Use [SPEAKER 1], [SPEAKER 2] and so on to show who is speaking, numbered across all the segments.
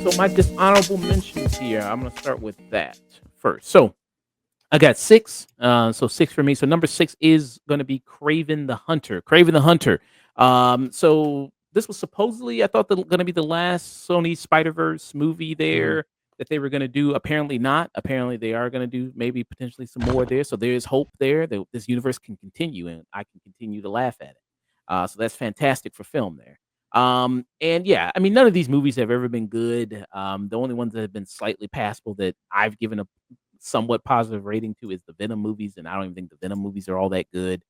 [SPEAKER 1] So my dishonorable mentions here, I'm gonna start with that first. So I got 6, so 6 for me. So number 6 is gonna be Kraven the Hunter. Kraven the Hunter. So this was supposedly, I thought, gonna be the last Sony Spider-Verse movie
[SPEAKER 2] Mhm.
[SPEAKER 1] there that they were gonna do. Apparently not. Apparently they are gonna do maybe potentially some more there. So there is hope there that this universe can continue and I can continue to laugh at it. So that's fantastic for film there. And yeah, I mean, none of these movies have ever been good. The only ones that have been slightly passable that I've given a somewhat positive rating to is the Venom movies, and I don't even think the Venom movies are all that good.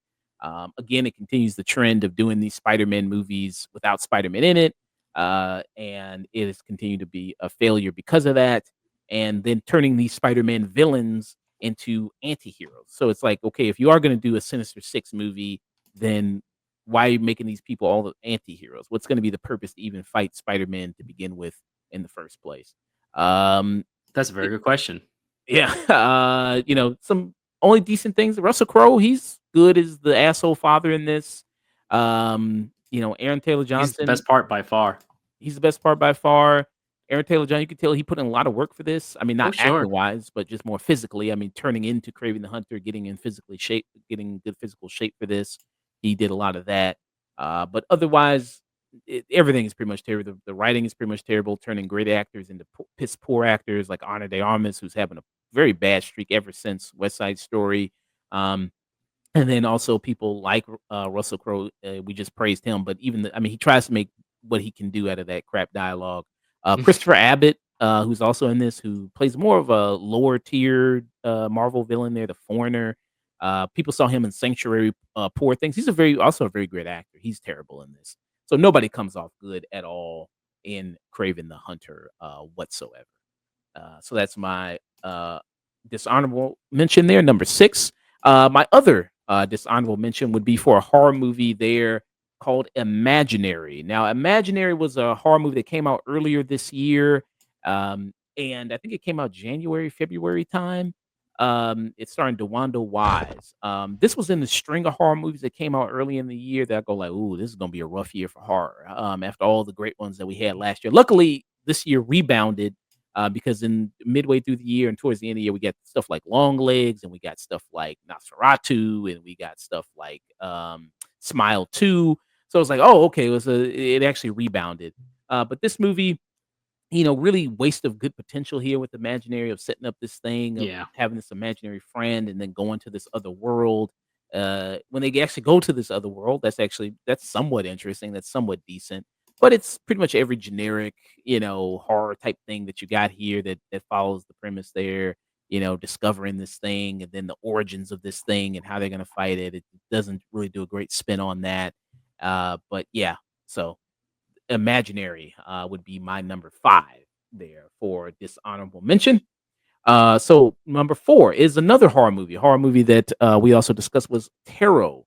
[SPEAKER 1] Again, it continues the trend of doing these Spider-Man movies without Spider-Man in it, and it has continued to be a failure because of that. And then turning these Spider-Man villains into anti-heroes. So it's like, okay, if you are going to do a Sinister Six movie, then why are you making these people all the anti-heroes? What's going to be the purpose to even fight Spider-Man to begin with in the first place? Um,
[SPEAKER 2] That's a very good question.
[SPEAKER 1] yeah, some only decent things. Russell Crowe, he's good as the asshole father in this. Aaron Taylor
[SPEAKER 2] He's the
[SPEAKER 1] Johnson,
[SPEAKER 2] best part by far.
[SPEAKER 1] he's the best part by far. Aaron Taylor Johnson, you can tell he put in a lot of work for this. I mean,
[SPEAKER 2] Oh,
[SPEAKER 1] not acting
[SPEAKER 2] sure.
[SPEAKER 1] wise, but just more physically. I mean, turning into Craven the Hunter, getting in physically shape, getting in good physical shape for this. He did a lot of that. But otherwise, everything is pretty much terrible. The writing is pretty much terrible, turning great actors into piss poor actors like Ana de Armas, who's having a very bad streak ever since West Side Story. Um, and then also people like Russell Crowe, we just praised him, but I mean, he tries to make what he can do out of that crap dialogue. Christopher Abbott, who's also in this, who plays more of a lower tier Marvel villain there, the Foreigner. People saw him in Sanctuary, Poor Things. He's also a very great actor. He's terrible in this, so nobody comes off good at all in Craven the Hunter whatsoever. So that's my dishonorable mention there, number 6. My other dishonorable mention would be for a horror movie there called Imaginary. Now, Imaginary was a horror movie that came out earlier this year, and I think it came out January, February time. It's starring DeWanda Wise. This was in the string of horror movies that came out early in the year that I go like, "Ooh, this is gonna be a rough year for horror." After all the great ones that we had last year, luckily this year rebounded because in midway through the year and towards the end of the year, we got stuff like Long Legs, and we got stuff like Nosferatu, and we got stuff like Smile 2. So I was like, oh, okay, it actually rebounded. But this movie, really waste of good potential here with Imaginary of setting up this thing of
[SPEAKER 2] Yeah.
[SPEAKER 1] having this imaginary friend and then going to this other world. When they actually go to this other world, that's somewhat interesting. That's somewhat decent, but it's pretty much every generic, horror type thing that you got here that follows the premise there. Discovering this thing and then the origins of this thing and how they're going to fight it. It doesn't really do a great spin on that. But yeah, so Imaginary, would be my number 5 there for dishonorable mention. So number 4 is another horror movie. A horror movie that, we also discussed was Tarot.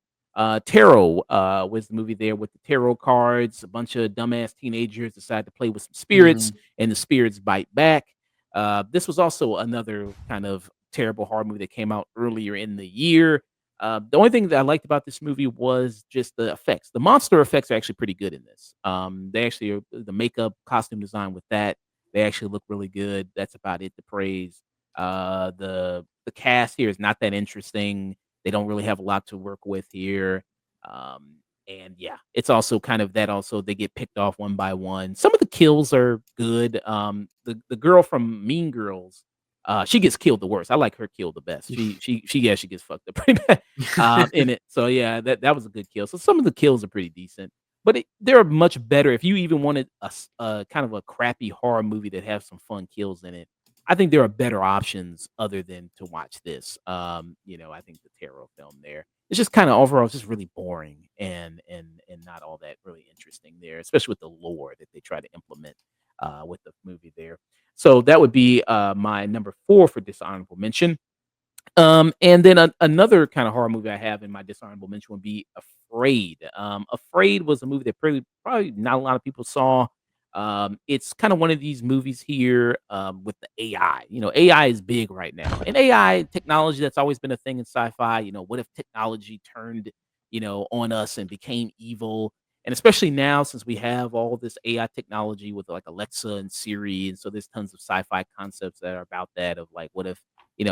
[SPEAKER 1] Tarot, was the movie there with the tarot cards. A bunch of dumbass teenagers decide to play with some spirits,
[SPEAKER 2] Mhm.
[SPEAKER 1] and the spirits bite back. This was also another kind of terrible horror movie that came out earlier in the year. The only thing that I liked about this movie was just the effects. The monster effects are actually pretty good in this. They actually are the makeup, costume design with that. They actually look really good. That's about it to praise. The cast here is not that interesting. They don't really have a lot to work with here. And yeah, it's also kind of that also they get picked off one by one. Some of the kills are good. The girl from Mean Girls, she gets killed the worst. I like her kill the best. She gets fucked up pretty bad in it. So yeah, that was a good kill. So some of the kills are pretty decent, but they're much better. If you even wanted a kind of a crappy horror movie that has some fun kills in it, I think there are better options other than to watch this. I think the Tarot film there. It's just kind of overall, it's just really boring and not all that really interesting there, especially with the lore that they try to implement with the movie there. So that would be my number 4 for dishonorable mention. And then another kind of horror movie I have in my dishonorable mention would be Afraid. Afraid was a movie that probably not a lot of people saw. It's kind of one of these movies here with the AI. AI is big right now, and AI technology that's always been a thing in sci-fi. What if technology turned, on us and became evil? And especially now, since we have all this AI technology with like Alexa and Siri, and so there's tons of sci-fi concepts that are about that. Of like, what if,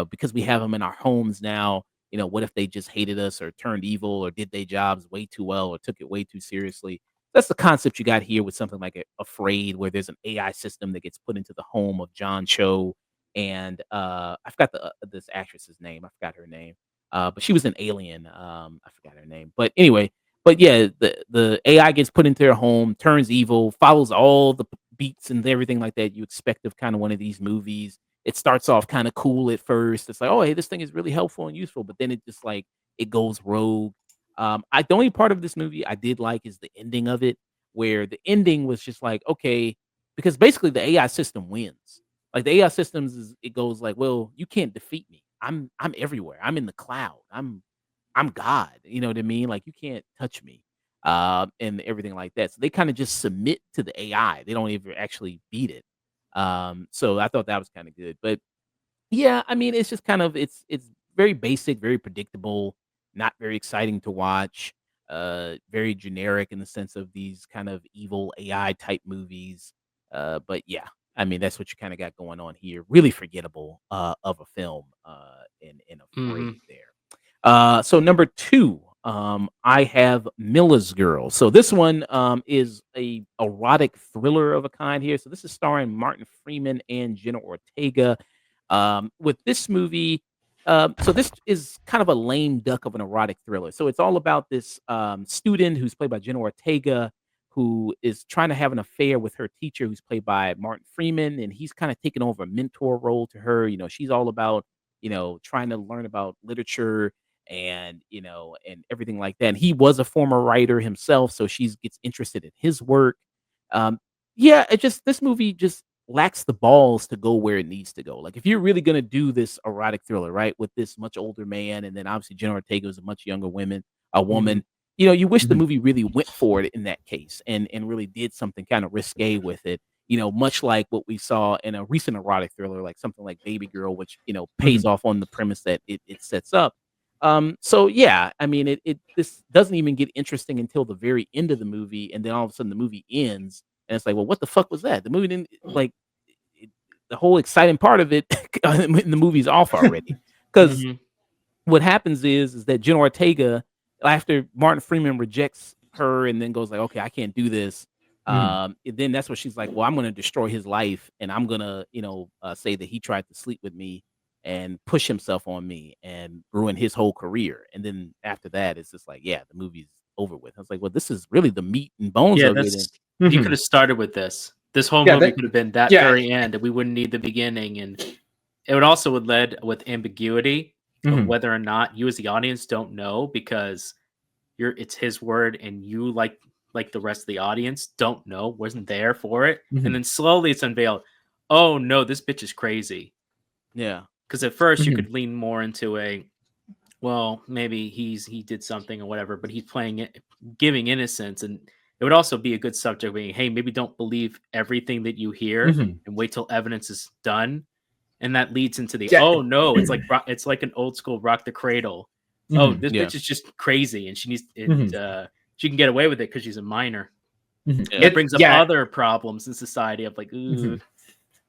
[SPEAKER 1] because we have them in our homes now, what if they just hated us or turned evil or did their jobs way too well or took it way too seriously? That's the concept you got here with something like Afraid, where there's an AI system that gets put into the home of John Cho, and I forgot this actress's name. I forgot her name, but she was an Alien. I forgot her name, but anyway, but yeah, the AI gets put into their home, turns evil, follows all the beats and everything like that you expect of kind of one of these movies. It starts off kind of cool at first. It's like, oh, hey, this thing is really helpful and useful, but then it just like it goes rogue. The only part of this movie I did like is the ending of it, where the ending was just like, okay, because basically the AI system wins. Like the AI systems is it goes like, well, you can't defeat me. I'm everywhere. I'm in the cloud. I'm God. You know what I mean? Like you can't touch me. And everything like that. So they kind of just submit to the AI. They don't even actually beat it. So I thought that was kind of good. But yeah, I mean, it's just kind of it's very basic, very predictable, not very exciting to watch. Very generic in the sense of these kind of evil AI type movies. But yeah, I mean, that's what you kind of got going on here. Really forgettable of a film in
[SPEAKER 2] Hmm.
[SPEAKER 1] Afraid there. So number two, I have Miller's Girl. So this one is a erotic thriller of a kind here. So this is starring Martin Freeman and Jenna Ortega. With this movie, so this is kind of a lame duck of an erotic thriller. So it's all about this student who's played by Jenna Ortega, who is trying to have an affair with her teacher, who's played by Martin Freeman, and he's kind of taken over a mentor role to her. She's all about trying to learn about literature and and everything like that. And he was a former writer himself, so she gets interested in his work. Um, yeah, it just this movie just lacks the balls to go where it needs to go. Like if you're really gonna do this erotic thriller, right, with this much older man, and then obviously Jenna Ortega is a much younger a
[SPEAKER 2] Hmm.
[SPEAKER 1] woman. You wish the
[SPEAKER 3] Mhm.
[SPEAKER 1] movie really went for it in that case and really did something kind of risque with it. Much like what we saw in a recent erotic thriller, like something like Baby Girl, which pays
[SPEAKER 3] Mhm.
[SPEAKER 1] off on the premise that it sets up. So yeah, I mean, it this doesn't even get interesting until the very end of the movie, and then all of a sudden the movie ends, and it's like, well, what the fuck was that? The movie didn't like it, the whole exciting part of it in the movie's off already. Because
[SPEAKER 2] Hmm.
[SPEAKER 1] what happens is that Jenna Ortega, after Martin Freeman rejects her and then goes like, okay, I can't do this.
[SPEAKER 3] Mhm.
[SPEAKER 1] Then that's what she's like, well, I'm going to destroy his life, and I'm going to, say that he tried to sleep with me and push himself on me and ruin his whole career. And then after that, it's just like, yeah, the movie's over with. I was like, well, this is really the meat and bones
[SPEAKER 2] Yeah,
[SPEAKER 1] of it. And
[SPEAKER 2] this you could
[SPEAKER 3] Mhm.
[SPEAKER 2] have started with this. This whole
[SPEAKER 3] Yeah,
[SPEAKER 2] movie
[SPEAKER 3] that
[SPEAKER 2] could have been that
[SPEAKER 3] yeah.
[SPEAKER 2] very end, and we wouldn't need the beginning, and it would also would led with ambiguity of
[SPEAKER 3] Mhm.
[SPEAKER 2] whether or not you as the audience don't know because it's his word and you like the rest of the audience don't know, wasn't there for it. And
[SPEAKER 3] Mhm.
[SPEAKER 2] then slowly it's unveiled. Oh no, this bitch is crazy.
[SPEAKER 1] yeah,
[SPEAKER 2] Because at first you
[SPEAKER 3] Mhm.
[SPEAKER 2] could lean more into a well, maybe he did something or whatever, but he's playing it giving innocence and it would also be a good subject being, hey, maybe don't believe everything that you hear
[SPEAKER 3] Mhm.
[SPEAKER 2] and wait till evidence is done. And that leads into the
[SPEAKER 3] Yeah.
[SPEAKER 2] oh no, it's like an old school rock the cradle. Oh,
[SPEAKER 3] Mhm.
[SPEAKER 2] this
[SPEAKER 1] yeah,
[SPEAKER 2] bitch is just crazy and
[SPEAKER 3] Mhm.
[SPEAKER 2] she can get away with it because she's a minor.
[SPEAKER 3] Mhm.
[SPEAKER 2] And that
[SPEAKER 1] yeah,
[SPEAKER 2] brings up
[SPEAKER 3] Yeah.
[SPEAKER 2] other problems in society of like,
[SPEAKER 3] Mhm.
[SPEAKER 2] ooh,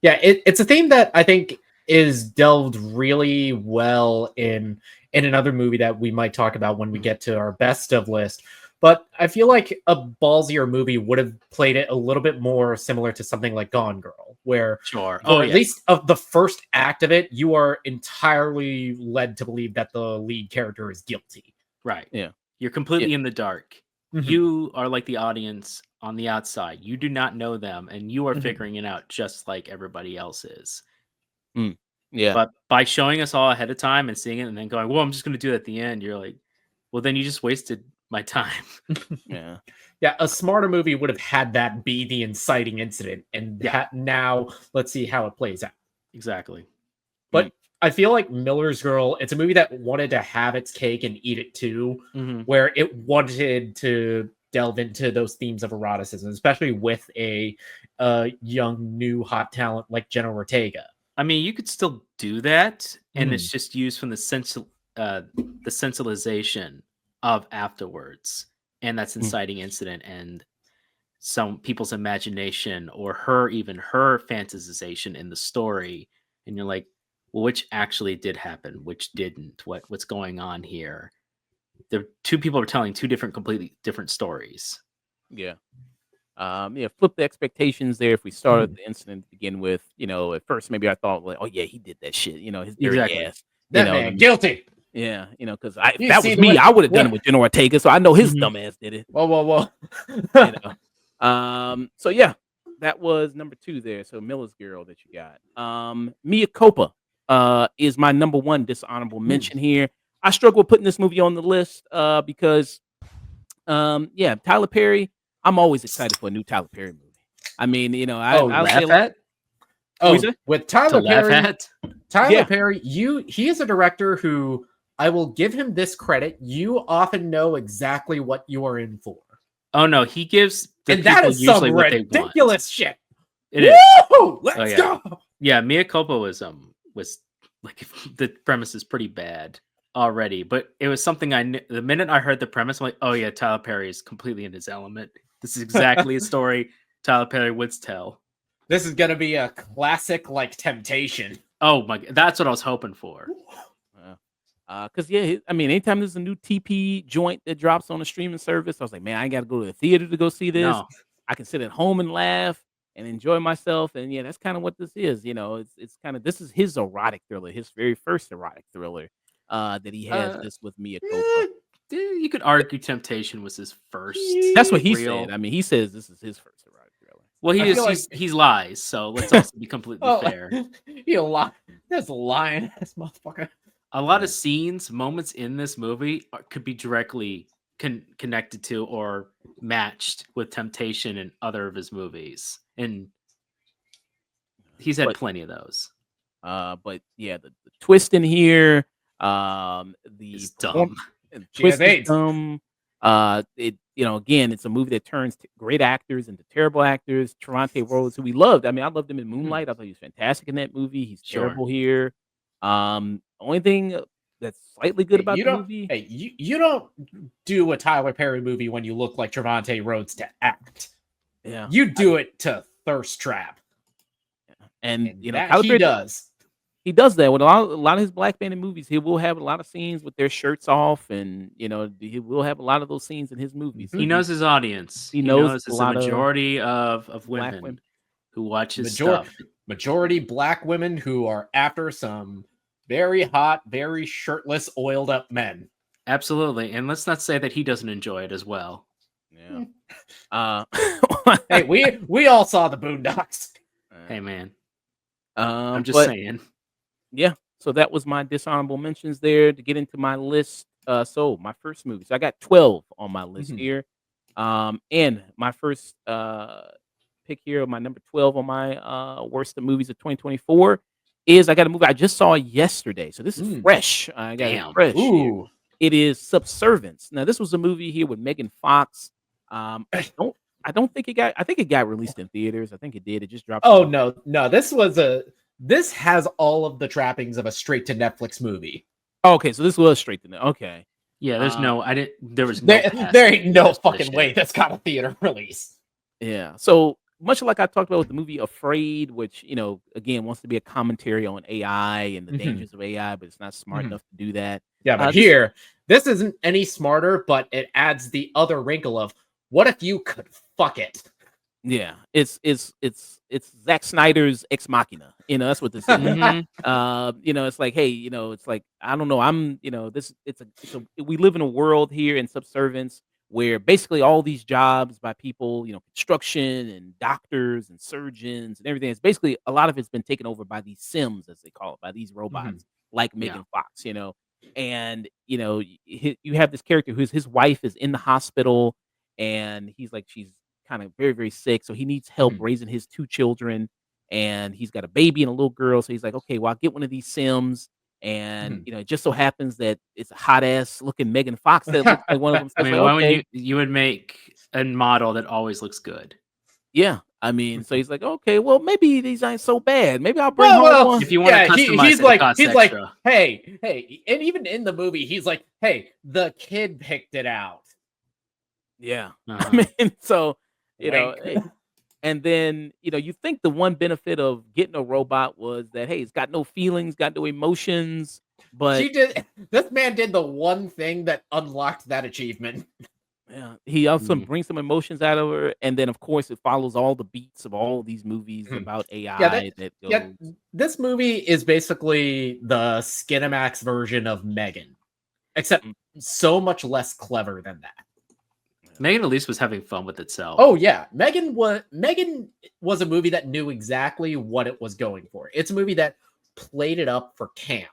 [SPEAKER 3] Yeah, it's a theme that I think is delved really well in another movie that we might talk about when we
[SPEAKER 2] mhm,
[SPEAKER 3] get to our best of list. But I feel like a ballsier movie would have played it a little bit more similar to something like Gone Girl, where
[SPEAKER 2] sure. Oh
[SPEAKER 3] for at
[SPEAKER 2] yeah,
[SPEAKER 3] least of the first act of it, you are entirely led to believe that the lead character is guilty.
[SPEAKER 2] right.
[SPEAKER 1] yeah,
[SPEAKER 2] You're
[SPEAKER 1] yeah,
[SPEAKER 2] completely in the dark.
[SPEAKER 3] Mhm.
[SPEAKER 2] You are like the audience on the outside. You do not know them, and you are
[SPEAKER 3] Mhm.
[SPEAKER 2] figuring it out just like everybody else is.
[SPEAKER 1] mm, yeah,
[SPEAKER 2] But by showing us all ahead of time and seeing it and then going, well, I'm just going to do it at the end, you're like, well, then you just wasted my time.
[SPEAKER 1] yeah,
[SPEAKER 3] Yeah, a smarter movie would have had that be the inciting incident, and
[SPEAKER 2] Yeah,
[SPEAKER 3] now let's see how it plays out.
[SPEAKER 2] exactly.
[SPEAKER 1] mm,
[SPEAKER 3] But I feel like Miller's Girl, it's a movie that wanted to have its cake and eat it too,
[SPEAKER 2] Hmm.
[SPEAKER 3] where it wanted to delve into those themes of eroticism, especially with a young new hot talent like Jenna Ortega.
[SPEAKER 2] I mean, you could still do that, and
[SPEAKER 3] Mhm.
[SPEAKER 2] it's just used from the sensualization of afterwards, and that's
[SPEAKER 1] Mm.
[SPEAKER 2] inciting incident and some people's imagination or her fantasization in the story, and you're like, well, which actually did happen, which didn't? What's going on here? The two people are telling two completely different stories.
[SPEAKER 1] Yeah. Yeah, flip the expectations there. If we started the incident to begin with, at first maybe I thought like, oh yeah, he did that shit, his dirty
[SPEAKER 2] Exactly.
[SPEAKER 1] ass.
[SPEAKER 3] That man guilty.
[SPEAKER 1] Yeah, because if
[SPEAKER 3] You
[SPEAKER 1] that
[SPEAKER 3] see
[SPEAKER 1] was
[SPEAKER 3] the
[SPEAKER 1] me,
[SPEAKER 3] way-
[SPEAKER 1] I would have done it
[SPEAKER 3] what-
[SPEAKER 1] with Jenna Ortega, so I know his
[SPEAKER 2] Mhm.
[SPEAKER 1] dumb ass did it.
[SPEAKER 3] Whoa.
[SPEAKER 1] You so yeah, that was number 2 there. So Miller's Girl that you got. Mia Copa is my number 1 dishonorable mention here. I struggle with putting this movie on the list because yeah, Tyler Perry. I'm always excited for a new Tyler Perry movie. I mean, I'll say
[SPEAKER 2] Laugh at?
[SPEAKER 1] What you
[SPEAKER 3] Oh,
[SPEAKER 1] say?
[SPEAKER 3] with
[SPEAKER 2] To
[SPEAKER 3] Tyler
[SPEAKER 2] laugh
[SPEAKER 3] Perry,
[SPEAKER 2] at?
[SPEAKER 1] Yeah.
[SPEAKER 3] Perry, he is a director who I will give him this credit. You often know exactly what you are in for.
[SPEAKER 2] Oh no, he gives the
[SPEAKER 3] And that
[SPEAKER 2] people
[SPEAKER 3] is
[SPEAKER 2] usually
[SPEAKER 3] some
[SPEAKER 2] what they want.
[SPEAKER 3] ridiculous shit.
[SPEAKER 2] It is.
[SPEAKER 3] Woo! Let's
[SPEAKER 2] yeah.
[SPEAKER 3] go.
[SPEAKER 2] Yeah, Mia Culpa was like the premise is pretty bad already, but it was something I knew the minute I heard the premise. I'm like, oh yeah, Tyler Perry is completely in his element. This is exactly a story Tyler Perry would tell.
[SPEAKER 3] This is gonna be a classic like Temptation.
[SPEAKER 2] Oh my god, that's what I was hoping for.
[SPEAKER 1] Because yeah, I mean, anytime there's a new TP joint that drops on a streaming service, I was like, man, I ain't got to go to the theater to go see this.
[SPEAKER 2] No,
[SPEAKER 1] I can sit at home and laugh and enjoy myself. And yeah, that's kind of what this is. It's kind of this is his erotic thriller, his very first erotic thriller that he has this with Mia Copa.
[SPEAKER 2] you could argue Temptation was his first.
[SPEAKER 1] That's what he
[SPEAKER 2] real-
[SPEAKER 1] said. I mean, he says this is his first erotic thriller.
[SPEAKER 2] Well,
[SPEAKER 3] I feel like-
[SPEAKER 2] he's lies, so let's also be completely
[SPEAKER 3] Oh,
[SPEAKER 2] fair.
[SPEAKER 3] you lie. That's a lying ass motherfucker.
[SPEAKER 2] A lot of scenes, moments in this movie could be directly connected to or matched with Temptation and other of his movies, and he's had
[SPEAKER 1] But-
[SPEAKER 2] plenty of those.
[SPEAKER 1] But yeah, the twist in here, the
[SPEAKER 2] It's
[SPEAKER 1] perform-
[SPEAKER 2] dumb.
[SPEAKER 1] and
[SPEAKER 3] She has
[SPEAKER 1] twist is
[SPEAKER 3] AIDS.
[SPEAKER 1] dumb. It again, it's a movie that turns great actors into terrible actors. Trevante Rhodes, who we loved. I mean, I loved him in Moonlight. I thought he was fantastic in that movie. He's
[SPEAKER 2] Sure.
[SPEAKER 1] terrible here. Only thing that's slightly good about
[SPEAKER 3] you
[SPEAKER 1] the
[SPEAKER 3] don't,
[SPEAKER 1] movie.
[SPEAKER 3] Hey, you don't do a Tyler Perry movie when you look like Trevante Rhodes to act.
[SPEAKER 1] Yeah,
[SPEAKER 3] You do it to thirst trap.
[SPEAKER 1] and
[SPEAKER 3] And that
[SPEAKER 1] Tyler
[SPEAKER 3] he
[SPEAKER 1] Perry
[SPEAKER 3] does.
[SPEAKER 1] he does that with a lot of his black banded movies. He will have a lot of scenes with their shirts off, and he will have a lot of those scenes in his movies.
[SPEAKER 2] He knows his audience.
[SPEAKER 1] He knows a
[SPEAKER 2] there's a
[SPEAKER 1] lot of
[SPEAKER 2] majority of
[SPEAKER 1] black
[SPEAKER 2] women,
[SPEAKER 1] women.
[SPEAKER 2] who watch his
[SPEAKER 3] Major-
[SPEAKER 2] stuff.
[SPEAKER 3] Majority black women who are after some very hot, very shirtless, oiled up men.
[SPEAKER 2] Absolutely, and let's not say that he doesn't enjoy it as well.
[SPEAKER 1] Yeah. Uh,
[SPEAKER 3] Hey, we all saw the Boondocks.
[SPEAKER 2] Hey man,
[SPEAKER 1] I'm
[SPEAKER 2] I'm just saying.
[SPEAKER 1] Yeah, so that was my dishonorable mentions there to get into my list. So my first movie. So I got 12 on my list
[SPEAKER 3] Mhm.
[SPEAKER 1] here. And my first pick here, my number 12 on my worst of movies of 2024 is I got a movie I just saw yesterday. So this is fresh. I got it
[SPEAKER 2] Damn.
[SPEAKER 1] fresh. here.
[SPEAKER 3] Ooh.
[SPEAKER 1] It is Subservience. Now this was a movie here with Megan Fox. I don't think it got. I think it got released in theaters. I think it did. It just dropped.
[SPEAKER 3] Oh no. This has all of the trappings of a straight to Netflix movie.
[SPEAKER 1] Oh, okay, so this was straight to the. Okay.
[SPEAKER 2] Yeah, there's
[SPEAKER 1] Uh,
[SPEAKER 2] I didn't. There was no.
[SPEAKER 3] There
[SPEAKER 2] casting
[SPEAKER 3] ain't no
[SPEAKER 2] for this
[SPEAKER 3] fucking
[SPEAKER 2] shit.
[SPEAKER 3] way that's got a theater release.
[SPEAKER 1] Yeah. So much like I talked about with the movie Afraid, which again wants to be a commentary on AI and the
[SPEAKER 3] Mhm.
[SPEAKER 1] dangers of AI, but it's not smart
[SPEAKER 3] Mhm.
[SPEAKER 1] enough to do that.
[SPEAKER 3] Yeah, but
[SPEAKER 1] This-
[SPEAKER 3] here, this isn't any smarter, but it adds the other wrinkle of what if you could fuck it?
[SPEAKER 1] Yeah, it's Zack Snyder's Ex Machina. That's what this is.
[SPEAKER 2] Mhm.
[SPEAKER 1] It's like, hey, it's like I don't know. We live in a world here in Subservience where basically all these jobs by people, construction and doctors and surgeons and everything, it's basically a lot of it's been taken over by these Sims, as they call it, by these robots like Megan Fox, and you have this character his wife is in the hospital and he's like, she's kind of very, very sick. So he needs help raising his 2 children and he's got a baby and a little girl. So he's like, okay, well, I'll get one of these Sims and
[SPEAKER 3] Mhm.
[SPEAKER 1] it just so happens that it's a hot ass looking Megan Fox that looks like one of them. So
[SPEAKER 2] I
[SPEAKER 1] it's
[SPEAKER 2] mean,
[SPEAKER 1] like,
[SPEAKER 2] why would
[SPEAKER 1] okay,
[SPEAKER 2] you would make a model that always looks good?
[SPEAKER 1] yeah. I mean, so he's like, okay, well, maybe these ain't so bad. Maybe I'll bring
[SPEAKER 3] Well,
[SPEAKER 1] home
[SPEAKER 3] well,
[SPEAKER 1] one.
[SPEAKER 2] If you want to
[SPEAKER 3] yeah,
[SPEAKER 2] customize it, it costs
[SPEAKER 3] he's like,
[SPEAKER 2] extra.
[SPEAKER 3] hey, and even in the movie, he's like, hey, the kid picked it out.
[SPEAKER 1] Yeah. I
[SPEAKER 2] Uh-huh.
[SPEAKER 1] mean, so
[SPEAKER 3] Wink.
[SPEAKER 1] hey, and then you think the one benefit of getting a robot was that hey, it's got no feelings, got no emotions, but
[SPEAKER 3] She did. This man did the one thing that unlocked that achievement.
[SPEAKER 1] yeah, he also
[SPEAKER 2] Mhm.
[SPEAKER 1] brings some emotions out of her, and then of course it follows all the beats of all these movies
[SPEAKER 3] Mhm.
[SPEAKER 1] about
[SPEAKER 3] Yeah,
[SPEAKER 1] AI that
[SPEAKER 3] yeah.
[SPEAKER 1] goes.
[SPEAKER 3] This movie is basically the Skinamax version of Megan, except
[SPEAKER 1] Mm,
[SPEAKER 3] so much less clever than that.
[SPEAKER 2] Megan at least was having fun with itself.
[SPEAKER 3] Oh yeah, Megan was a movie that knew exactly what it was going for. It's a movie that played it up for camp.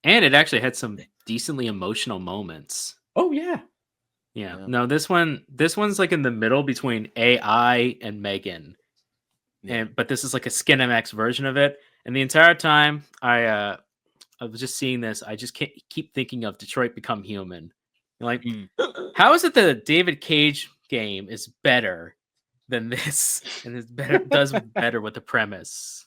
[SPEAKER 2] And it actually had some decently emotional moments.
[SPEAKER 3] Oh yeah.
[SPEAKER 2] Yeah.
[SPEAKER 1] Yeah.
[SPEAKER 2] No, this one's like in the middle between AI and Megan.
[SPEAKER 1] Yeah.
[SPEAKER 2] But this is like a Skinamax version of it. And the entire time I was just seeing this, I just can't keep thinking of Detroit Become Human. Like,
[SPEAKER 1] Mm,
[SPEAKER 2] how is it that a David Cage game is better than this, and it does better with the premise?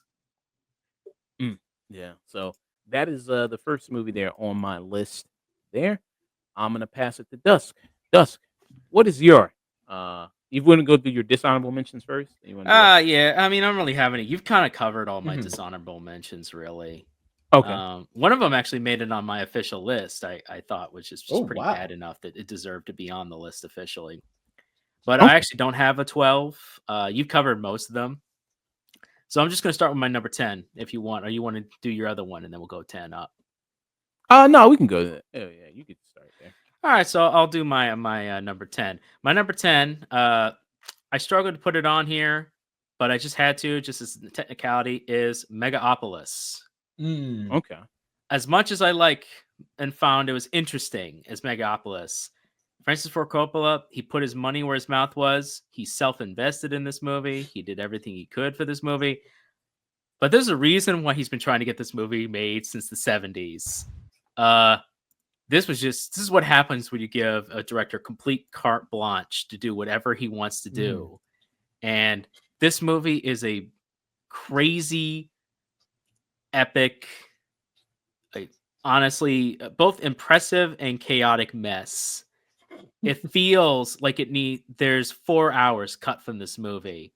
[SPEAKER 1] yeah. So that is the first movie there on my list. There, I'm gonna pass it to Dusk. Dusk, what is your you want to go through your dishonorable mentions first? You want to do that?
[SPEAKER 2] Yeah. I mean, I don't really have any. You've kind of covered all my
[SPEAKER 3] Mhm.
[SPEAKER 2] dishonorable mentions, really.
[SPEAKER 1] Okay.
[SPEAKER 2] One of them actually made it on my official list. I thought, which is
[SPEAKER 3] Oh
[SPEAKER 2] just pretty
[SPEAKER 3] wow.
[SPEAKER 2] bad enough that it deserved to be on the list officially. But I
[SPEAKER 1] Okay.
[SPEAKER 2] actually don't have a 12. You've covered most of them, so I'm just going to start with my number 10 if you want, or you want to do your other one, and then we'll go 10 up.
[SPEAKER 1] No, we can go there. Oh yeah, you could start there.
[SPEAKER 2] All right, so I'll do my number 10. My number 10, I struggled to put it on here, but I just had to, just as a technicality, is Megaopolis.
[SPEAKER 3] Mm.
[SPEAKER 1] Okay.
[SPEAKER 2] As much as I like and found it was interesting as Megapolis, Francis Ford Coppola, he put his money where his mouth was. He self-invested in this movie. He did everything he could for this movie. But there's a reason why he's been trying to get this movie made since the 70s. This is what happens when you give a director complete carte blanche to do whatever he wants to do. And this movie is a crazy, epic, honestly, both impressive and chaotic mess. It feels like there's 4 hours cut from this movie.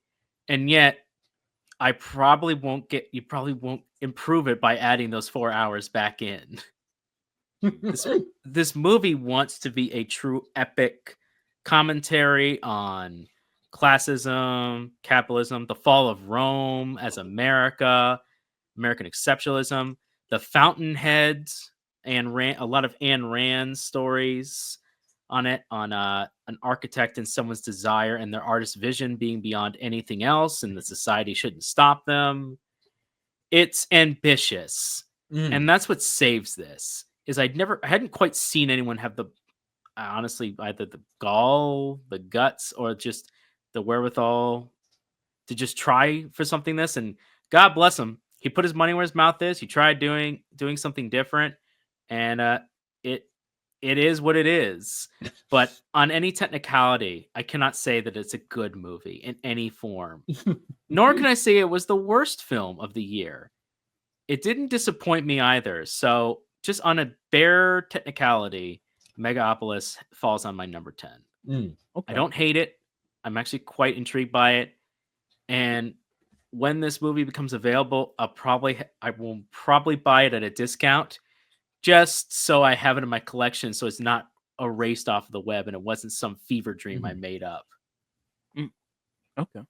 [SPEAKER 2] And yet you probably won't improve it by adding those 4 hours back in. This movie wants to be a true epic commentary on classism, capitalism, the fall of Rome as American exceptionalism, the Fountainheads, a lot of Ayn Rand stories on it, on an architect and someone's desire and their artist's vision being beyond anything else, and the society shouldn't stop them. It's ambitious, and that's what saves this. Is I hadn't quite seen anyone have honestly either the gall, the guts, or just the wherewithal to just try for something this. And God bless him, he put his money where his mouth is. He tried doing something different, and it is what it is. But on any technicality, I cannot say that it's a good movie in any form. Nor can I say it was the worst film of the year. It didn't disappoint me either. So just on a bare technicality, Megapolis falls on my number 10. I
[SPEAKER 1] Okay.
[SPEAKER 2] don't hate it. I'm actually quite intrigued by it. And when this movie becomes available, I will probably buy it at a discount, just so I have it in my collection, so it's not erased off of the web and it wasn't some fever dream I made up.
[SPEAKER 1] Okay.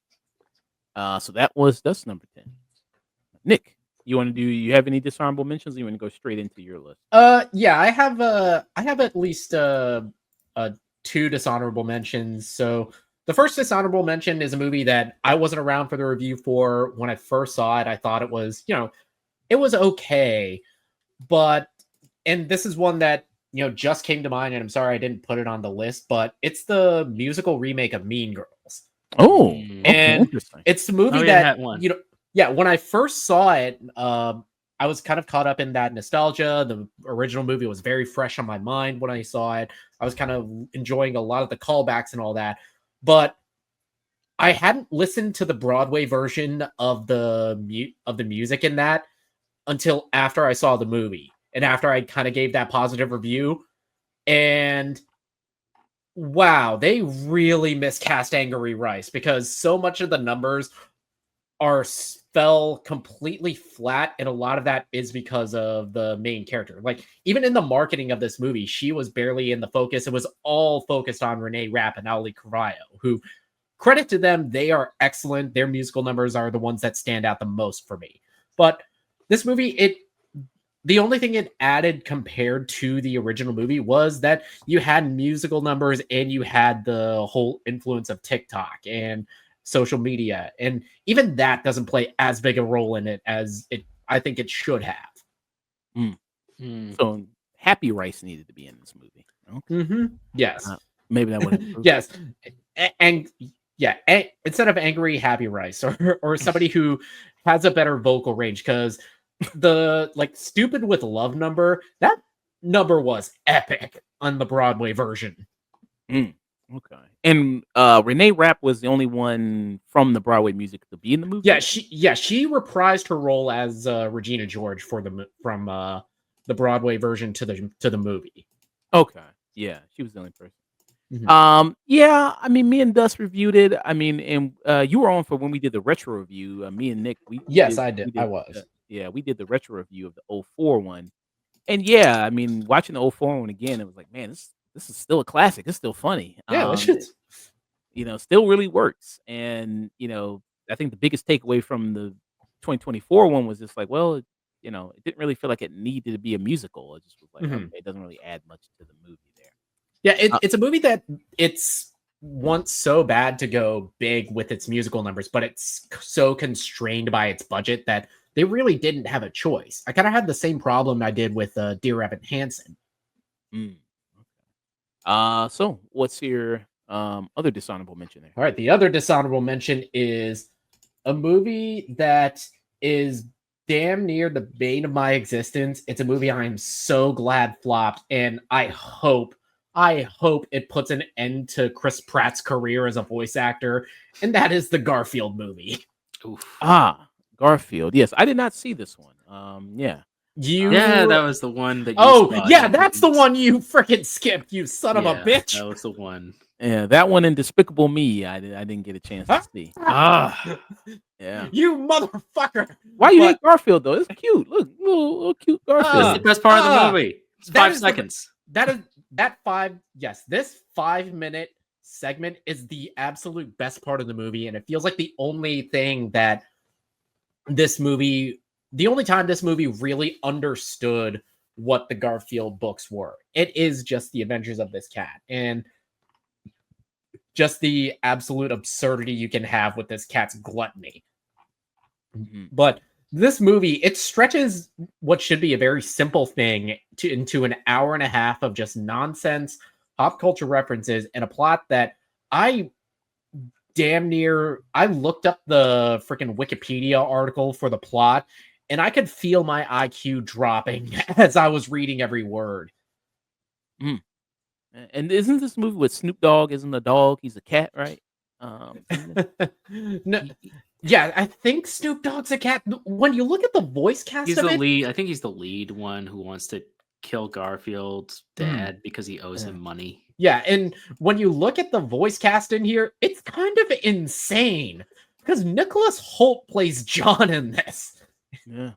[SPEAKER 1] So that's number 10. Nick, you have any dishonorable mentions? Or you want to go straight into your list?
[SPEAKER 3] Yeah, I have at least 2 dishonorable mentions. So the first dishonorable mention is a movie that I wasn't around for the review for. When I first saw it, I thought it was, it was okay, and this is one that just came to mind, and I'm sorry I didn't put it on the list, but it's the musical remake of Mean Girls.
[SPEAKER 1] Oh,
[SPEAKER 2] Mm.
[SPEAKER 1] okay,
[SPEAKER 3] And
[SPEAKER 1] interesting.
[SPEAKER 3] it's the movie
[SPEAKER 2] Oh, yeah,
[SPEAKER 3] that
[SPEAKER 2] that one.
[SPEAKER 3] yeah, when I first saw it, I was kind of caught up in that nostalgia. The original movie was very fresh on my mind when I saw it. I was kind of enjoying a lot of the callbacks and all that. But I hadn't listened to the Broadway version of the music in that until after I saw the movie and after I kind of gave that positive review. And wow, they really miscast Angry Rice because so much of the numbers fell completely flat, and a lot of that is because of the main character. Like, even in the marketing of this movie, she was barely in the focus. It was all focused on Renee Rapp and Ali Carrillo, who, credit to them, they are excellent. Their musical numbers are the ones that stand out the most for me. But this movie, the only thing it added compared to the original movie was that you had musical numbers and you had the whole influence of TikTok and social media, and even that doesn't play as big a role in it as I think it should have.
[SPEAKER 1] So Happy Rice needed to be in this movie. Okay.
[SPEAKER 3] Yes,
[SPEAKER 1] maybe that would.
[SPEAKER 3] Yes, and yeah, instead of Angry Happy Rice or somebody who has a better vocal range, because the Stupid with Love number, that number was epic on the Broadway version.
[SPEAKER 1] Okay. And Renee Rapp was the only one from the Broadway music to be in the movie?
[SPEAKER 3] Yeah, she reprised her role as Regina George from the Broadway version to the movie.
[SPEAKER 1] Okay. Yeah, she was the only person. Yeah, I mean, me and Dust reviewed it. I mean, and you were on for when we did the retro review. Me and Nick,
[SPEAKER 3] I did. I was.
[SPEAKER 1] We did the retro review of the 04 one. And yeah, I mean, watching the 04 one again, it was like, man, this is still a classic. It's still funny.
[SPEAKER 3] Yeah,
[SPEAKER 1] still really works. And, I think the biggest takeaway from the 2024 one was just like, well, it didn't really feel like it needed to be a musical. It just was like, okay, it doesn't really add much to the movie there.
[SPEAKER 3] Yeah, it's a movie that it's wants so bad to go big with its musical numbers, but it's so constrained by its budget that they really didn't have a choice. I kind of had the same problem I did with Dear Evan Hansen.
[SPEAKER 1] Okay. So what's your other dishonorable mention there?
[SPEAKER 3] All right, the other dishonorable mention is a movie that is damn near the bane of my existence. It's a movie I am so glad flopped, and I hope it puts an end to Chris Pratt's career as a voice actor, and that is the Garfield movie.
[SPEAKER 2] Oof.
[SPEAKER 1] Garfield. Yes, I did not see this one. Yeah.
[SPEAKER 2] That was the one that
[SPEAKER 3] you that's the one you freaking skipped, you son of a bitch.
[SPEAKER 2] That was the one.
[SPEAKER 1] Yeah, that one in Despicable Me, I didn't get a chance to see. Yeah.
[SPEAKER 3] You motherfucker.
[SPEAKER 1] Why you hate Garfield though? It's cute. Look, little cute Garfield.
[SPEAKER 2] That's the best part of the movie. It's 5 seconds.
[SPEAKER 3] This 5-minute segment is the absolute best part of the movie, and it feels like the only time this movie really understood what the Garfield books were. It is just the adventures of this cat, and just the absolute absurdity you can have with this cat's gluttony. But this movie, it stretches what should be a very simple thing into an hour and a half of just nonsense, pop culture references, and a plot that I looked up the freaking Wikipedia article for the plot, and I could feel my IQ dropping as I was reading every word.
[SPEAKER 1] And isn't this movie with Snoop Dogg? Isn't the dog? He's a cat, right?
[SPEAKER 3] No, yeah, I think Snoop Dogg's a cat. When you look at the voice cast,
[SPEAKER 2] He's the lead. I think he's the lead one who wants to kill Garfield's dad because he owes him money.
[SPEAKER 3] Yeah, and when you look at the voice cast in here, it's kind of insane because Nicholas Hoult plays John in this.
[SPEAKER 1] Yeah,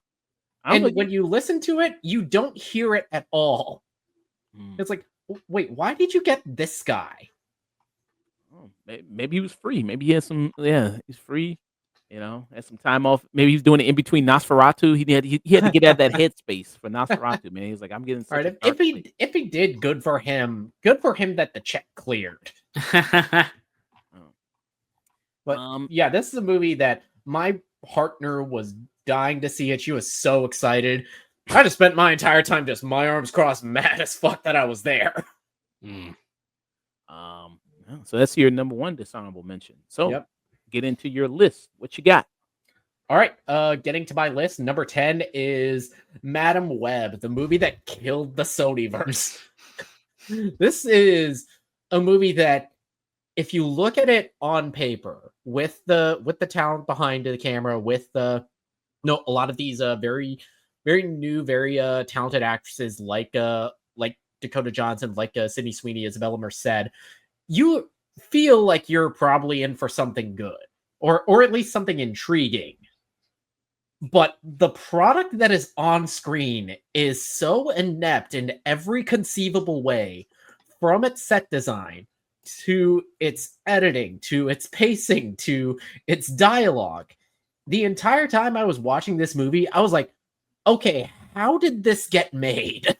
[SPEAKER 3] and when you listen to it, you don't hear it at all. It's like, wait, why did you get this guy?
[SPEAKER 1] Oh, maybe he was free. Maybe he has some. Yeah, he's free. Had some time off. Maybe he's doing it in between Nosferatu. He had to get out of that headspace for Nosferatu. Man, he's like, I'm getting.
[SPEAKER 3] All right, if he did, good for him. Good for him that the check cleared. But yeah, this is a movie that my partner was dying to see it. She was so excited. I just spent my entire time just my arms crossed, mad as fuck that I was there.
[SPEAKER 1] So that's your number one dishonorable mention. So get into your list. What you got?
[SPEAKER 3] All right, getting to my list, number 10 is Madam Web, the movie that killed the Sonyverse. This is a movie that, if you look at it on paper, with the talent behind the camera, with a lot of these very very new, very talented actresses like Dakota Johnson, like Sydney Sweeney, Isabella Merced, you feel like you're probably in for something good, or at least something intriguing. But the product that is on screen is so inept in every conceivable way, from its set design to its editing to its pacing to its dialogue. The entire time I was watching this movie, I was like, okay, how did this get made?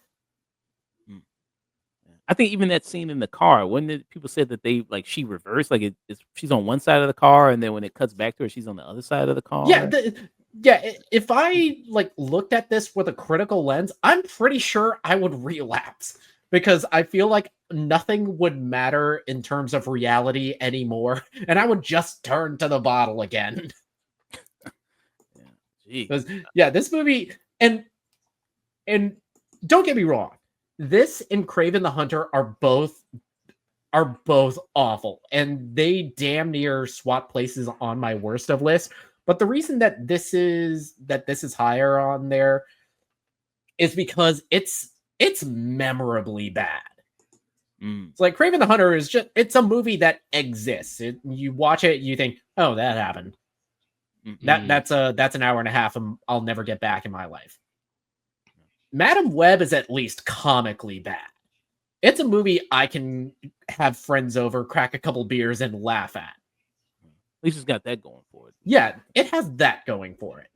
[SPEAKER 1] I think even that scene in the car, when people said that she reversed, like she's on one side of the car, and then when it cuts back to her, she's on the other side of the car.
[SPEAKER 3] If I looked at this with a critical lens, I'm pretty sure I would relapse, because I feel like nothing would matter in terms of reality anymore, and I would just turn to the bottle again. This movie, and don't get me wrong, this and Kraven the Hunter are both awful, and they damn near swap places on my worst of list. But the reason that this is higher on there is because it's memorably bad. It's like Kraven the Hunter is it's a movie that exists. You watch it, you think, oh, that happened. That's an hour and a half I'll never get back in my life. Madam Web is at least comically bad. It's a movie I can have friends over, crack a couple beers, and laugh at.
[SPEAKER 1] At least it's got that going for it.
[SPEAKER 3] Yeah, it has that going for it.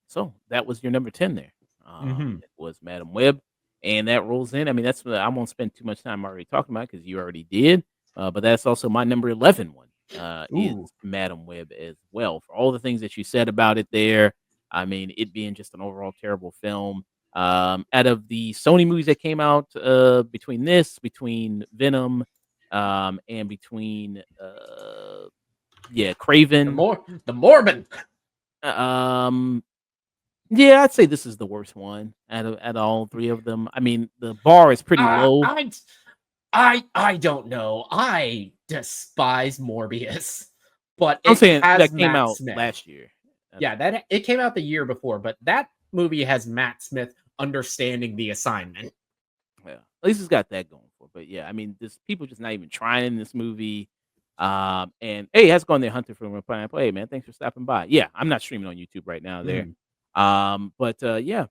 [SPEAKER 1] So that was your number 10 there. It was Madam Web, and that rolls in. I mean, I won't spend too much time already talking about, because you already did. But that's also my number 11 one. Is Madam Web as well, for all the things that you said about it there. I mean, it being just an overall terrible film. Out of the Sony movies that came out, between Venom, and between Kraven,
[SPEAKER 3] the Morbin.
[SPEAKER 1] Yeah, I'd say this is the worst one out of all three of them. I mean, the bar is pretty low.
[SPEAKER 3] I don't know. I despise Morbius, but
[SPEAKER 1] I'm saying that came
[SPEAKER 3] Matt
[SPEAKER 1] out
[SPEAKER 3] Smith.
[SPEAKER 1] last year.
[SPEAKER 3] Yeah, it came out the year before, but that movie has Matt Smith understanding the assignment.
[SPEAKER 1] Yeah, at least it's got that going for it. But yeah, I mean, people just not even trying in this movie. And hey, how's it going there, Hunter from Pineapple? Hey man, thanks for stopping by. Yeah, I'm not streaming on YouTube right now there. Yeah.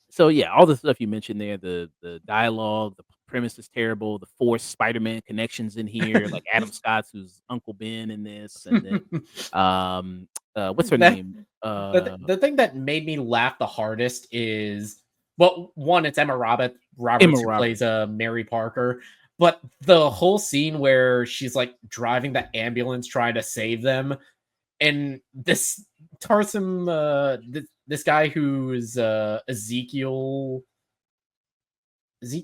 [SPEAKER 1] So yeah, all the stuff you mentioned there, the dialogue, the premise is terrible, the forced Spider-Man connections in here, like Adam Scott's who's Uncle Ben in this, and then what's her name?
[SPEAKER 3] The thing that made me laugh the hardest is, well, one, it's Emma Roberts who plays Mary Parker, but the whole scene where she's like driving the ambulance trying to save them, and this Tarsem, this guy who's Ezekiel,
[SPEAKER 1] who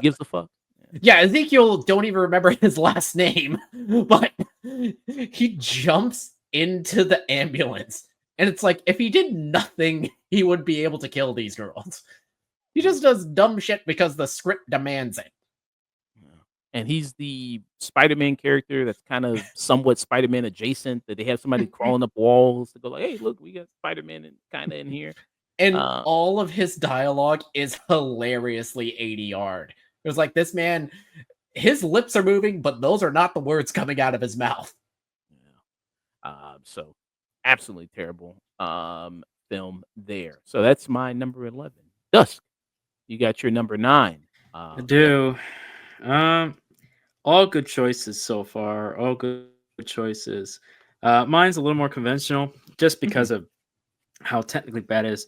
[SPEAKER 1] gives a fuck?
[SPEAKER 3] Yeah, Ezekiel, don't even remember his last name, but he jumps into the ambulance, and it's like, if he did nothing, he would be able to kill these girls. He just does dumb shit because the script demands it.
[SPEAKER 1] And he's the Spider-Man character that's kind of somewhat Spider-Man adjacent, that they have somebody crawling up walls to go like, hey, look, we got Spider-Man kind of in here.
[SPEAKER 3] And all of his dialogue is hilariously 80-yard. It was like, this man, his lips are moving, but those are not the words coming out of his mouth.
[SPEAKER 1] Yeah. So absolutely terrible film there. So that's my number 11. Dusk, you got your number 9.
[SPEAKER 2] I do. All good choices so far. All good choices. Mine's a little more conventional, just because of how technically bad it is.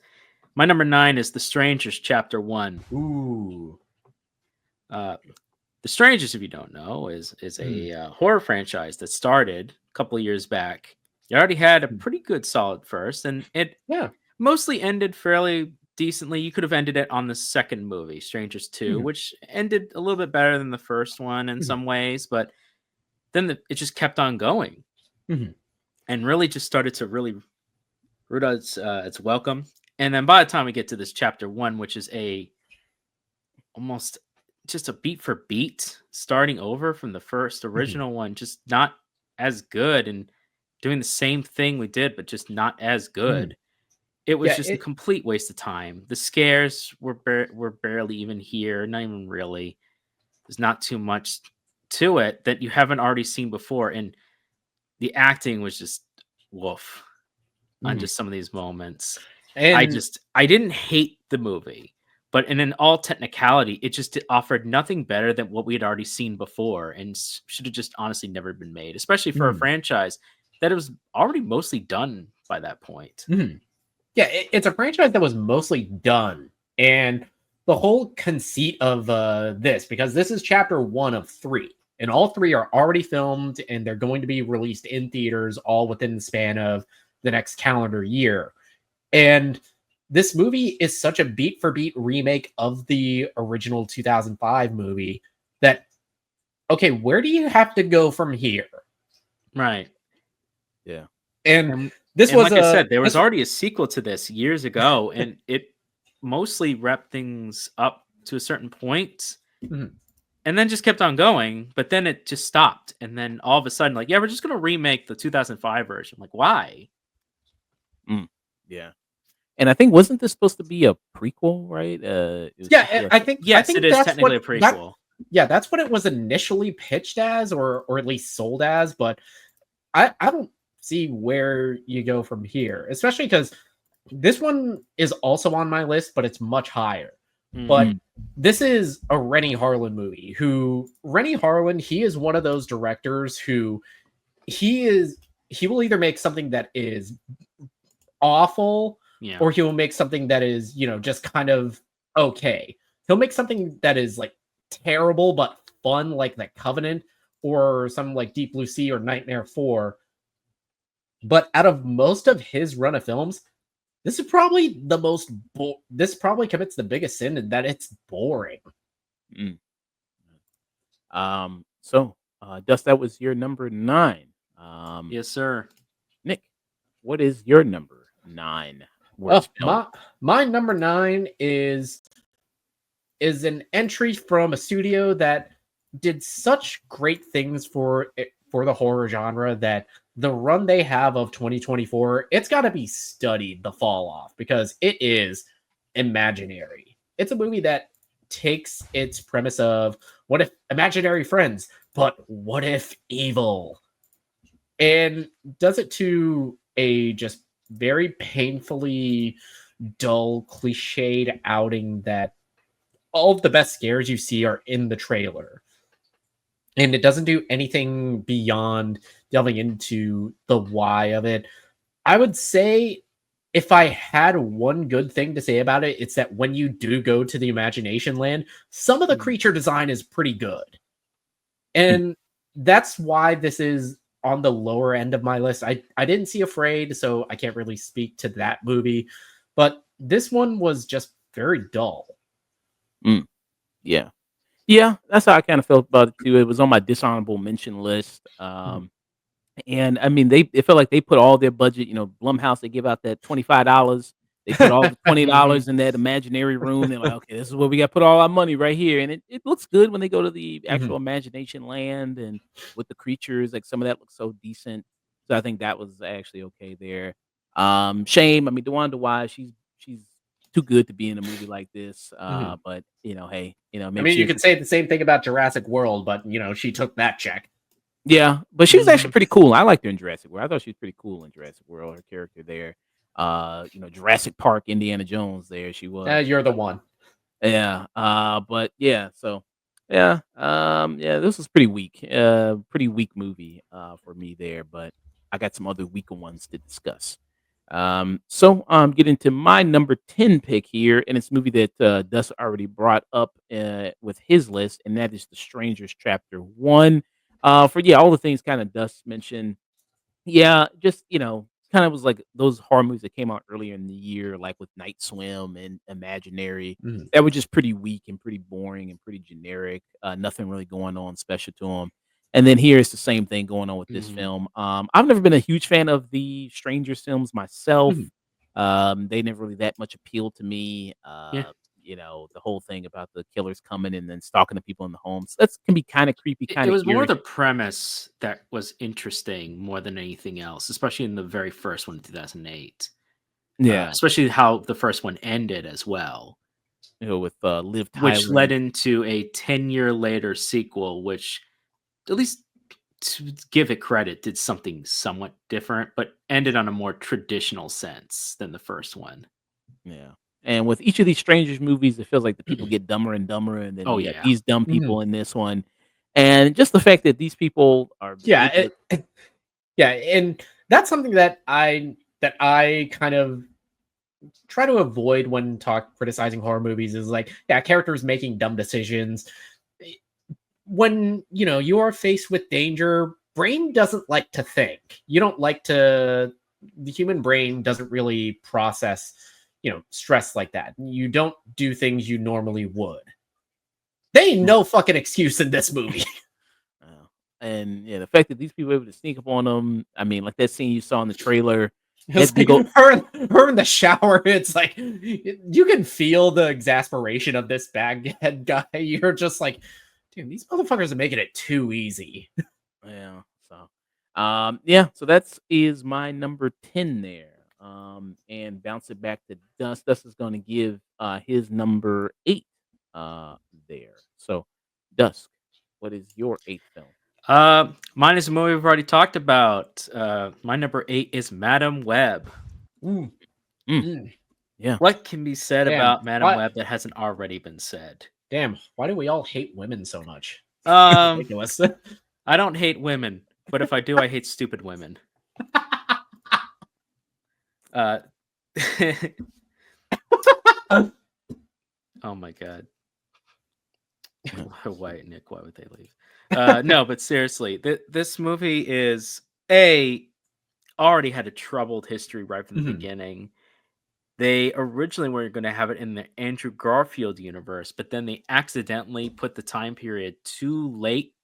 [SPEAKER 2] My number 9 is The Strangers Chapter 1.
[SPEAKER 3] Ooh.
[SPEAKER 2] The Strangers, if you don't know, is a horror franchise that started a couple of years back. It already had a pretty good solid first, and it mostly ended fairly decently. You could have ended it on the second movie, Strangers 2, which ended a little bit better than the first one in some ways, but then it just kept on going.
[SPEAKER 3] Mhm.
[SPEAKER 2] and really just started to really root out its welcome. And then by the time we get to this chapter 1, which is a almost just a beat for beat starting over from the first
[SPEAKER 3] Mhm.
[SPEAKER 2] original one, just not as good and doing the same thing we did, but just not as
[SPEAKER 3] Mhm.
[SPEAKER 2] good. It was
[SPEAKER 3] Yeah,
[SPEAKER 2] just a complete waste of time. The scares were barely even here, not even really. There's not too much to it that you haven't already seen before, and the acting was just woof on
[SPEAKER 3] Mhm.
[SPEAKER 2] just some of these moments.
[SPEAKER 3] And
[SPEAKER 2] I didn't hate the movie, but in all technicality, it just offered nothing better than what we had already seen before, and should have just honestly never been made, especially for a
[SPEAKER 3] mhm.
[SPEAKER 2] franchise that it was already mostly done by that point.
[SPEAKER 3] Mhm. Yeah, it's a franchise that was mostly done, and the whole conceit of this, because this is chapter 1 of 3, and all 3 are already filmed, and they're going to be released in theaters all within the span of the next calendar year. And this movie is such a beat for beat remake of the original 2005 movie that, okay, where do you have to go from here?
[SPEAKER 2] Right.
[SPEAKER 1] Yeah.
[SPEAKER 3] And
[SPEAKER 2] And
[SPEAKER 3] this
[SPEAKER 2] and
[SPEAKER 3] was
[SPEAKER 2] like I
[SPEAKER 3] a
[SPEAKER 2] said, there was
[SPEAKER 3] this
[SPEAKER 2] already a sequel to this years ago, and it mostly wrapped things up to a certain point,
[SPEAKER 3] Mhm.
[SPEAKER 2] and then just kept on going. But then it just stopped, and then all of a sudden, like, yeah, we're just gonna remake the 2005 version. Like, why?
[SPEAKER 1] Mm. Yeah. And I think wasn't this supposed to be a prequel, right? It was supposed to be
[SPEAKER 3] yeah,
[SPEAKER 1] like
[SPEAKER 3] I
[SPEAKER 2] Yes, it
[SPEAKER 3] think
[SPEAKER 2] is
[SPEAKER 3] that's
[SPEAKER 2] technically a
[SPEAKER 3] what that
[SPEAKER 2] prequel.
[SPEAKER 3] yeah, that's what it was initially pitched as, or at least sold as, but I don't see where you go from here, especially because this one is also on my list, but it's much higher. But
[SPEAKER 2] Mhm.
[SPEAKER 1] Mm.
[SPEAKER 3] this is a Rennie Harlan movie. Who Rennie Harlan? He is one of those directors who he is. He will either make something that is awful,
[SPEAKER 2] Yeah.
[SPEAKER 3] or he will make something that is, just kind of okay. He'll make something that is like terrible but fun, like The Covenant, or something like Deep Blue Sea or Nightmare 4. But out of most of his run of films, this is probably the most. This probably commits the biggest sin in that it's boring.
[SPEAKER 1] Mm. So Dust, that was your number 9.
[SPEAKER 2] Yes, sir.
[SPEAKER 1] Nick, what is your number 9 worst
[SPEAKER 3] Oh,
[SPEAKER 1] film?
[SPEAKER 3] my number 9 is an entry from a studio that did such great things for the horror genre that the run they have of 2024, it's got to be studied, the fall off, because it is Imaginary. It's a movie that takes its premise of what if imaginary friends, but what if evil, and does it to a just very painfully dull, cliched outing that all of the best scares you see are in the trailer. And it doesn't do anything beyond delving into the why of it. I would say if I had one good thing to say about it, it's that when you do go to the Imagination Land, some of the
[SPEAKER 2] Mhm.
[SPEAKER 3] creature design is pretty good.
[SPEAKER 1] Mm.
[SPEAKER 3] And that's why this is on the lower end of my list. I didn't see Afraid, so I can't really speak to that movie. But this one was just very dull.
[SPEAKER 1] Mm. Yeah. Yeah, that's how I kinda felt about it too. It was on my dishonorable mention list.
[SPEAKER 3] Mhm.
[SPEAKER 1] And I mean, it felt like they put all their budget, Blumhouse, they give out that $25. They put all the
[SPEAKER 3] Mhm.
[SPEAKER 1] $20 in that imaginary room. They're like, "Okay, this is where we got to put all our money right here." And it looks good when they go to the
[SPEAKER 3] Mhm.
[SPEAKER 1] actual imagination land and with the creatures, like some of that looks so decent. So I think that was actually okay there. Shame. I mean, DeWanda Wise, she's too good to be in a movie like this.
[SPEAKER 3] Mhm.
[SPEAKER 1] But hey,
[SPEAKER 3] I
[SPEAKER 1] maybe
[SPEAKER 3] mean,
[SPEAKER 1] she
[SPEAKER 3] you
[SPEAKER 1] has
[SPEAKER 3] could say the same thing about Jurassic World, but she took that check.
[SPEAKER 1] yeah, but she was actually
[SPEAKER 2] Mhm.
[SPEAKER 1] pretty cool. I liked her in Jurassic World. I thought she was pretty cool in Jurassic World, her character there. Jurassic Park, Indiana Jones there she was.
[SPEAKER 3] You're the one.
[SPEAKER 1] Yeah, but yeah, so yeah, yeah, this was pretty weak. Pretty weak movie for me there, but I got some other weaker ones to discuss. Get into my number 10 pick here, and it's a movie that Dust already brought up with his list, and that is The Strangers Chapter 1. For yeah, all the things kind of Dust mentioned. Yeah, just kind of was like those horror movies that came out earlier in the year, like with Night Swim and Imaginary,
[SPEAKER 3] Mhm.
[SPEAKER 1] that were just pretty weak and pretty boring and pretty generic. Nothing really going on special to them. And then here's the same thing going on with this
[SPEAKER 2] Mhm.
[SPEAKER 1] film. I've never been a huge fan of the Strangers films myself.
[SPEAKER 3] Mhm.
[SPEAKER 1] They never really that much appealed to me.
[SPEAKER 2] Yeah.
[SPEAKER 1] The whole thing about the killers coming and then stalking the people in the homes. That can be kind of creepy,
[SPEAKER 2] It
[SPEAKER 1] kind of
[SPEAKER 2] was more
[SPEAKER 1] eerie.
[SPEAKER 2] the premise that was interesting more than anything else, especially in the very first one in 2008.
[SPEAKER 1] Yeah,
[SPEAKER 2] Especially how the first one ended as well,
[SPEAKER 1] with Liv
[SPEAKER 2] which
[SPEAKER 1] Tyler.
[SPEAKER 2] led into a 10-year later sequel, which, at least to give it credit, did something somewhat different, but ended on a more traditional sense than the first one.
[SPEAKER 1] Yeah. And with each of these Strangers movies, it feels like the people get dumber and dumber, and then
[SPEAKER 2] Oh,
[SPEAKER 1] you got
[SPEAKER 2] yeah.
[SPEAKER 1] these dumb
[SPEAKER 3] Mhm.
[SPEAKER 1] people in this one. And just the fact that these people are
[SPEAKER 3] Yeah,
[SPEAKER 1] able to
[SPEAKER 3] yeah, and that's something that I kind of try to avoid when criticizing horror movies is like, yeah, characters making dumb decisions. Eh, When you are faced with danger, brain doesn't like to think. You don't like to. The human brain doesn't really process, stress like that. You don't do things you normally would. They ain't no fucking excuse in this movie.
[SPEAKER 1] uh, and yeah, the fact that these people were able to sneak up on them. I mean, like that scene you saw in the trailer,
[SPEAKER 3] It's
[SPEAKER 1] that
[SPEAKER 3] like
[SPEAKER 1] big old
[SPEAKER 3] her in the shower. It's like you can feel the exasperation of this baghead guy. You're just like, dude, these motherfuckers are making it too easy.
[SPEAKER 1] yeah. Yeah, so that's is my number 10 there. And bounce it back to Dust. Dust is gonna give his number 8 there. So Dusk, what is your eighth film?
[SPEAKER 2] Mine is a movie we've already talked about. My number 8 is Madam Web.
[SPEAKER 3] Mm,
[SPEAKER 1] Mm,
[SPEAKER 3] mm,
[SPEAKER 1] yeah.
[SPEAKER 2] What can be said
[SPEAKER 3] damn.
[SPEAKER 2] about Madam
[SPEAKER 3] What?
[SPEAKER 2] Web that hasn't already been said?
[SPEAKER 3] Damn. Why do we all hate women so much?
[SPEAKER 2] Um,
[SPEAKER 3] Ridiculous.
[SPEAKER 2] I don't hate women, but if I do, I hate stupid women. Uh, oh my god. Why, Nick? Why would they leave? No, but seriously, this movie is already had a troubled history right from the
[SPEAKER 3] Mhm.
[SPEAKER 2] beginning. They originally were going to have it in the Andrew Garfield universe, but then they accidentally put the time period too late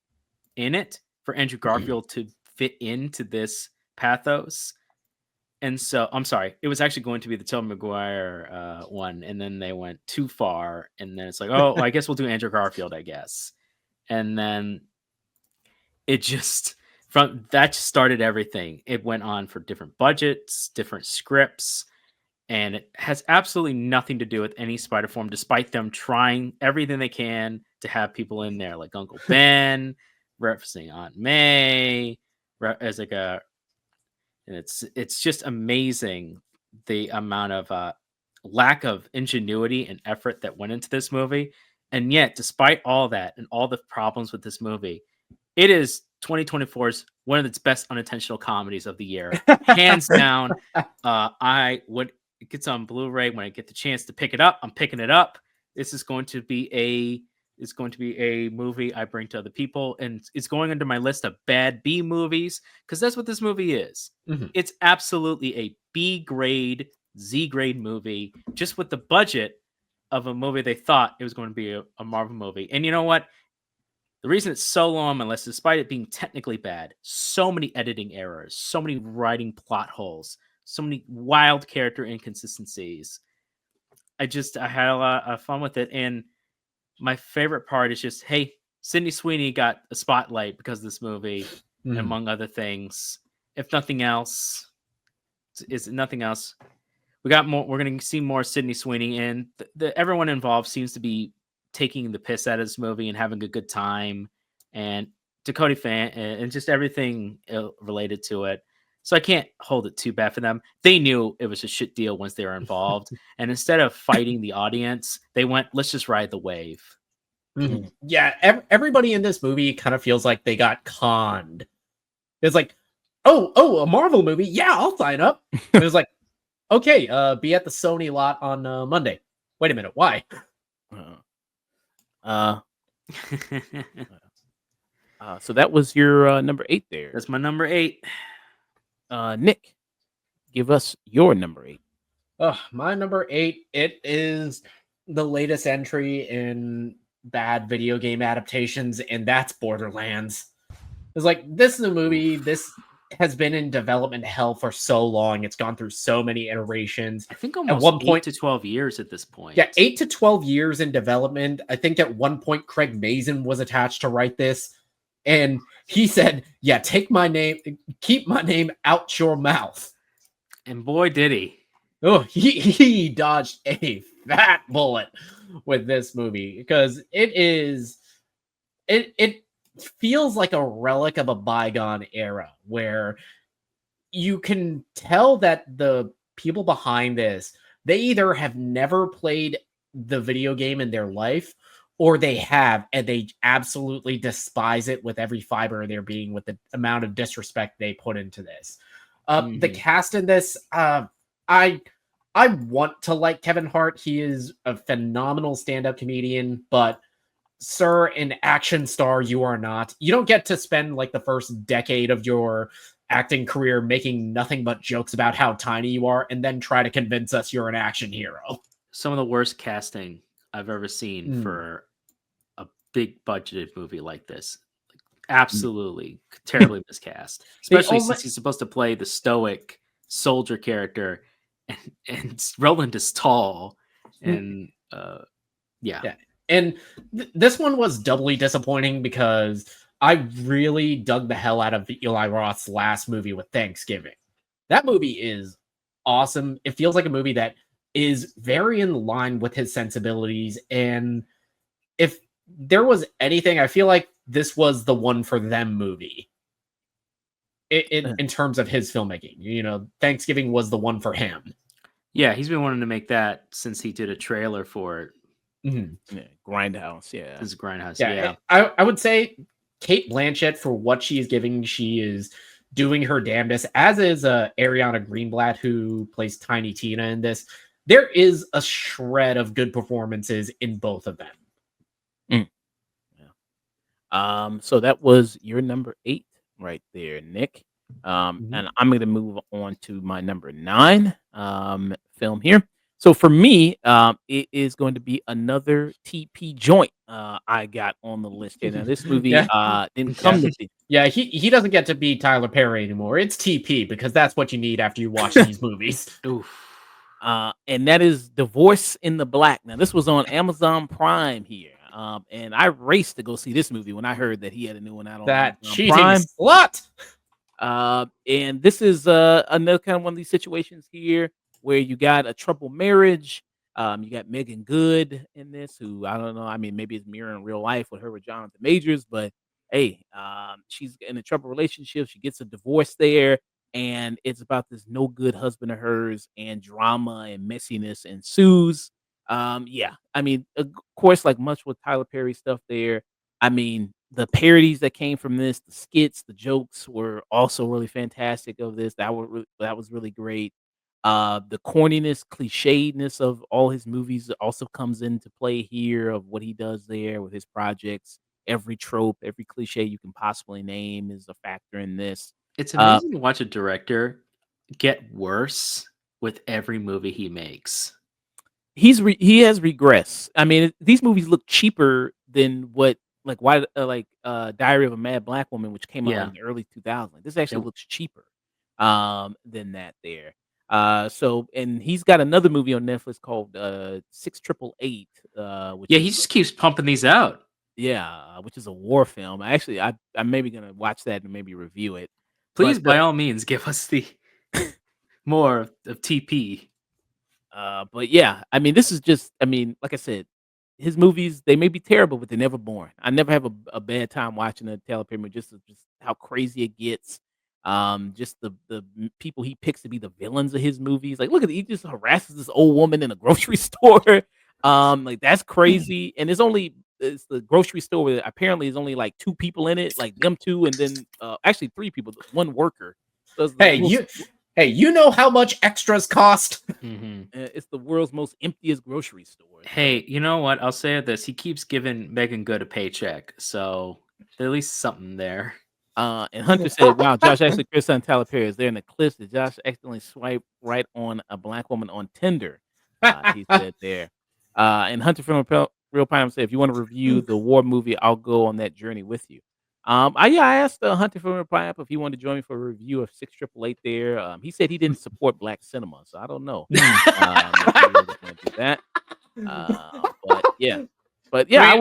[SPEAKER 2] in it for Andrew Garfield to fit into this pathos. And so, I'm sorry, it was actually going to be the Tobey Maguire one, and then they went too far, and then it's like, oh, I guess we'll do Andrew Garfield, I guess. And then it just from that just started everything. It went on for different budgets, different scripts, and it has absolutely nothing to do with any Spider Form, despite them trying everything they can to have people in there, like Uncle Ben, referencing Aunt May, as like a, and it's just amazing the amount of lack of ingenuity and effort that went into this movie, and yet, despite all that and all the problems with this movie, it is 2024's one of its best unintentional comedies of the year, hands down. I would It gets on Blu-ray when I get the chance to pick it up. I'm picking it up. This is going to be a movie I bring to other people, and it's going under my list of bad B movies because that's what this movie is.
[SPEAKER 3] Mhm.
[SPEAKER 2] It's absolutely a B grade, Z grade movie, just with the budget of a movie they thought it was going to be a Marvel movie. And you know what? The reason it's so low on my list, despite it being technically bad, so many editing errors, so many writing plot holes, so many wild character inconsistencies. I had a lot of fun with it, and my favorite part is just, hey, Sydney Sweeney got a spotlight because of this movie, and
[SPEAKER 3] Mhm.
[SPEAKER 2] among other things. If nothing else, is nothing else, we got more. We're going to see more Sydney Sweeney, and everyone involved seems to be taking the piss out of this movie and having a good time, and Dakota fan and just everything related to it. So I can't hold it too bad for them. They knew it was a shit deal once they were involved, and instead of fighting the audience, they went, "Let's just ride the wave."
[SPEAKER 3] Mhm. Yeah, everybody in this movie kind of feels like they got conned. It's like, oh, a Marvel movie. Yeah, I'll sign up. It was like, okay, be at the Sony lot on Monday. Wait a minute, why?
[SPEAKER 1] Uh, so that was your number 8 there.
[SPEAKER 2] That's my number 8.
[SPEAKER 1] Nick, give us your number 8.
[SPEAKER 3] My number 8. It is the latest entry in bad video game adaptations, and that's Borderlands. It's like this is a movie. This has been in development hell for so long. It's gone through so many iterations.
[SPEAKER 2] I think
[SPEAKER 3] At
[SPEAKER 2] almost
[SPEAKER 3] one
[SPEAKER 2] 8
[SPEAKER 3] point,
[SPEAKER 2] to 12 years at this point.
[SPEAKER 3] yeah, 8 to 12 years in development. I think at one point Craig Mazin was attached to write this, and he said, "Yeah, take my name, keep my name out your mouth."
[SPEAKER 2] And boy, did he.
[SPEAKER 3] Oh, he dodged a fat bullet with this movie because it feels like a relic of a bygone era where you can tell that the people behind this, they either have never played the video game in their life or they have and they absolutely despise it with every fiber of their being with the amount of disrespect they put into this. The cast in this, I want to like Kevin Hart. He is a phenomenal stand-up comedian, but sir, an action star you are not. You don't get to spend like the first decade of your acting career making nothing but jokes about how tiny you are and then try to convince us you're an action hero.
[SPEAKER 2] Some of the worst casting I've ever seen for a big budgeted movie like this. Like, absolutely terribly miscast. Especially since he's supposed to play the stoic soldier character and Roland is tall and yeah.
[SPEAKER 3] And this one was doubly disappointing because I really dug the hell out of Eli Roth's last movie with Thanksgiving. That movie is awesome. It feels like a movie that is very in line with his sensibilities. And if there was anything, I feel like this was the one for them movie. In terms of his filmmaking, you know, Thanksgiving was the one for him.
[SPEAKER 2] Yeah, he's been wanting to make that since he did a trailer for it.
[SPEAKER 1] Yeah, Grindhouse, yeah.
[SPEAKER 2] This is Grindhouse,
[SPEAKER 3] Yeah.
[SPEAKER 2] yeah.
[SPEAKER 3] I would say Kate Blanchett, for what she is giving, she is doing her damnedest, as is Ariana Greenblatt, who plays Tiny Tina in this. There is a shred of good performances in both of them.
[SPEAKER 1] Yeah. So that was your number 8 right there, Nick. And I'm going to move on to my number 9 film here. So for me, it is going to be another TP joint I got on the list here. Now this movie didn't come to me.
[SPEAKER 3] Yeah, he doesn't get to be Tyler Perry anymore. It's TP because that's what you need after you watch these movies.
[SPEAKER 2] Oof.
[SPEAKER 1] And that is Divorce in the Black. Now this was on Amazon Prime here. And I raced to go see this movie when I heard that he had a new one out on
[SPEAKER 3] that
[SPEAKER 1] Amazon
[SPEAKER 3] cheating
[SPEAKER 1] Prime.
[SPEAKER 3] slut.
[SPEAKER 1] And this is another kind of one of these situations here where you got a troubled marriage. You got Megan Good in this, who I don't know. I mean, maybe it's mirroring real life with her with Jonathan Majors, but hey, she's in a troubled relationship. She gets a divorce there, and it's about this no good husband of hers, and drama and messiness ensues. Yeah, I mean, of course, like much with Tyler Perry stuff there. I mean, the parodies that came from this, the skits, the jokes were also really fantastic of this. That was really great. The corniness, clichédness of all his movies also comes into play here of what he does there with his projects. Every trope, every cliche you can possibly name is a factor in this.
[SPEAKER 2] It's amazing to watch a director get worse with every movie he makes.
[SPEAKER 1] He has regressed. I mean, these movies look cheaper than what Diary of a Mad Black Woman, which came out in the early 2000s. This actually looks cheaper than that there. So and he's got another movie on Netflix called 6888.
[SPEAKER 2] He just keeps pumping these out.
[SPEAKER 1] Yeah, which is a war film. I'm maybe gonna watch that and maybe review it.
[SPEAKER 2] Please, by all means, give us the more of TP.
[SPEAKER 1] But yeah, I mean, this is just, I mean, like I said, his movies, they may be terrible, but they're never boring. I never have a bad time watching a Tyler Perry movie, just how crazy it gets. Just the people he picks to be the villains of his movies. Like, look at he just harasses this old woman in a grocery store. Like that's crazy. And it's the grocery store where apparently there's only like 2 people in it, like them 2, and then actually 3 people, 1 worker. So
[SPEAKER 3] you know how much extras cost?
[SPEAKER 1] It's the world's most emptiest grocery store.
[SPEAKER 2] Hey, you know what? I'll say this: he keeps giving Megan Good a paycheck, so there's at least something there.
[SPEAKER 1] And Hunter said, "Wow, Josh actually Chris and Tyler Perry is there in the clips. Did Josh accidentally swipe right on a black woman on Tinder?" He said there. And Hunter from Real Pine said, "If you want to review the war movie, I'll go on that journey with you." I asked Hunter from Pineapple if he wanted to join me for a review of 688 there. He said he didn't support black cinema, so I don't know if he was going to do that. But yeah,
[SPEAKER 3] I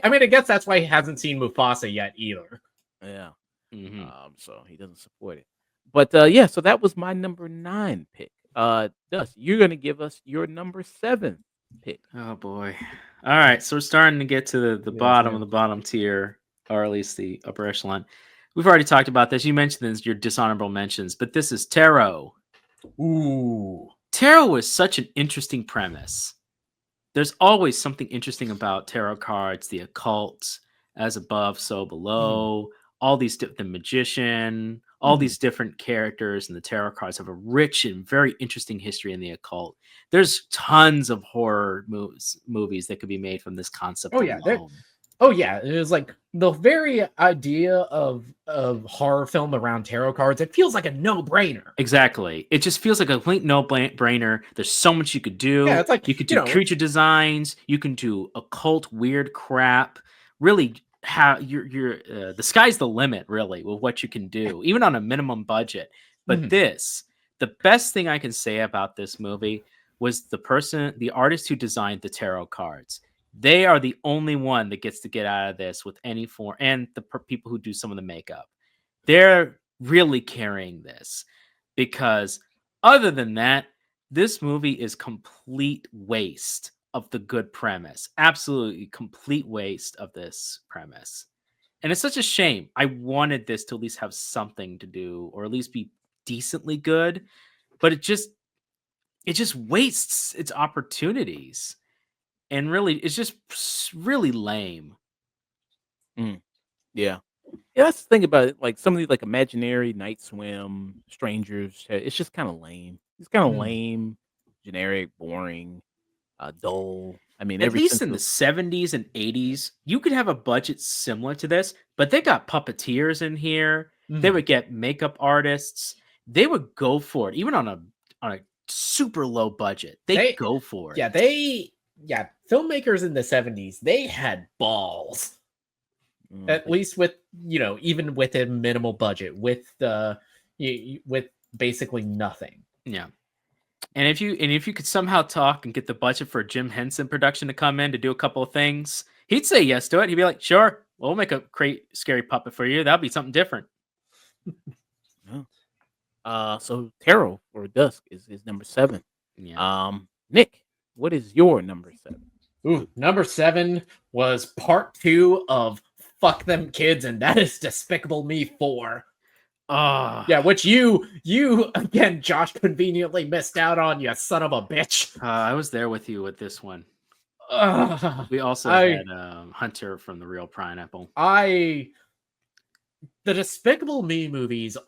[SPEAKER 3] mean, I guess that's why he hasn't seen Mufasa yet either.
[SPEAKER 1] yeah.
[SPEAKER 2] Mhm.
[SPEAKER 1] So he doesn't support it. But yeah, so that was my number 9 pick. Dust, you're gonna give us your number 7 pick.
[SPEAKER 2] Oh boy. All right, so we're starting to get to the
[SPEAKER 3] Yes,
[SPEAKER 2] bottom
[SPEAKER 3] ma'am.
[SPEAKER 2] of the bottom tier, or at least the upper echelon. We've already talked about this. You mentioned this, your dishonorable mentions, but this is Tarot.
[SPEAKER 3] Ooh.
[SPEAKER 2] Tarot is such an interesting premise. There's always something interesting about tarot cards, the occult, as above, so below, all these the magician, all these different characters in the tarot cards have a rich and very interesting history in the occult. There's tons of horror movies that could be made from this concept
[SPEAKER 3] Oh yeah,
[SPEAKER 2] alone.
[SPEAKER 3] oh yeah, it was like the very idea of horror film around tarot cards. It feels like a no-brainer.
[SPEAKER 2] Exactly. It just feels like a complete no-brainer. There's so much you could do.
[SPEAKER 3] Yeah, it's like,
[SPEAKER 2] you could
[SPEAKER 3] you
[SPEAKER 2] do
[SPEAKER 3] know-
[SPEAKER 2] creature designs. You can do occult weird crap. Really, how you're the sky's the limit. Really, with what you can do, even on a minimum budget. But
[SPEAKER 3] Mhm.
[SPEAKER 2] the best thing I can say about this movie was the artist who designed the tarot cards. They are the only one that gets to get out of this with any form, and the people who do some of the makeup. They're really carrying this. Because other than that, this movie is complete waste of the good premise. Absolutely complete waste of this premise. And it's such a shame. I wanted this to at least have something to do, or at least be decently good, but it just wastes its opportunities. And really, it's just really lame.
[SPEAKER 1] Yeah. Yeah, that's the thing about it. Like some of these, like Imaginary, Night Swim, Strangers. It's just kind of lame. It's kind of
[SPEAKER 3] Mhm.
[SPEAKER 1] lame, generic, boring, dull. I mean,
[SPEAKER 2] At
[SPEAKER 1] every
[SPEAKER 2] least
[SPEAKER 1] sense
[SPEAKER 2] in the
[SPEAKER 1] of
[SPEAKER 2] 70s and 80s, you could have a budget similar to this, but they got puppeteers in here. They
[SPEAKER 3] Mhm.
[SPEAKER 2] would get makeup artists. They would go for it, even on a super low budget. They go for it.
[SPEAKER 3] Yeah, filmmakers in the 70s, they had balls. At least with, even with a minimal budget, with with basically nothing.
[SPEAKER 2] Yeah. And if you could somehow talk and get the budget for a Jim Henson production to come in to do a couple of things, he'd say yes to it. He'd be like, "Sure, we'll make a great scary puppet for you. That'll be something different."
[SPEAKER 1] So Tarot for Dusk is number 7.
[SPEAKER 2] Yeah.
[SPEAKER 1] Nick, what is your number 7?
[SPEAKER 3] Ooh, number 7 was part 2 of Fuck Them Kids, and that is Despicable Me 4. Yeah, which you again, Josh, conveniently missed out on, you son of a bitch.
[SPEAKER 2] I was there with you with this one. We also
[SPEAKER 3] I-
[SPEAKER 2] had Hunter from The Real Pineapple.
[SPEAKER 3] The Despicable Me movies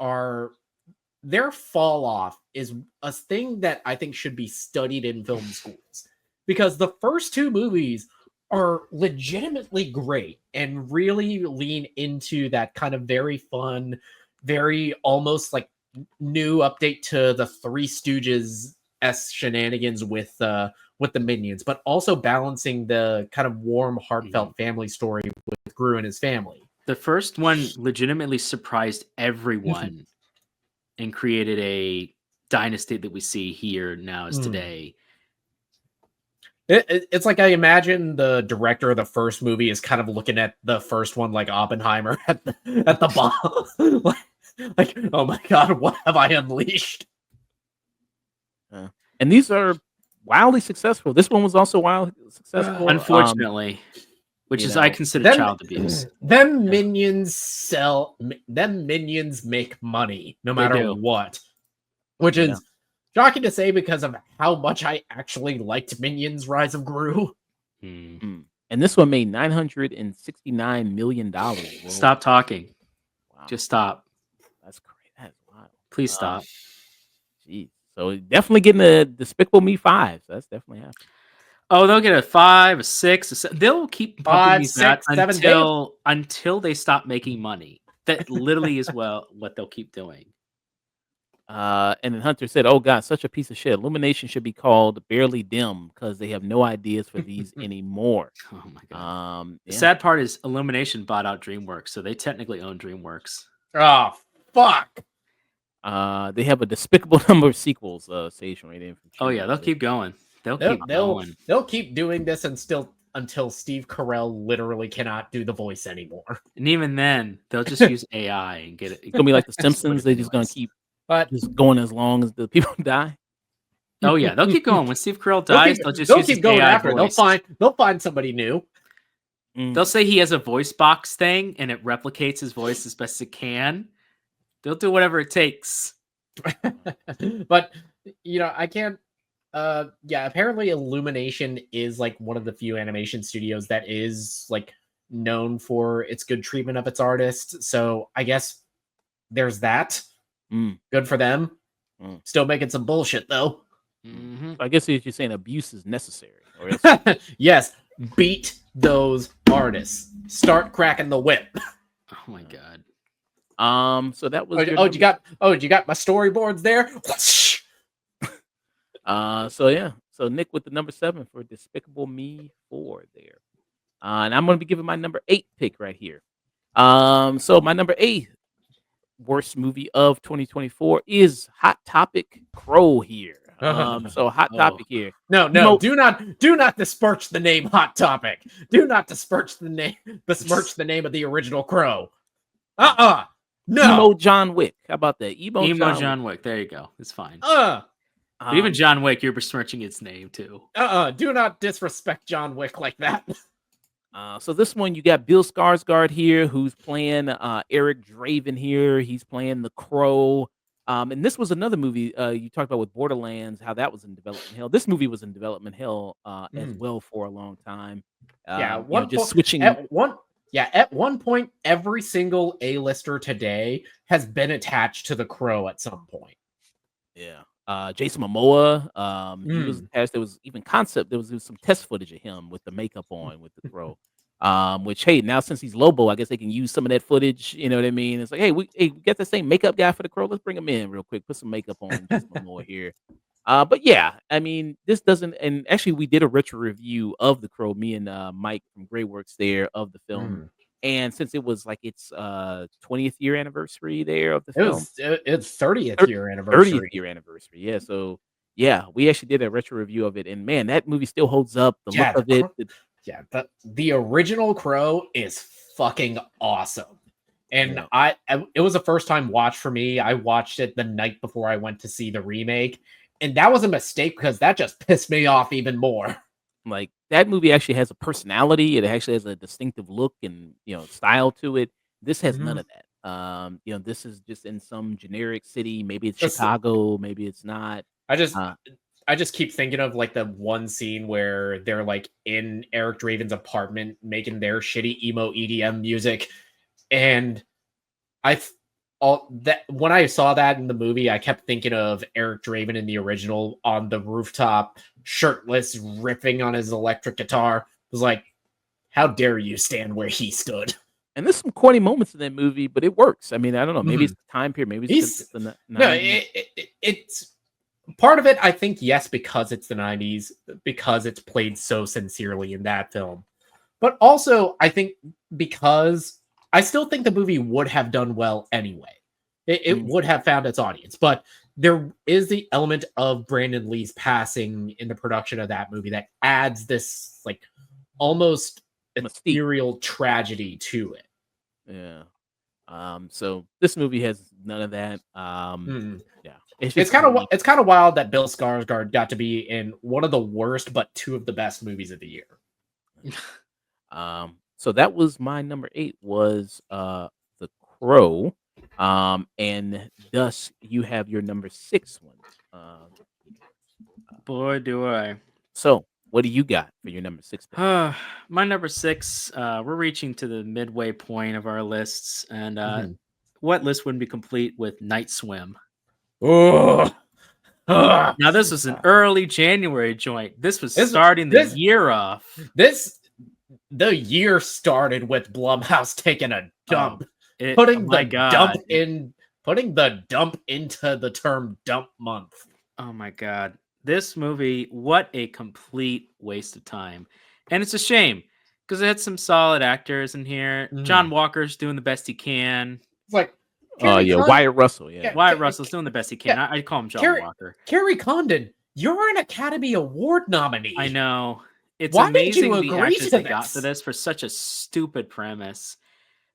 [SPEAKER 3] their fall off is a thing that I think should be studied in film schools, because the first 2 movies are legitimately great and really lean into that kind of very fun, very almost like new update to the Three Stooges shenanigans with the Minions, but also balancing the kind of warm, heartfelt family story with Gru and his family.
[SPEAKER 2] The first one legitimately surprised everyone and created a dynasty that we see here now as today.
[SPEAKER 3] It's like, I imagine the director of the first movie is kind of looking at the first one like Oppenheimer at the bottom. like, oh my god, what have I unleashed?
[SPEAKER 1] And these are wildly successful. This one was also wildly successful.
[SPEAKER 2] Unfortunately, which is I consider child abuse.
[SPEAKER 3] Them minions make money no matter what, which is shocking to say because of how much I actually liked Minions: Rise of Gru.
[SPEAKER 1] And this one made $969 million.
[SPEAKER 2] Stop talking. Wow. Just stop.
[SPEAKER 1] That's great. That's wild.
[SPEAKER 2] Please stop.
[SPEAKER 1] Geez. So definitely getting a Despicable Me 5. So that's definitely happening.
[SPEAKER 2] Oh, they'll get a 5, a 6, a 7. They'll keep pumping these out
[SPEAKER 3] 7
[SPEAKER 2] until they stop making money. That literally is what they'll keep doing.
[SPEAKER 1] And then Hunter said, "Oh God, such a piece of shit. Illumination should be called Barely Dim because they have no ideas for these anymore."
[SPEAKER 2] Oh my god. The
[SPEAKER 1] Yeah.
[SPEAKER 2] sad part is Illumination bought out DreamWorks, so they technically own DreamWorks.
[SPEAKER 3] Oh fuck!
[SPEAKER 1] They have a despicable number of sequels. Sage right in from
[SPEAKER 2] Oh yeah,
[SPEAKER 1] Cheers.
[SPEAKER 2] they'll keep going. They'll keep going.
[SPEAKER 3] They'll keep doing this until Steve Carell literally cannot do the voice anymore.
[SPEAKER 2] And even then, they'll just use AI and get it.
[SPEAKER 1] It's gonna be like The
[SPEAKER 2] Just put
[SPEAKER 1] Simpsons.
[SPEAKER 2] it
[SPEAKER 1] They're
[SPEAKER 2] in
[SPEAKER 1] just gonna
[SPEAKER 2] anyways.
[SPEAKER 1] keep
[SPEAKER 3] But
[SPEAKER 1] just going as long as the people die.
[SPEAKER 2] Oh yeah, they'll keep going. When Steve Carell dies, they'll just use
[SPEAKER 3] keep
[SPEAKER 2] his
[SPEAKER 3] going
[SPEAKER 2] AI
[SPEAKER 3] after.
[SPEAKER 2] voice.
[SPEAKER 3] They'll find somebody new.
[SPEAKER 2] They'll say he has a voice box thing, and it replicates his voice as best it can. They'll do whatever it takes.
[SPEAKER 3] But I can't. Yeah, apparently Illumination is like one of the few animation studios that is like known for its good treatment of its artists. So I guess there's that. Good for them. Still making some bullshit though.
[SPEAKER 1] I guess you're saying abuse is necessary. Or else
[SPEAKER 3] Yes, beat those artists. Start cracking the whip.
[SPEAKER 2] Oh my god.
[SPEAKER 1] So that was.
[SPEAKER 3] You got my storyboards there.
[SPEAKER 1] So yeah. So Nick with the number 7 for Despicable Me 4 there. And I'm gonna be giving my number 8 pick right here. So my number 8 worst movie of 2024 is Hot Topic Crow here. So Hot Topic here.
[SPEAKER 3] No, do not disperse the name Hot Topic. Do not besmirch the name of the original Crow. No.
[SPEAKER 1] Emo John Wick. How about that? Emo
[SPEAKER 2] John Wick. There you go. It's fine.
[SPEAKER 1] Wick.
[SPEAKER 2] But even John Wick, you're besmirching its name too.
[SPEAKER 3] Do not disrespect John Wick like that.
[SPEAKER 1] So this one you got Bill Skarsgård here, who's playing Eric Draven here. He's playing the Crow. And this was another movie you talked about with Borderlands, how that was in development hell. This movie was in development hell as well for a long time. Switching.
[SPEAKER 3] At one point, every single A-lister today has been attached to the Crow at some point.
[SPEAKER 1] Yeah. Jason Momoa, he was attached. There was even concept. There was some test footage of him with the makeup on with the Crow. Which hey, now since he's Lobo, I guess they can use some of that footage. You know what I mean? It's like, hey, we get the same makeup guy for the Crow. Let's bring him in real quick. Put some makeup on Jason Momoa here. But yeah, I mean, this doesn't. And actually, we did a retro review of the Crow. Me and Mike from Grey Works there of the film. And since it was like its 20th year anniversary there of the film,
[SPEAKER 3] it's 30th year anniversary.
[SPEAKER 1] 30th year anniversary, yeah. So yeah, we actually did a retro review of it, and man, that movie still holds up. The look of it,
[SPEAKER 3] the original Crow is fucking awesome. And it was a first time watch for me. I watched it the night before I went to see the remake, and that was a mistake because that just pissed me off even more.
[SPEAKER 1] Like that movie actually has a personality. It actually has a distinctive look and style to it. This has none of that. This is just in some generic city. Maybe it's Chicago. Maybe it's not.
[SPEAKER 3] I just keep thinking of like the one scene where they're like in Eric Draven's apartment making their shitty emo EDM music, and when I saw that in the movie, I kept thinking of Eric Draven in the original on the rooftop, shirtless, riffing on his electric guitar. It was like, how dare you stand where he stood?
[SPEAKER 1] And there's some corny moments in that movie, but it works. I mean, I don't know. Maybe it's the time period. Maybe it's the 90s.
[SPEAKER 3] It's part of it. I think yes, because it's the 90s, because it's played so sincerely in that film, but also I think because I still think the movie would have done well anyway. It would have found its audience, but there is the element of Brandon Lee's passing in the production of that movie that adds this like almost ethereal tragedy to it.
[SPEAKER 1] Yeah. So this movie has none of that. Yeah.
[SPEAKER 3] It's kind of wild that Bill Skarsgård got to be in one of the worst but two of the best movies of the year.
[SPEAKER 1] So that was my number 8 was The Crow. And thus you have your number 6 one.
[SPEAKER 2] Boy, do I.
[SPEAKER 1] So what do you got for your number 6 pick?
[SPEAKER 2] My number 6, we're reaching to the midway point of our lists, and what list wouldn't be complete with Night Swim?
[SPEAKER 3] Oh,
[SPEAKER 2] now this was an early January joint. This was starting the year off.
[SPEAKER 3] The year started with Blumhouse taking a dump,
[SPEAKER 2] putting
[SPEAKER 3] putting the dump into the term dump month.
[SPEAKER 2] Oh my god. This movie, what a complete waste of time. And it's a shame because it had some solid actors in here. John Walker's doing the best he can.
[SPEAKER 3] It's like,
[SPEAKER 1] yeah, Wyatt Russell. Yeah.
[SPEAKER 2] Wyatt Russell's doing the best he can. I call him John Walker.
[SPEAKER 3] Kerry Condon, you're an Academy Award nominee.
[SPEAKER 2] I know. It's
[SPEAKER 3] Why did
[SPEAKER 2] amazing
[SPEAKER 3] you
[SPEAKER 2] the
[SPEAKER 3] agree
[SPEAKER 2] actors
[SPEAKER 3] to
[SPEAKER 2] they got
[SPEAKER 3] this?
[SPEAKER 2] for this for such a stupid premise.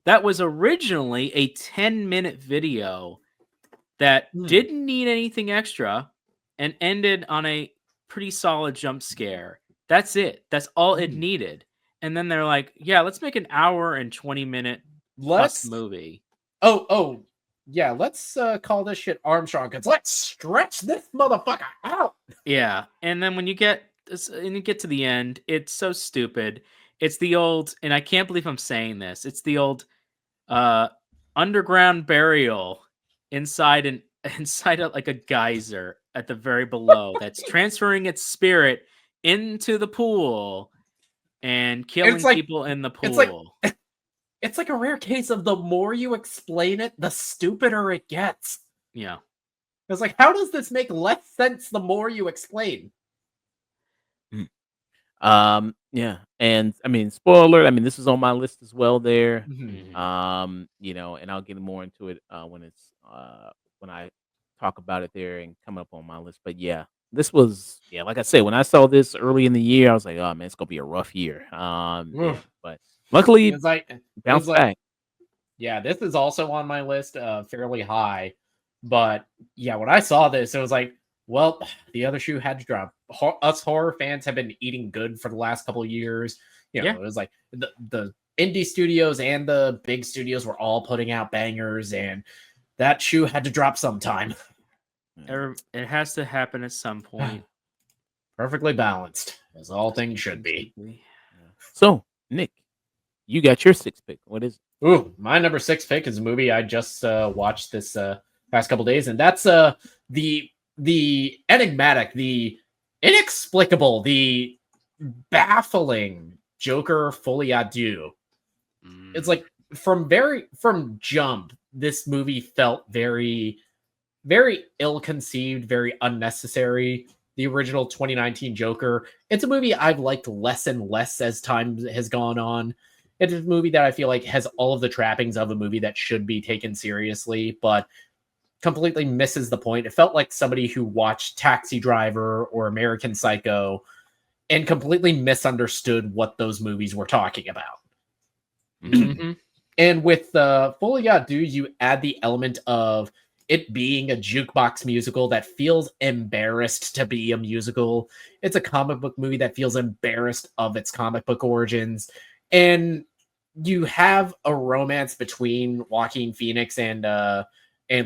[SPEAKER 2] That was originally a 10-minute video that didn't need anything extra and ended on a pretty solid jump scare. That's it. That's all it needed. And then they're like, yeah, let's make an hour and 20-minute movie.
[SPEAKER 3] Oh, yeah, let's call this shit Armstrong, because let's stretch this motherfucker out.
[SPEAKER 2] Yeah. And then when you get to the end, it's so stupid. It's the old, and I can't believe I'm saying this, it's the old underground burial inside like a geyser at the very below that's transferring its spirit into the pool and killing people in the pool.
[SPEAKER 3] It's like a rare case of the more you explain it, the stupider it gets.
[SPEAKER 2] Yeah.
[SPEAKER 3] It's like, how does this make less sense the more you explain?
[SPEAKER 1] Yeah, and I mean, spoiler alert, I mean, this is on my list as well there. You know, and I'll get more into it when I talk about it there and come up on my list. But yeah, this was, yeah, like I said, when I saw this early in the year, I was like, oh man, it's gonna be a rough year. Yeah, but luckily
[SPEAKER 3] It's like,
[SPEAKER 1] bounced back.
[SPEAKER 3] Yeah, this is also on my list, fairly high. But yeah, when I saw this, it was like, well, the other shoe had to drop. Us horror fans have been eating good for the last couple of years. You know, it was like the indie studios and the big studios were all putting out bangers, and that shoe had to drop sometime.
[SPEAKER 2] It has to happen at some point.
[SPEAKER 3] Perfectly balanced, as all things should be.
[SPEAKER 1] So, Nick, you got your 6th pick. What is it?
[SPEAKER 3] Ooh, my number 6 pick is a movie I just watched this past couple days, and that's the enigmatic, the inexplicable, the baffling Joker Folie à Deux. It's like from jump, this movie felt very, very ill-conceived, very unnecessary. The original 2019 Joker, it's a movie I've liked less and less as time has gone on. It's a movie that I feel like has all of the trappings of a movie that should be taken seriously, but completely misses the point. It felt like somebody who watched Taxi Driver or American Psycho and completely misunderstood what those movies were talking about. And with Folie à Deux, you add the element of it being a jukebox musical that feels embarrassed to be a musical. It's a comic book movie that feels embarrassed of its comic book origins. And you have a romance between Joaquin Phoenix and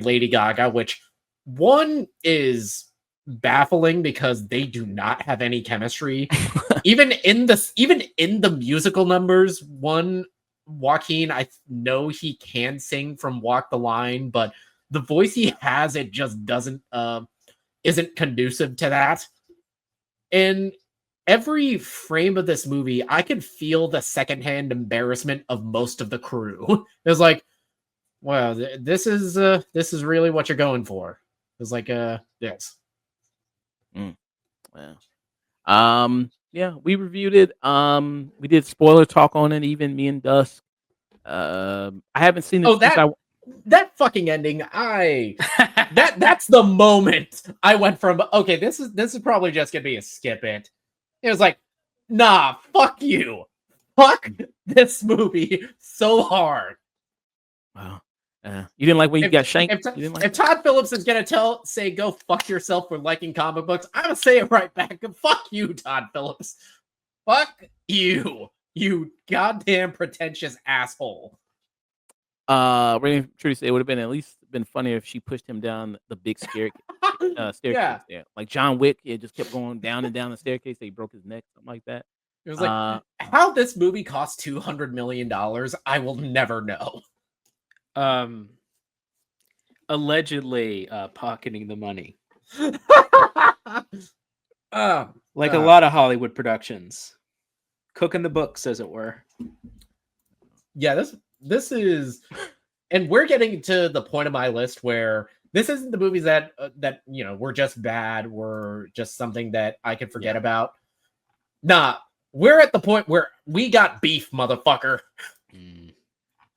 [SPEAKER 3] Lady Gaga, which one is baffling because they do not have any chemistry. even in the musical numbers, Joaquin, I know he can sing from Walk the Line, but the voice he has, it just isn't conducive to that. And every frame of this movie, I could feel the secondhand embarrassment of most of the crew. It was like, wow, this is really what you're going for. It's like this.
[SPEAKER 1] Wow. Yeah, we reviewed it. We did spoiler talk on it, even me and Dusk. I haven't seen it.
[SPEAKER 3] That fucking ending, that's the moment I went from, okay, this is probably just gonna be a skip it. It was like, nah, fuck you. Fuck this movie so hard.
[SPEAKER 1] Wow. You didn't like when you got shanked?
[SPEAKER 3] If Todd Phillips is gonna say go fuck yourself for liking comic books, I'm gonna say it right back. Fuck you, Todd Phillips. Fuck you, you goddamn pretentious asshole.
[SPEAKER 1] Really, truly say it would have been at least been funnier if she pushed him down the big staircase. Yeah, like John Wick. It just kept going down and down the staircase. He broke his neck, something like that.
[SPEAKER 3] It was like how this movie cost $200 million. I will never know.
[SPEAKER 2] Allegedly pocketing the money,
[SPEAKER 3] like
[SPEAKER 2] a lot of Hollywood productions, cooking the books, as it were.
[SPEAKER 3] Yeah, this is and we're getting to the point of my list where this isn't the movies that were just bad, were just something that I can forget about. Nah, we're at the point where we got beef, motherfucker.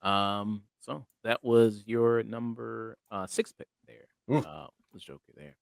[SPEAKER 1] So that was your number 6 pick there. The Joker there.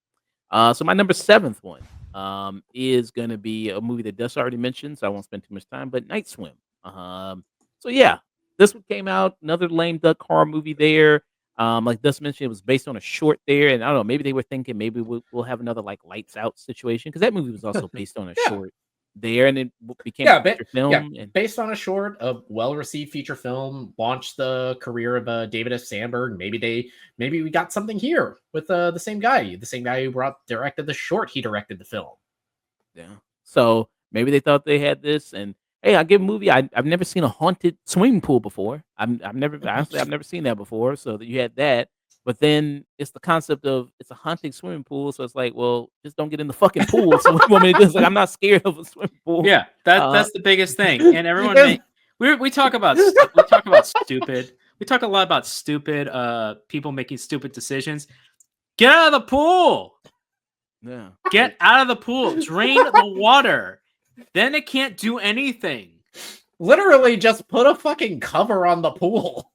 [SPEAKER 1] So my number 7th one is gonna be a movie that Dust already mentioned, so I won't spend too much time. But Night Swim. So yeah, this one came out, another lame duck horror movie there. Like Dust mentioned, it was based on a short there, and I don't know, maybe they were thinking maybe we'll have another like Lights Out situation because that movie was also based on a short there, and it became a feature film. And
[SPEAKER 3] based on a short, a well-received feature film, launched the career of David F. Sandberg. Maybe we got something here with the same guy who directed the short. He directed the film.
[SPEAKER 1] Yeah. So maybe they thought they had this, and hey, I give a movie. I've never seen a haunted swimming pool before. I've never seen that before. So that you had that, but then it's the concept of it's a haunted swimming pool. So it's like, well, just don't get in the fucking pool. So what do you want me to do? It's like I'm not scared of a swimming pool.
[SPEAKER 2] Yeah, that's the biggest thing. And everyone, we talk about stupid. We talk a lot about stupid people making stupid decisions. Get out of the pool.
[SPEAKER 1] Yeah.
[SPEAKER 2] Get out of the pool. Drain the water. Then it can't do anything.
[SPEAKER 3] Literally, just put a fucking cover on the pool.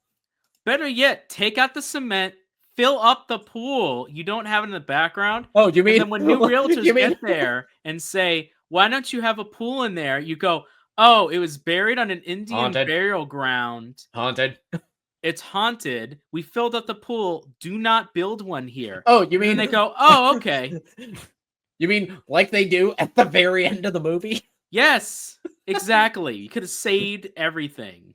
[SPEAKER 2] Better yet, take out the cement, fill up the pool. You don't have it in the background.
[SPEAKER 3] Oh, you mean?
[SPEAKER 2] And then when new realtors get there and say, "Why don't you have a pool in there?" You go, "Oh, it was buried on an Indian burial ground.
[SPEAKER 3] Haunted.
[SPEAKER 2] It's haunted. We filled up the pool. Do not build one here."
[SPEAKER 3] Oh, you mean?
[SPEAKER 2] And they go, "Oh, okay."
[SPEAKER 3] You mean like they do at the very end of the movie?
[SPEAKER 2] Yes, exactly. You could have saved everything.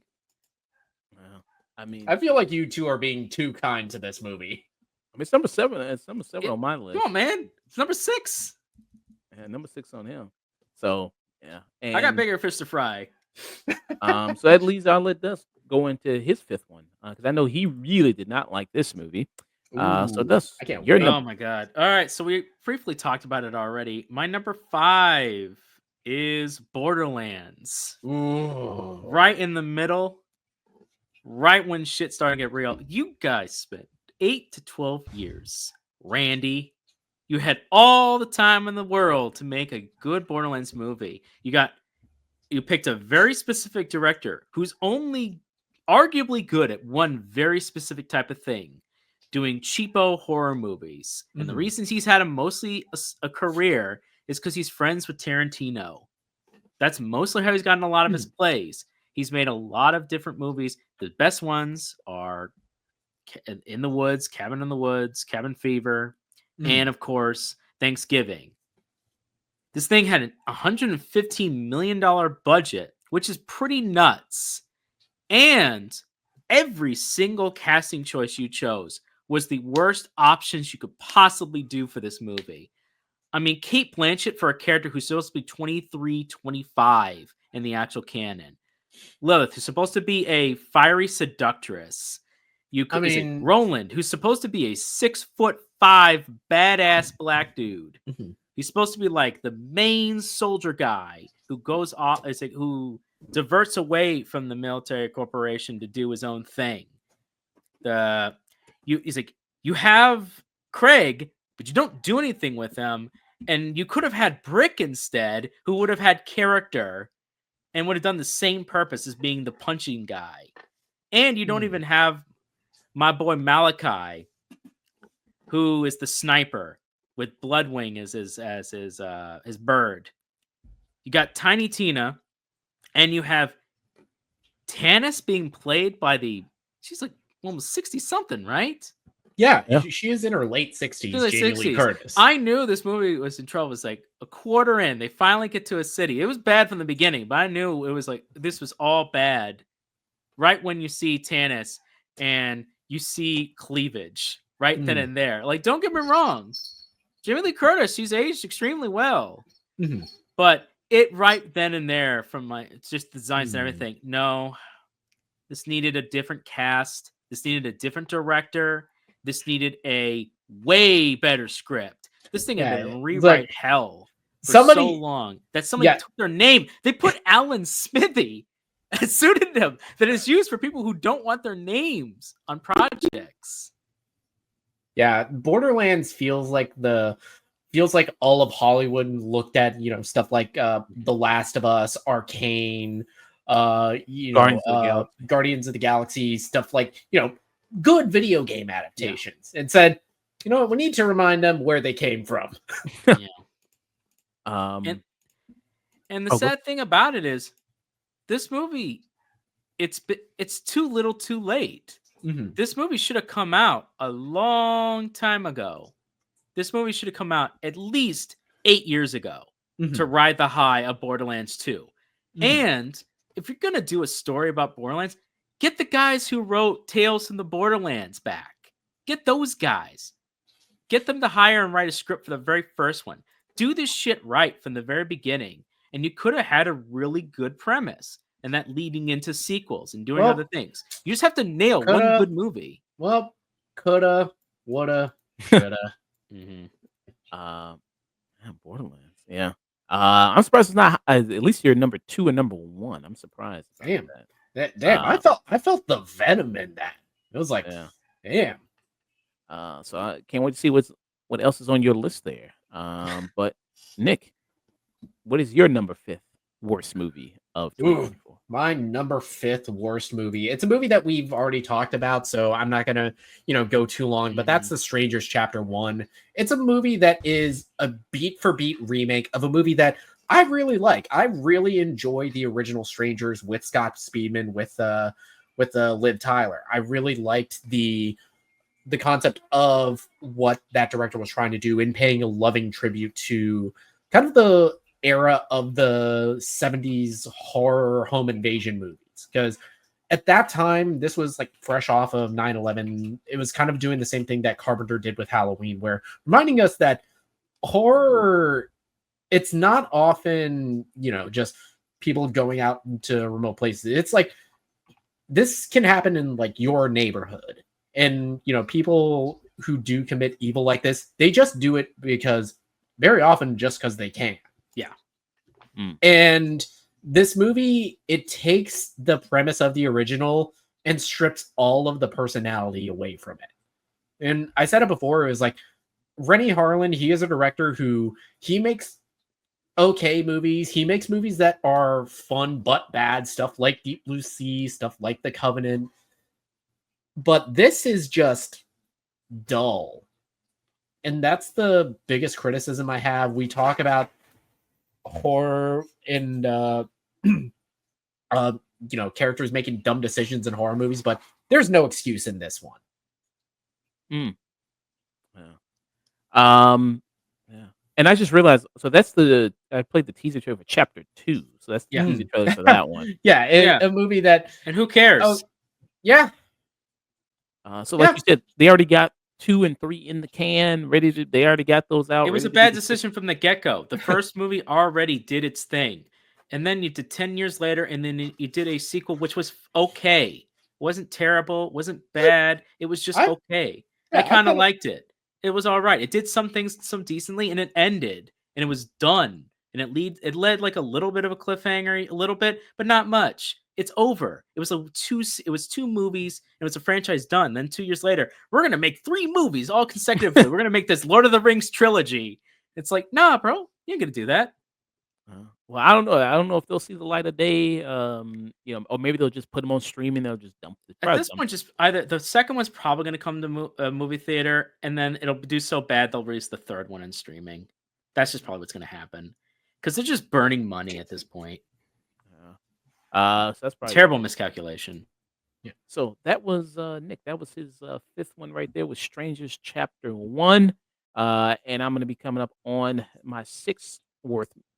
[SPEAKER 1] Well, I mean,
[SPEAKER 3] I feel like you two are being too kind to this movie.
[SPEAKER 1] I mean, it's number 7. It's number 7 on my list.
[SPEAKER 2] Come on, man. It's number 6.
[SPEAKER 1] Yeah, number 6 on him. So yeah, and,
[SPEAKER 2] I got bigger fish to fry.
[SPEAKER 1] So at least I'll let Dust go into his 5th one because I know he really did not like this movie. So Dust,
[SPEAKER 3] I can't
[SPEAKER 1] your
[SPEAKER 3] wait.
[SPEAKER 2] Oh my god! All right, so we briefly talked about it already. My number 5 is Borderlands.
[SPEAKER 3] Ooh.
[SPEAKER 2] Right in the middle, right when shit started to get real. You guys spent 8 to 12 years, Randy. You had all the time in the world to make a good Borderlands movie. You picked a very specific director who's only arguably good at one very specific type of thing, doing cheapo horror movies. And the reasons he's had mostly a career is because he's friends with Tarantino. That's mostly how he's gotten a lot of his plays. He's made a lot of different movies. The best ones are In the Woods, Cabin in the Woods, Cabin Fever, and of course, Thanksgiving. This thing had a $115 million budget, which is pretty nuts. And every single casting choice you chose was the worst options you could possibly do for this movie. I mean, Cate Blanchett for a character who's supposed to be 23, 25 in the actual canon. Lilith, who's supposed to be a fiery seductress. Roland, who's supposed to be a 6'5" badass black dude. He's supposed to be like the main soldier guy who goes off, who diverts away from the military corporation to do his own thing. You have Craig, but you don't do anything with him. And you could have had Brick instead, who would have had character and would have done the same purpose as being the punching guy. And you don't even have my boy Malachi, who is the sniper with Bloodwing as his bird. You got Tiny Tina, and you have Tannis being played by she's like almost 60 something, right?
[SPEAKER 3] Yeah. She is in her late 60s. Jamie Lee Curtis.
[SPEAKER 2] I knew this movie was in trouble. It was like a quarter in. They finally get to a city. It was bad from the beginning, but I knew it was like this was all bad. Right when you see Tannis and you see cleavage right then and there. Like, don't get me wrong. Jamie Lee Curtis, she's aged extremely well. But it right then and there from just the designs and everything. No, this needed a different cast. This needed a different director. This needed a way better script. This thing had been rewrite hell for so long that somebody took their name. They put Alan Smithy a pseudonym that is used for people who don't want their names on projects.
[SPEAKER 3] Yeah, Borderlands feels like all of Hollywood looked at, stuff like The Last of Us, Arcane, Guardians of the Galaxy, stuff like, good video game adaptations, and said, what, we need to remind them where they came from.
[SPEAKER 2] Yeah.
[SPEAKER 1] Um,
[SPEAKER 2] And the sad thing about it is, this movie, it's too little, too late.
[SPEAKER 3] Mhm.
[SPEAKER 2] This movie should have come out a long time ago. This movie should have come out at least 8 years ago to
[SPEAKER 3] Mhm.
[SPEAKER 2] ride the high of Borderlands 2.
[SPEAKER 3] Mhm.
[SPEAKER 2] And if you're gonna do a story about Borderlands, get the guys who wrote Tales from the Borderlands back. Get those guys. Get them to hire and write a script for the very first one. Do this shit right from the very beginning, and you could have had a really good premise, and that leading into sequels and doing
[SPEAKER 3] Well,
[SPEAKER 2] other things. You just have to nail one
[SPEAKER 3] coulda-
[SPEAKER 2] good movie.
[SPEAKER 3] Well, coulda, woulda, shoulda.
[SPEAKER 1] Borderlands. Yeah. I'm surprised it's not at least you're number 2 and number 1. I'm surprised. about
[SPEAKER 3] Damn.
[SPEAKER 1] that.
[SPEAKER 3] Damn, I felt the venom in that. It was like,
[SPEAKER 1] Yeah.
[SPEAKER 3] damn.
[SPEAKER 1] So I can't wait to see what else is on your list there. But Nick, what is your number 5th worst movie of
[SPEAKER 3] Ooh.
[SPEAKER 1] 2024?
[SPEAKER 3] My number 5th worst movie. It's a movie that we've already talked about, so I'm not gonna, go too long. But that's The Strangers Chapter 1. It's a movie that is a beat for beat remake of a movie that I really like. I really enjoy the original Strangers with Scott Speedman with Liv Tyler. I really liked the concept of what that director was trying to do in paying a loving tribute to kind of the era of the 70s horror home invasion movies, because at that time this was like fresh off of 9/11. It was kind of doing the same thing that Carpenter did with Halloween, where reminding us that horror, it's not often just people going out into remote places. It's like this can happen in like your neighborhood, and people who do commit evil like this, they just do it because very often just because they can.
[SPEAKER 2] Yeah.
[SPEAKER 3] And this movie, it takes the premise of the original and strips all of the personality away from it. And I said it before, it was like Rennie Harlan, he is a director who he makes okay movies. He makes movies that are fun but bad, stuff like Deep Blue Sea, stuff like The Covenant. But this is just dull. And that's the biggest criticism I have. We talk about horror and characters making dumb decisions in horror movies, but there's no excuse in this one.
[SPEAKER 1] Yeah. And I just realized, so that's I played the teaser trailer for Chapter 2, so that's the teaser trailer for that one.
[SPEAKER 3] A movie that,
[SPEAKER 2] And who cares?
[SPEAKER 3] yeah.
[SPEAKER 1] So like you said, they already got 2 and 3 in the can, they already got those out.
[SPEAKER 2] It was a
[SPEAKER 1] ready to
[SPEAKER 2] bad
[SPEAKER 1] get
[SPEAKER 2] decision from the get-go. The first movie already did its thing. And then you did 10 years later, and then you did a sequel, which was okay. It wasn't terrible. It wasn't bad. It was just okay. I kind of liked it. It was all right. It did some things some decently, and it ended, and it was done. And it led like a little bit of a cliffhanger, a little bit, but not much. It's over. It was 2 movies, and it was a franchise done. Then 2 years later, we're gonna make 3 movies all consecutively. We're gonna make this Lord of the Rings trilogy. It's like, nah, bro, you ain't gonna do that.
[SPEAKER 1] Well, I don't know. I don't know if they'll see the light of day. Or maybe they'll just put them on streaming. They'll just dump it.
[SPEAKER 2] At this point, just either the second one's probably going to come to movie theater, and then it'll do so bad they'll release the third one in streaming. That's just probably what's going to happen, because they're just burning money at this point.
[SPEAKER 1] So that's probably
[SPEAKER 2] terrible miscalculation.
[SPEAKER 1] Yeah. So that was Nick. That was his 5th one right there with Strangers Chapter 1. And I'm going to be coming up on my 6th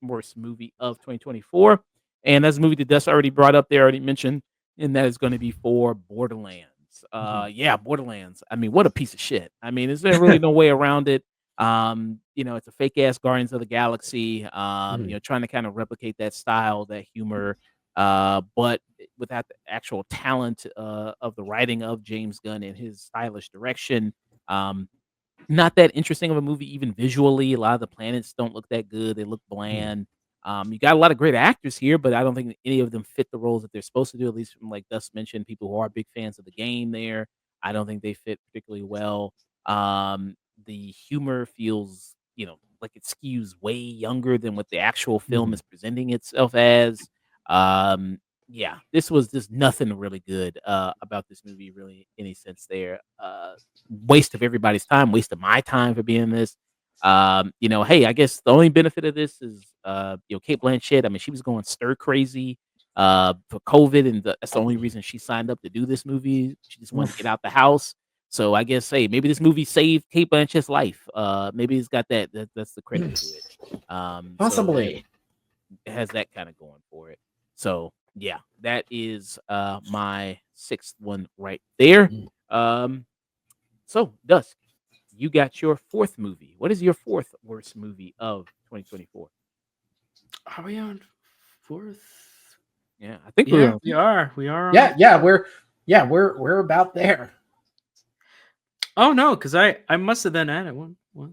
[SPEAKER 1] worst movie of 2024. And that's a movie that Dust already brought up there, already mentioned, and that is going to be for Borderlands. Yeah, Borderlands. I mean, what a piece of shit. I mean, is there really no way around it? It's a fake ass Guardians of the Galaxy, trying to kind of replicate that style, that humor, but without the actual talent of the writing of James Gunn and his stylish direction. Not that interesting of a movie, even visually. A lot of the planets don't look that good. They look bland. You got a lot of great actors here, but I don't think any of them fit the roles that they're supposed to do. At least from like Dust mentioned, people who are big fans of the game. There, I don't think they fit particularly well. The humor feels, like it skews way younger than what the actual film
[SPEAKER 3] Mhm.
[SPEAKER 1] is presenting itself as. Um, yeah, this was just nothing really good about this movie, really, any sense there. Waste of everybody's time, waste of my time for being this. Hey, I guess the only benefit of this is, Kate Blanchett. I mean, she was going stir crazy for COVID, and that's the only reason she signed up to do this movie. She just wanted to get
[SPEAKER 3] Oof.
[SPEAKER 1] out the house. So I guess, hey, maybe this movie saved Kate Blanchett's life. Maybe it's got that's the credit to it. So
[SPEAKER 3] Possibly.
[SPEAKER 1] it has that kind of going for it. So yeah, that is my sixth one right there.
[SPEAKER 3] Mm.
[SPEAKER 1] So Dusk, you got your fourth movie. What is your fourth worst movie of 2024?
[SPEAKER 2] Are we on fourth?
[SPEAKER 1] Yeah, I think
[SPEAKER 2] Yeah,
[SPEAKER 1] we're
[SPEAKER 2] we are. We are.
[SPEAKER 3] We're about there.
[SPEAKER 2] Oh no, because I must have then added one. What?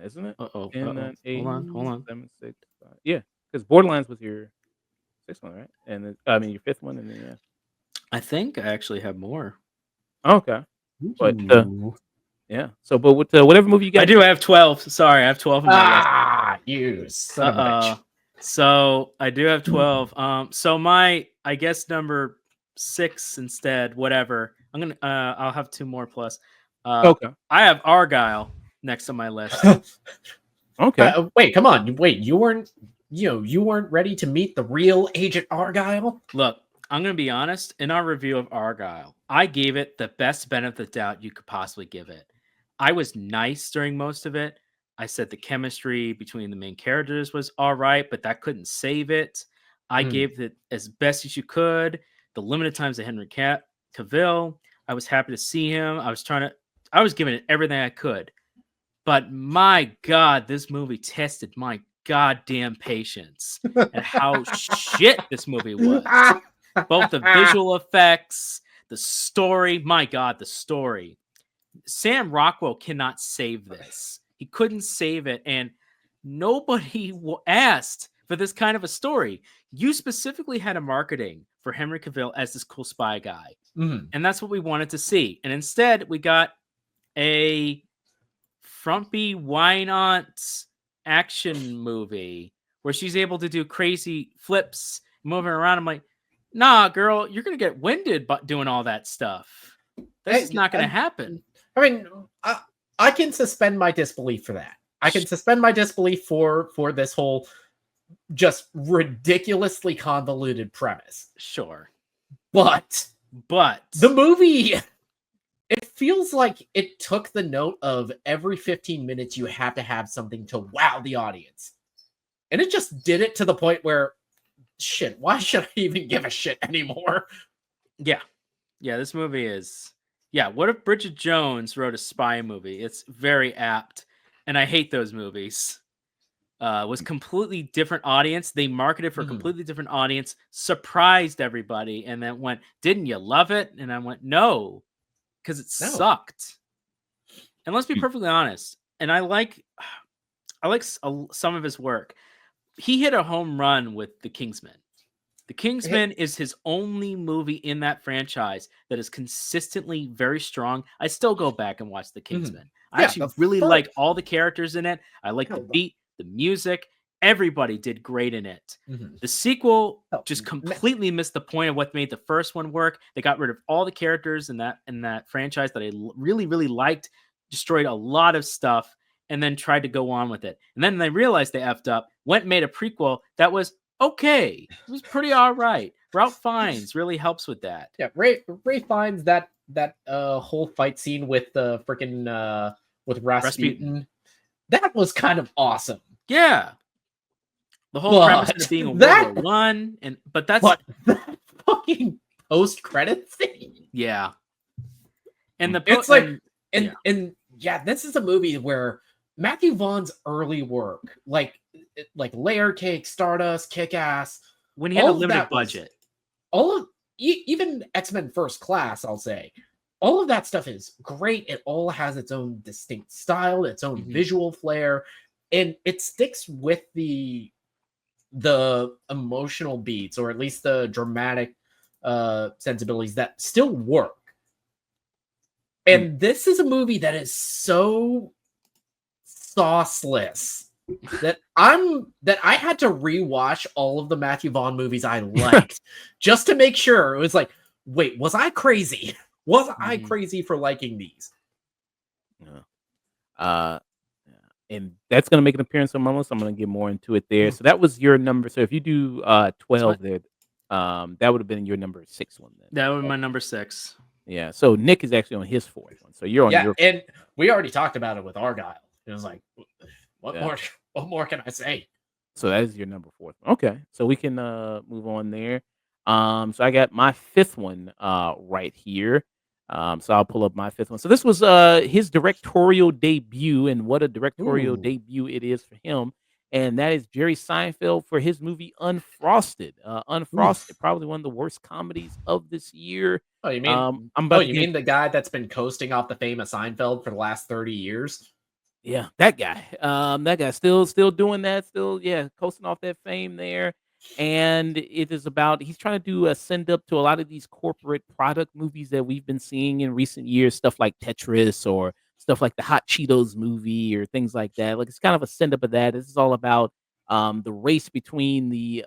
[SPEAKER 1] isn't it?
[SPEAKER 2] Uh-oh.
[SPEAKER 1] 10, 9, 8,
[SPEAKER 2] Hold on.
[SPEAKER 1] 7, 6, 5. Yeah, because Borderlands was your sixth one, right? And your fifth one, and then yeah.
[SPEAKER 2] I think I actually have more.
[SPEAKER 1] Okay, but
[SPEAKER 3] Ooh.
[SPEAKER 1] yeah. So, but with whatever movie you got,
[SPEAKER 2] I do have 12. Sorry, I have 12 in my list.
[SPEAKER 3] You son of a bitch.
[SPEAKER 2] So I do have 12. So my, I guess, number 6 instead, whatever. I'm gonna I'll have 2 more plus.
[SPEAKER 1] Okay.
[SPEAKER 2] I have Argyle next on my list.
[SPEAKER 1] Okay.
[SPEAKER 3] Wait, come on. Wait, you weren't ready to meet the real Agent Argyle?
[SPEAKER 2] Look, I'm gonna be honest. In our review of Argyle, I gave it the best benefit of the doubt you could possibly give it. I was nice during most of it. I said the chemistry between the main characters was all right, but that couldn't save it. I gave it as best as you could. The limited times of Henry Cavill, I was happy to see him. I was giving it everything I could. But my God, this movie tested my goddamn patience and how shit this movie was. Both the visual effects, the story. My God, the story. Sam Rockwell cannot save this. He couldn't save it, and nobody asked for this kind of a story. You specifically had a marketing for Henry Cavill as this cool spy guy, and that's what we wanted to see. And instead, we got a frumpy why not action movie where she's able to do crazy flips, moving around. I'm like, nah, girl, you're gonna get winded doing all that stuff. This is not gonna happen.
[SPEAKER 3] I mean, I can suspend my disbelief for that. I can suspend my disbelief for this whole just ridiculously convoluted premise.
[SPEAKER 2] Sure.
[SPEAKER 3] But the movie, it feels like it took the note of every 15 minutes you have to have something to wow the audience. And it just did it to the point where, shit, why should I even give a shit anymore?
[SPEAKER 2] Yeah. Yeah, this movie is... Yeah, what if Bridget Jones wrote a spy movie? It's very apt. And I hate those movies. Was completely different audience. They marketed for a completely different audience, surprised everybody, and then went, didn't you love it? And I went, no, because it sucked. And let's be perfectly honest. And I like some of his work. He hit a home run with The Kingsman. The Kingsman is his only movie in that franchise that is consistently very strong. I still go back and watch The Kingsman. I actually really like all the characters in it. I like the beat, the music. Everybody did great in it. The sequel just completely missed the point of what made the first one work. They got rid of all the characters in that franchise that I really, really liked, destroyed a lot of stuff, and then tried to go on with it. And then they realized they effed up, went and made a prequel that was okay. It was pretty all right. Ralph Fiennes really helps with that.
[SPEAKER 3] Yeah, Ray Fiennes, that whole fight scene with the freaking with Rasputin, that was kind of awesome.
[SPEAKER 2] Yeah. The whole premise of being a World War One, but that
[SPEAKER 3] fucking post credits thing.
[SPEAKER 2] Yeah. And
[SPEAKER 3] it's like this is a movie where Matthew Vaughn's early work, like Layer Cake, Stardust, Kick-Ass,
[SPEAKER 2] when he had a limited budget,
[SPEAKER 3] even X-Men First Class, I'll say, all of that stuff is great. It all has its own distinct style, its own visual flair. and it sticks with the emotional beats, or at least the dramatic sensibilities that still work. And this is a movie that is so sauceless that I had to rewatch all of the Matthew Vaughn movies I liked just to make sure. It was like, wait, was I crazy? Was I crazy for liking these?
[SPEAKER 1] Yeah. Yeah. And that's gonna make an appearance on my list. I'm gonna get more into it there. So that was your number. So if you do 12 there, that would have been your number 6 one then.
[SPEAKER 2] That was my number 6.
[SPEAKER 1] Yeah. So Nick is actually on his 4th one. So you're on your.
[SPEAKER 3] And we already talked about it with Argyle. It was like, what
[SPEAKER 1] Yeah.
[SPEAKER 3] more can I say?
[SPEAKER 1] So that is your number 4th one. Okay. So we can move on there. So I got my 5th one right here. So I'll pull up my 5th one. So this was his directorial debut, and what a directorial
[SPEAKER 3] Ooh.
[SPEAKER 1] debut it is for him. And that is Jerry Seinfeld for his movie Unfrosted. Unfrosted, probably one of the worst comedies of this year.
[SPEAKER 3] Oh, you mean
[SPEAKER 1] I'm about to
[SPEAKER 3] you
[SPEAKER 1] get,
[SPEAKER 3] mean the guy that's been coasting off the fame of Seinfeld for the last 30 years?
[SPEAKER 1] yeah, that guy. That guy still doing that, still, yeah, coasting off that fame there. And it is about, he's trying to do a send up to a lot of these corporate product movies that we've been seeing in recent years, stuff like Tetris or stuff like the Hot Cheetos movie or things like that. Like it's kind of a send up of that. This is all about the race between the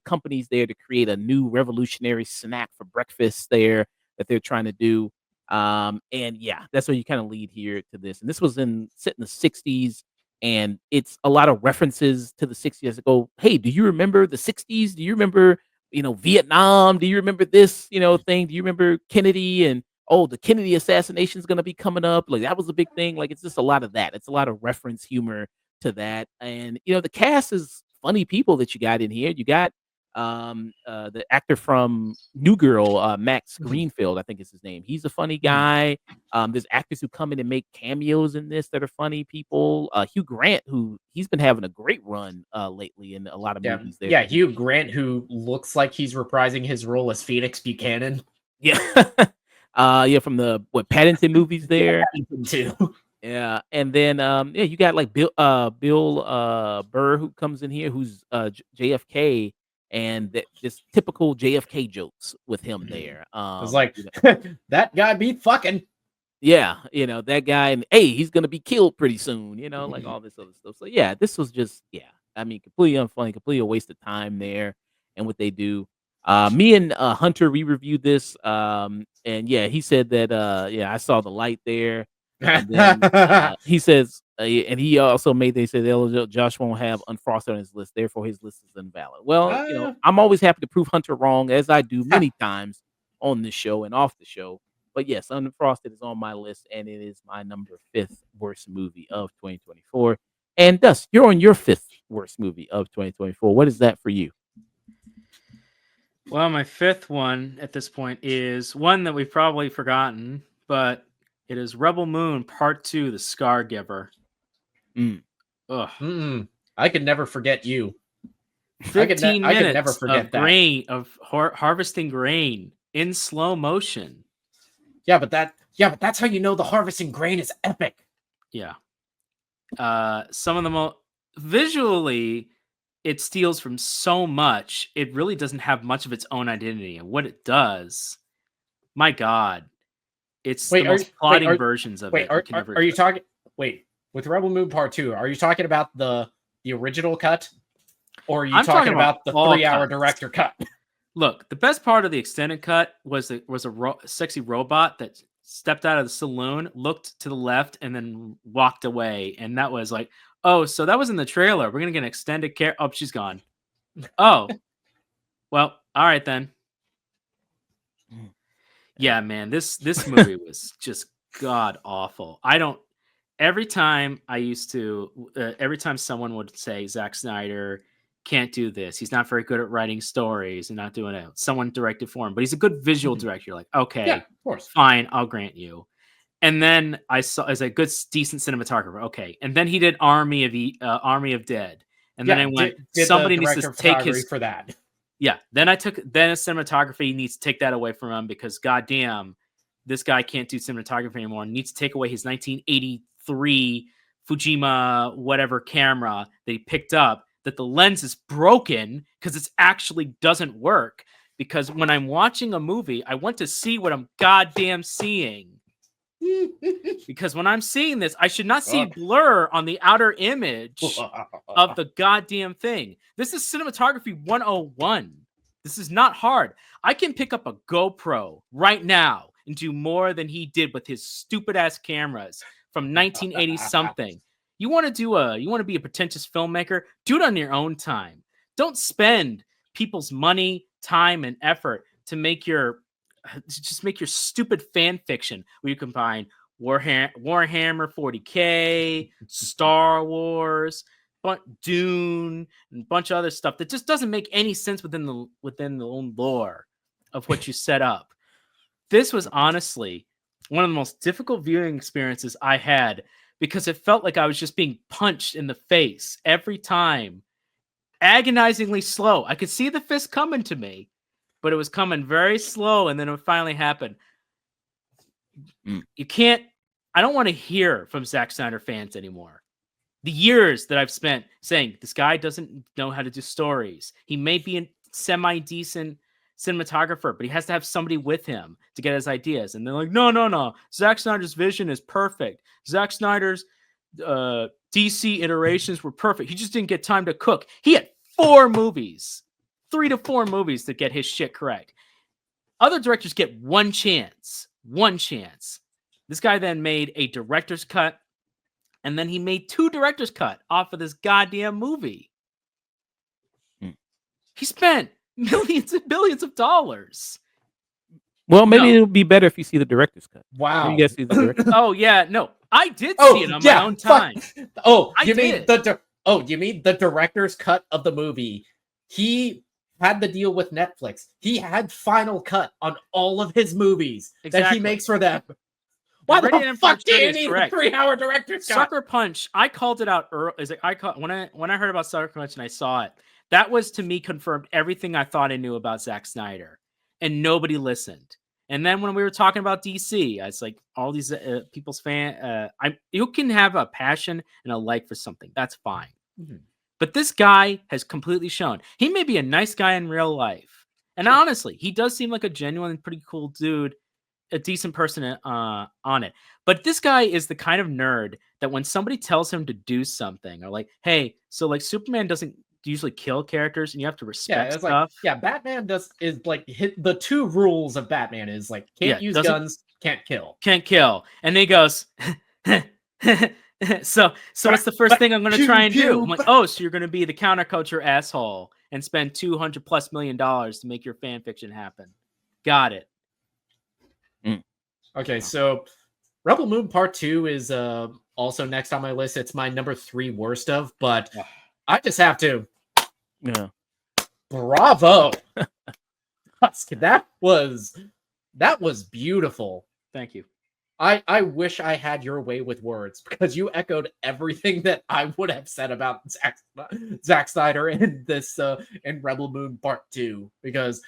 [SPEAKER 1] companies there to create a new revolutionary snack for breakfast there that they're trying to do. And yeah, that's what you kind of lead here to this. And this was set in the 60s, and it's a lot of references to the 60s that go, hey, do you remember the 60s? Do you remember, Vietnam? Do you remember this, thing? Do you remember Kennedy? And oh, the Kennedy assassination is going to be coming up. Like that was a big thing. Like it's just a lot of that. It's a lot of reference humor to that. And the cast is funny people that you got in here. You got the actor from New Girl, Max Greenfield, I think is his name. He's a funny guy. There's actors who come in and make cameos in this that are funny people. Hugh Grant, who he's been having a great run lately in a lot of movies there.
[SPEAKER 3] Yeah, Hugh Grant, who looks like he's reprising his role as Phoenix Buchanan.
[SPEAKER 1] Yeah. Yeah, from the Paddington movies there.
[SPEAKER 3] Paddington too.
[SPEAKER 1] Yeah, and then you got like Bill Burr who comes in here, who's JFK, and just typical JFK jokes with him there.
[SPEAKER 3] It's like that guy be fucking.
[SPEAKER 1] Yeah, that guy, and hey, he's gonna be killed pretty soon. Like all this other stuff. So yeah, this was just I mean, completely unfunny, completely a waste of time there, and what they do. Me and Hunter, we reviewed this, and yeah, he said that I saw the light there. And then, he says, and he also they said Josh won't have Unfrosted on his list, therefore his list is invalid. Well, I'm always happy to prove Hunter wrong, as I do many times on this show and off the show. But yes, Unfrosted is on my list, and it is my number 5th worst movie of 2024. And Dust, you're on your 5th worst movie of 2024. What is that for you?
[SPEAKER 2] Well, my 5th one at this point is one that we've probably forgotten, but it is Rebel Moon Part 2, The Scar Giver.
[SPEAKER 3] Ugh. I could never forget you.
[SPEAKER 2] 15 minutes
[SPEAKER 3] I could never forget
[SPEAKER 2] of
[SPEAKER 3] that.
[SPEAKER 2] grain, of harvesting grain in slow motion.
[SPEAKER 3] Yeah, but that's how you know the harvesting grain is epic.
[SPEAKER 2] Yeah. Some of the most visually, it steals from so much. It really doesn't have much of its own identity, and what it does, my God, it's the most plotting versions of it.
[SPEAKER 3] Are you talking? Wait, with Rebel Moon Part 2, are you talking about the original cut, or are you talking about the 3-hour director cut?
[SPEAKER 2] Look, the best part of the extended cut was a sexy robot that stepped out of the saloon, looked to the left, and then walked away. And that was like, oh, so that was in the trailer. We're gonna get an extended care. Oh, she's gone. Oh, well, all right then. Yeah, man, this movie was just god awful. Every time someone would say Zack Snyder can't do this, he's not very good at writing stories and not doing it, someone directed for him, but he's a good visual director. You're like, okay,
[SPEAKER 3] yeah, of course,
[SPEAKER 2] fine, I'll grant you. And then I saw as a good, decent cinematographer, okay. And then he did Army of Dead, and then I went, somebody needs to take his
[SPEAKER 3] for that.
[SPEAKER 2] Yeah, then a cinematography needs to take that away from him, because goddamn, this guy can't do cinematography anymore. Needs to take away his 1983 Fujima whatever camera that he picked up that the lens is broken because it actually doesn't work. Because when I'm watching a movie, I want to see what I'm goddamn seeing. Because when I'm seeing this, I should not see blur on the outer image of the goddamn thing. This is cinematography 101. This is not hard. I can pick up a GoPro right now and do more than he did with his stupid ass cameras from 1980 something. You want to be a pretentious filmmaker? Do it on your own time. Don't spend people's money, time, and effort to make your stupid fan fiction where you combine Warhammer 40K, Star Wars, Dune, and a bunch of other stuff that just doesn't make any sense within the own lore of what you set up. This was honestly one of the most difficult viewing experiences I had because it felt like I was just being punched in the face every time. Agonizingly slow. I could see the fist coming to me, but it was coming very slow, and then it finally happened. You can't. I don't want to hear from Zack Snyder fans anymore. The years that I've spent saying this guy doesn't know how to do stories. He may be a semi-decent cinematographer, but he has to have somebody with him to get his ideas. And they're like, no. Zack Snyder's vision is perfect. Zack Snyder's DC iterations were perfect. He just didn't get time to cook. He had 3 to 4 movies to get his shit correct. Other directors get one chance. This guy then made a director's cut, and then he made 2 director's cut off of this goddamn movie. He spent millions and billions of dollars.
[SPEAKER 1] Well, maybe it'll be better if you see the director's cut.
[SPEAKER 3] Wow.
[SPEAKER 1] You guys see the director's
[SPEAKER 2] Oh yeah, no, I did see it on my own time.
[SPEAKER 3] You mean the director's cut of the movie? He had the deal with Netflix. He had final cut on all of his movies that he makes for them. Why the fuck do you need a 3-hour director's cut?
[SPEAKER 2] Sucker Punch. I called it out early. When I heard about Sucker Punch and I saw it, that was to me confirmed everything I thought I knew about Zack Snyder, and nobody listened. And then when we were talking about DC, it's like all these people's you can have a passion and a like for something. That's fine. Mm-hmm. But this guy has completely shown he may be a nice guy in real life. And honestly, he does seem like a genuine, pretty cool dude, a decent person on it. But this guy is the kind of nerd that when somebody tells him to do something, or like, hey, so like Superman doesn't usually kill characters and you have to respect stuff.
[SPEAKER 3] Batman is like the 2 rules of Batman is like can't use guns, can't kill.
[SPEAKER 2] And he goes, so what's the first thing I'm going to try and do? I'm like, oh, so you're going to be the counterculture asshole and spend $200+ million to make your fan fiction happen. Got it.
[SPEAKER 3] Okay, so Rebel Moon Part 2 is also next on my list. It's my number 3 worst of, but I just have to.
[SPEAKER 1] Yeah.
[SPEAKER 3] Bravo. That was beautiful.
[SPEAKER 2] Thank you.
[SPEAKER 3] I wish I had your way with words because you echoed everything that I would have said about Zack Snyder in this in Rebel Moon Part 2, because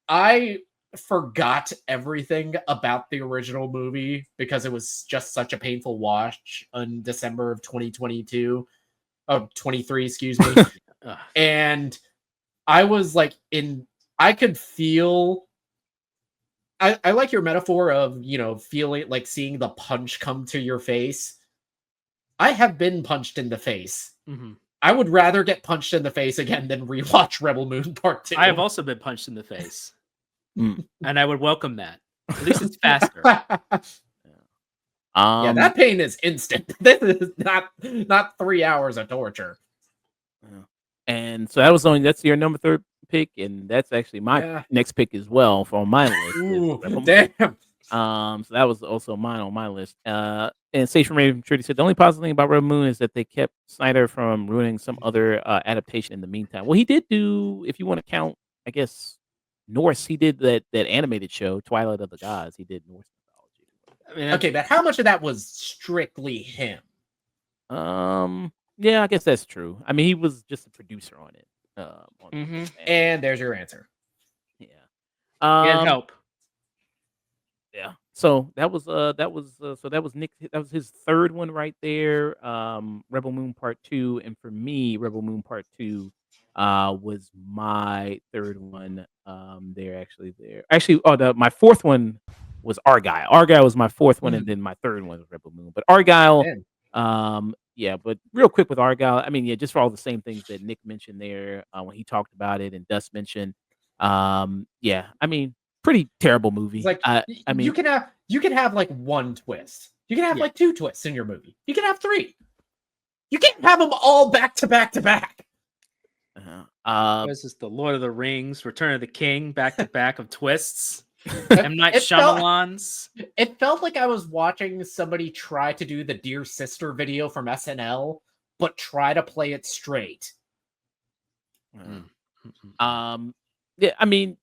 [SPEAKER 3] I forgot everything about the original movie because it was just such a painful watch in December of 2022. Oh, 23, excuse me. And I was like I could feel I like your metaphor of, feeling like seeing the punch come to your face. I have been punched in the face.
[SPEAKER 2] Mm-hmm.
[SPEAKER 3] I would rather get punched in the face again than rewatch Rebel Moon Part 2.
[SPEAKER 2] I have also been punched in the face. And I would welcome that. At least it's faster.
[SPEAKER 3] Yeah, that pain is instant. This is not 3 hours of torture.
[SPEAKER 1] And so that's your number 3 pick, and that's actually my next pick as well for my list.
[SPEAKER 3] Ooh, damn.
[SPEAKER 1] So that was also mine on my list. And Sage from Raven Trudy said the only positive thing about Red Moon is that they kept Snyder from ruining some other adaptation in the meantime. Well, he did do, if you want to count, I guess, Norse. He did that animated show, Twilight of the Gods. He did Norse mythology.
[SPEAKER 3] I mean, okay, but how much of that was strictly him?
[SPEAKER 1] Yeah, I guess that's true. I mean, he was just a producer on it.
[SPEAKER 3] And there's your answer.
[SPEAKER 1] Yeah.
[SPEAKER 2] And help.
[SPEAKER 1] Yeah. So that was Nick. That was his third one right there. Rebel Moon Part Two, and for me, Rebel Moon Part Two, was my third one. Actually, my fourth one was Argyle. Argyle was my fourth one, and then my third one was Rebel Moon. But Argyle,
[SPEAKER 3] Man.
[SPEAKER 1] yeah. But real quick with Argyle, I mean, yeah, just for all the same things that Nick mentioned there when he talked about it, and Dust mentioned. Yeah, I mean, pretty terrible movie.
[SPEAKER 3] It's like
[SPEAKER 1] I mean,
[SPEAKER 3] you can have like one twist. You can have
[SPEAKER 2] Yeah.
[SPEAKER 3] like two twists in your movie. You can have three. You can't have them all back to back to back.
[SPEAKER 2] This is the Lord of the Rings, Return of the King, back to back of twists.
[SPEAKER 3] It-
[SPEAKER 2] M. Night
[SPEAKER 3] it felt-
[SPEAKER 2] Shyamalan's.
[SPEAKER 3] It felt like I was watching somebody try to do the Dear Sister video from SNL, but try to play it straight.
[SPEAKER 1] Yeah, I mean,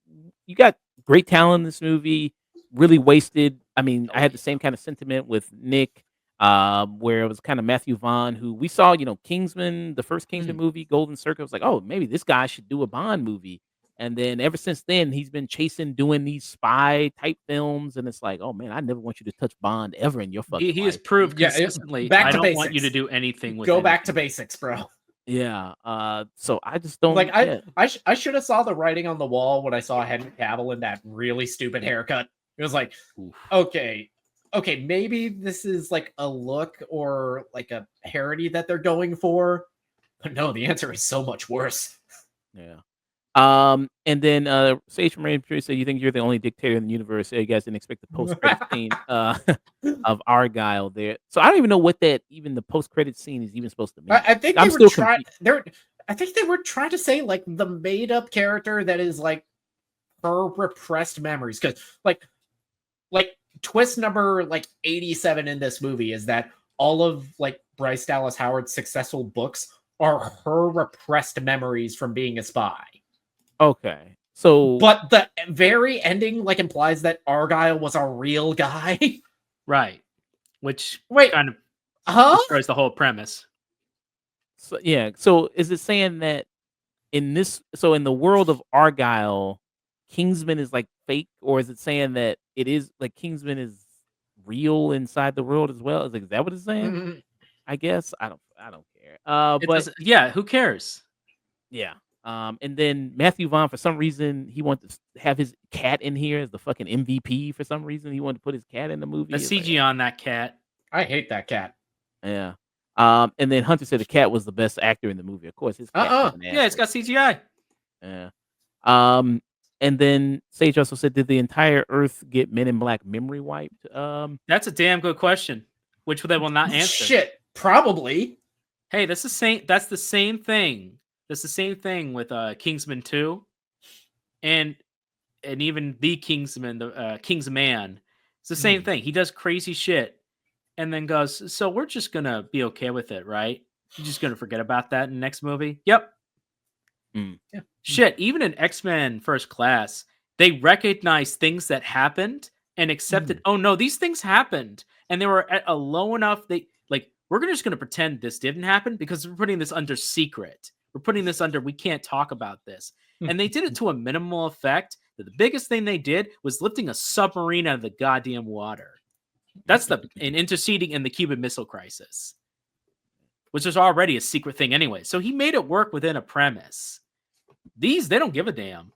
[SPEAKER 1] you got great talent in this movie. Really wasted. I mean, I had the same kind of sentiment with Nick, where it was kind of Matthew Vaughn, who we saw, Kingsman, the first Kingsman movie, Golden Circle. Was like, oh, maybe this guy should do a Bond movie. And then ever since then, he's been doing these spy type films, and it's like, oh man, I never want you to touch Bond ever in your fucking
[SPEAKER 2] He has
[SPEAKER 1] life.
[SPEAKER 2] proved
[SPEAKER 3] Yeah,
[SPEAKER 2] consistently,
[SPEAKER 3] back
[SPEAKER 2] I
[SPEAKER 3] to
[SPEAKER 2] don't want you to
[SPEAKER 3] basics.
[SPEAKER 2] do anything with
[SPEAKER 3] Go back to
[SPEAKER 2] anything."
[SPEAKER 3] basics, bro.
[SPEAKER 1] Yeah. So I just don't
[SPEAKER 3] Like
[SPEAKER 1] yeah.
[SPEAKER 3] I should have saw the writing on the wall when I saw Henry Cavill in that really stupid haircut. It was like,
[SPEAKER 2] Oof.
[SPEAKER 3] okay, maybe this is like a look or like a parody that they're going for. But no, the answer is so much worse.
[SPEAKER 1] Yeah. And then Sage from Rain said, "You think you're the only dictator in the universe?" So you guys didn't expect the post credit scene of Argyle there. So I don't even know what the post credit scene is even supposed to mean.
[SPEAKER 3] I think
[SPEAKER 1] I'm
[SPEAKER 3] they were
[SPEAKER 1] still
[SPEAKER 3] trying.
[SPEAKER 1] confused.
[SPEAKER 3] I think they were trying to say like the made up character that is like her repressed memories, because like twist number like 87 in this movie is that all of like Bryce Dallas Howard's successful books are her repressed memories from being a spy.
[SPEAKER 1] Okay. So
[SPEAKER 3] But the very ending like implies that Argyle was a real guy.
[SPEAKER 2] Right. Which
[SPEAKER 3] Wait,
[SPEAKER 2] kind of
[SPEAKER 3] huh?
[SPEAKER 2] destroys the whole premise.
[SPEAKER 1] So yeah, so is it saying that in the world of Argyle, Kingsman is like fake, or is it saying that it is like Kingsman is real inside the world as well? Is that what it's saying?
[SPEAKER 3] Mm,
[SPEAKER 1] I guess I don't care.
[SPEAKER 2] It
[SPEAKER 1] But
[SPEAKER 2] doesn't- yeah, who cares?
[SPEAKER 1] yeah. And then Matthew Vaughn, for some reason, he wanted to have his cat in here as the fucking MVP. For some reason, he wanted to put his cat in the movie.
[SPEAKER 2] The
[SPEAKER 1] It's like,
[SPEAKER 2] CG on that cat.
[SPEAKER 3] I hate that cat.
[SPEAKER 1] yeah. And then Hunter said the cat was the best actor in the movie. Of course, his cat. was an
[SPEAKER 2] Yeah, it's
[SPEAKER 1] asshole.
[SPEAKER 2] got CGI.
[SPEAKER 1] Yeah. And then Sage also said, did the entire Earth get Men in Black memory wiped?
[SPEAKER 2] That's a damn good question, which they will not answer.
[SPEAKER 3] Shit, probably.
[SPEAKER 2] Hey, that's the same. That's the same thing. That's the same thing with Kingsman 2, and even the Kingsman, the Kingsman. It's the same thing. He does crazy shit, and then goes, "So we're just gonna be okay with it, right? You're just gonna forget about that in the next movie." Yep.
[SPEAKER 3] Yeah.
[SPEAKER 2] Shit. Even in X-Men First Class, they recognized things that happened and accepted. Oh no, these things happened, and they were at a low enough. We're just gonna pretend this didn't happen because we're putting this under secret. We're putting this under, we can't talk about this. And they did it to a minimal effect. That the biggest thing they did was lifting a submarine out of the goddamn water. That's and interceding in the Cuban Missile Crisis, which was already a secret thing anyway. So he made it work within a premise. They don't give a damn.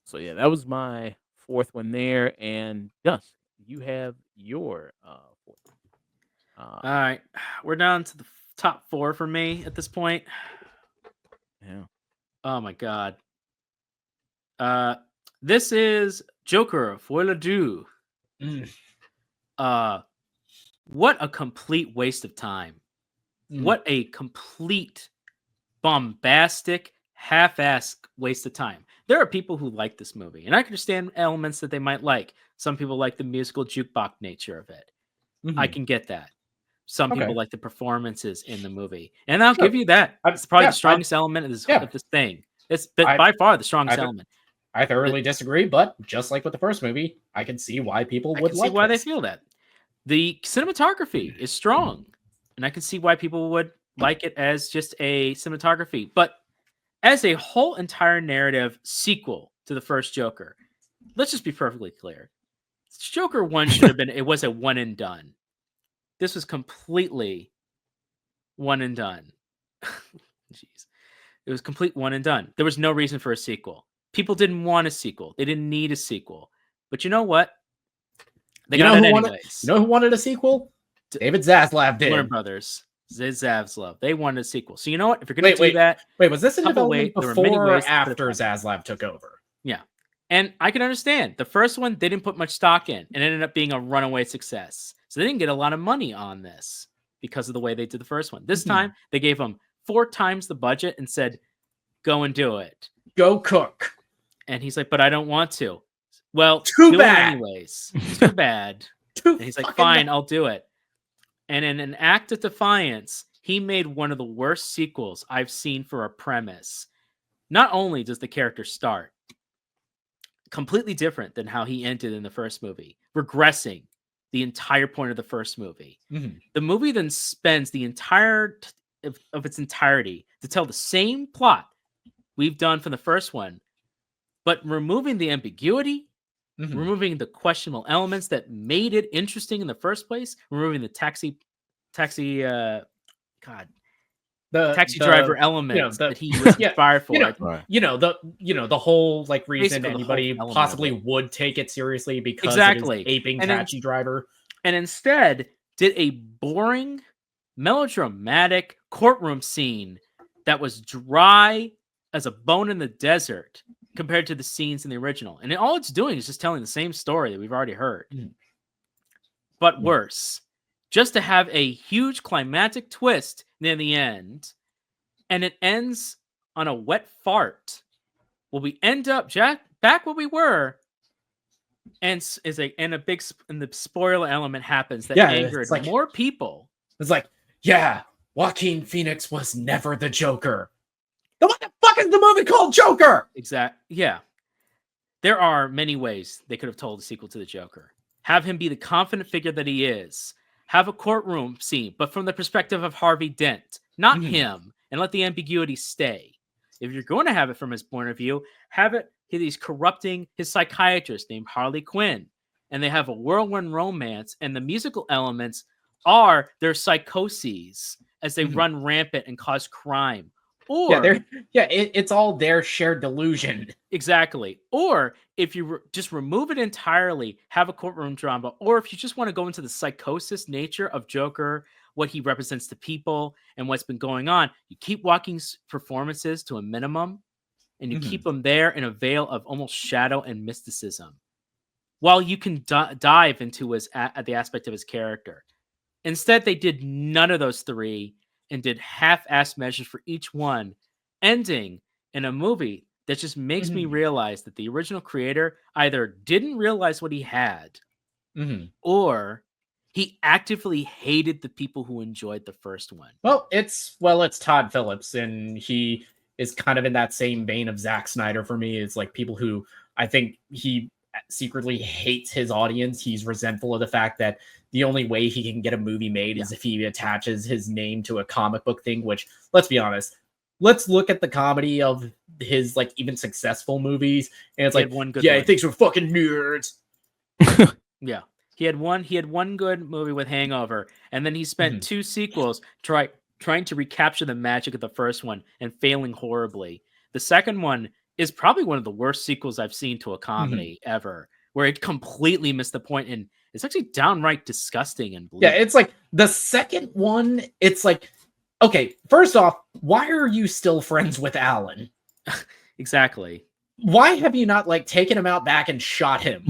[SPEAKER 1] So yeah, that was my fourth one there. And Gus, you have your fourth.
[SPEAKER 2] All right. We're down to the top 4 for me at this point.
[SPEAKER 1] Yeah.
[SPEAKER 2] Oh my god. This is Joker Folie à Deux. What a complete waste of time. What a complete bombastic half-ass waste of time. There are people who like this movie, and I can understand elements that they might like. Some people like the musical jukebox nature of it. I can get that. Some people like the performances in the movie, and I'll give you that. It's probably the strongest element of this thing. It's by far the strongest element.
[SPEAKER 3] I thoroughly disagree, but just like with the first movie, I can see why people would like
[SPEAKER 2] see why
[SPEAKER 3] this.
[SPEAKER 2] they feel that. The cinematography is strong, and I can see why people would like it as just a cinematography. But as a whole entire narrative sequel to the first Joker, let's just be perfectly clear. Joker 1 should have been, it was a one and done. This was completely one and done. Jeez. It was complete one and done. There was no reason for a sequel. People didn't want a sequel. They didn't need a sequel. But you know what? They
[SPEAKER 3] You
[SPEAKER 2] got
[SPEAKER 3] know
[SPEAKER 2] it
[SPEAKER 3] who wanted-
[SPEAKER 2] anyways.
[SPEAKER 3] You know who wanted a sequel? David Zaslav did.
[SPEAKER 2] Warner Brothers, Zaslav, they wanted a sequel. So you know what? If you're going to
[SPEAKER 3] Wait,
[SPEAKER 2] do that,
[SPEAKER 3] Wait, was this in
[SPEAKER 2] Couple
[SPEAKER 3] development
[SPEAKER 2] there were many
[SPEAKER 3] before or
[SPEAKER 2] ways to put it
[SPEAKER 3] after
[SPEAKER 2] back.
[SPEAKER 3] Zaslav took over?
[SPEAKER 2] yeah. And I can understand. The first one, they didn't put much stock in and ended up being a runaway success. So they didn't get a lot of money on this because of the way they did the first one. This time, they gave them 4 times the budget and said, go and do it.
[SPEAKER 3] Go cook.
[SPEAKER 2] And he's like, but I don't want to. Well,
[SPEAKER 3] Too
[SPEAKER 2] do
[SPEAKER 3] bad.
[SPEAKER 2] it anyways. Too bad.
[SPEAKER 3] Too
[SPEAKER 2] And he's like,
[SPEAKER 3] fucking
[SPEAKER 2] fine,
[SPEAKER 3] bad.
[SPEAKER 2] I'll do it. And in an act of defiance, he made one of the worst sequels I've seen for a premise. Not only does the character start completely different than how he ended in the first movie, regressing the entire point of the first movie.
[SPEAKER 3] Mhm.
[SPEAKER 2] The movie then spends the entire of its entirety to tell the same plot we've done from the first one, but removing the ambiguity,
[SPEAKER 3] Mhm.
[SPEAKER 2] removing the questionable elements that made it interesting in the first place, removing the taxi taxi driver elements
[SPEAKER 3] the-
[SPEAKER 2] that he was
[SPEAKER 3] yeah,
[SPEAKER 2] inspired for.
[SPEAKER 3] you know,
[SPEAKER 1] Right.
[SPEAKER 3] the whole like reason
[SPEAKER 2] Basically, the whole
[SPEAKER 3] anybody
[SPEAKER 2] element of
[SPEAKER 3] possibly
[SPEAKER 2] it.
[SPEAKER 3] would take it seriously because
[SPEAKER 2] Exactly.
[SPEAKER 3] it is aping
[SPEAKER 2] And then-
[SPEAKER 3] Taxi Driver.
[SPEAKER 2] And instead did a boring, melodramatic courtroom scene that was dry as a bone in the desert compared to the scenes in the original. And all it's doing is just telling the same story that we've already heard, but worse. Just to have a huge climactic twist near the end, and it ends on a wet fart. Well, we end up back where we were, and the spoiler element happens that
[SPEAKER 3] Yeah,
[SPEAKER 2] angered
[SPEAKER 3] it's like-
[SPEAKER 2] more people.
[SPEAKER 3] It's like, yeah, Joaquin Phoenix was never the Joker. Then what the fuck is the movie called Joker?
[SPEAKER 2] Yeah. There are many ways they could have told a sequel to the Joker. Have him be the confident figure that he is. Have a courtroom scene, but from the perspective of Harvey Dent, not
[SPEAKER 3] Mhm.
[SPEAKER 2] him, and let the ambiguity stay. If you're going to have it from his point of view, have it he's corrupting his psychiatrist named Harley Quinn, and they have a whirlwind romance, and the musical elements are their psychoses as they
[SPEAKER 3] Mhm.
[SPEAKER 2] run rampant and cause crime. Or
[SPEAKER 3] It's all their shared delusion.
[SPEAKER 2] exactly. Or if you just remove it entirely, have a courtroom drama, or if you just want to go into the psychosis nature of Joker, what he represents to people, and what's been going on, you keep Joaquin's performances to a minimum, and you
[SPEAKER 3] Mhm.
[SPEAKER 2] keep them there in a veil of almost shadow and mysticism, while you can dive into the aspect of his character. Instead, they did none of those three and did half-assed measures for each one, ending in a movie that just makes me realize that the original creator either didn't realize what he had, or he actively hated the people who enjoyed the first one.
[SPEAKER 3] Well, it's Todd Phillips, and he is kind of in that same vein of Zack Snyder for me. It's like people who I think he secretly hates his audience. He's resentful of the fact that the only way he can get a movie made is if he attaches his name to a comic book thing, which, let's be honest, let's look at the comedy of his like even successful movies, and it's
[SPEAKER 2] He
[SPEAKER 3] like,
[SPEAKER 2] had one good
[SPEAKER 3] yeah,
[SPEAKER 2] one.
[SPEAKER 3] he thinks we're fucking nerds.
[SPEAKER 2] Yeah. He had one good movie with Hangover, and then he spent 2 sequels trying to recapture the magic of the first one and failing horribly. The second one is probably one of the worst sequels I've seen to a comedy ever, where it completely missed the point, and it's actually downright disgusting and bleak.
[SPEAKER 3] Yeah, it's like the second one, it's like, okay, first off, why are you still friends with Alan?
[SPEAKER 2] Exactly.
[SPEAKER 3] Why have you not like taken him out back and shot him?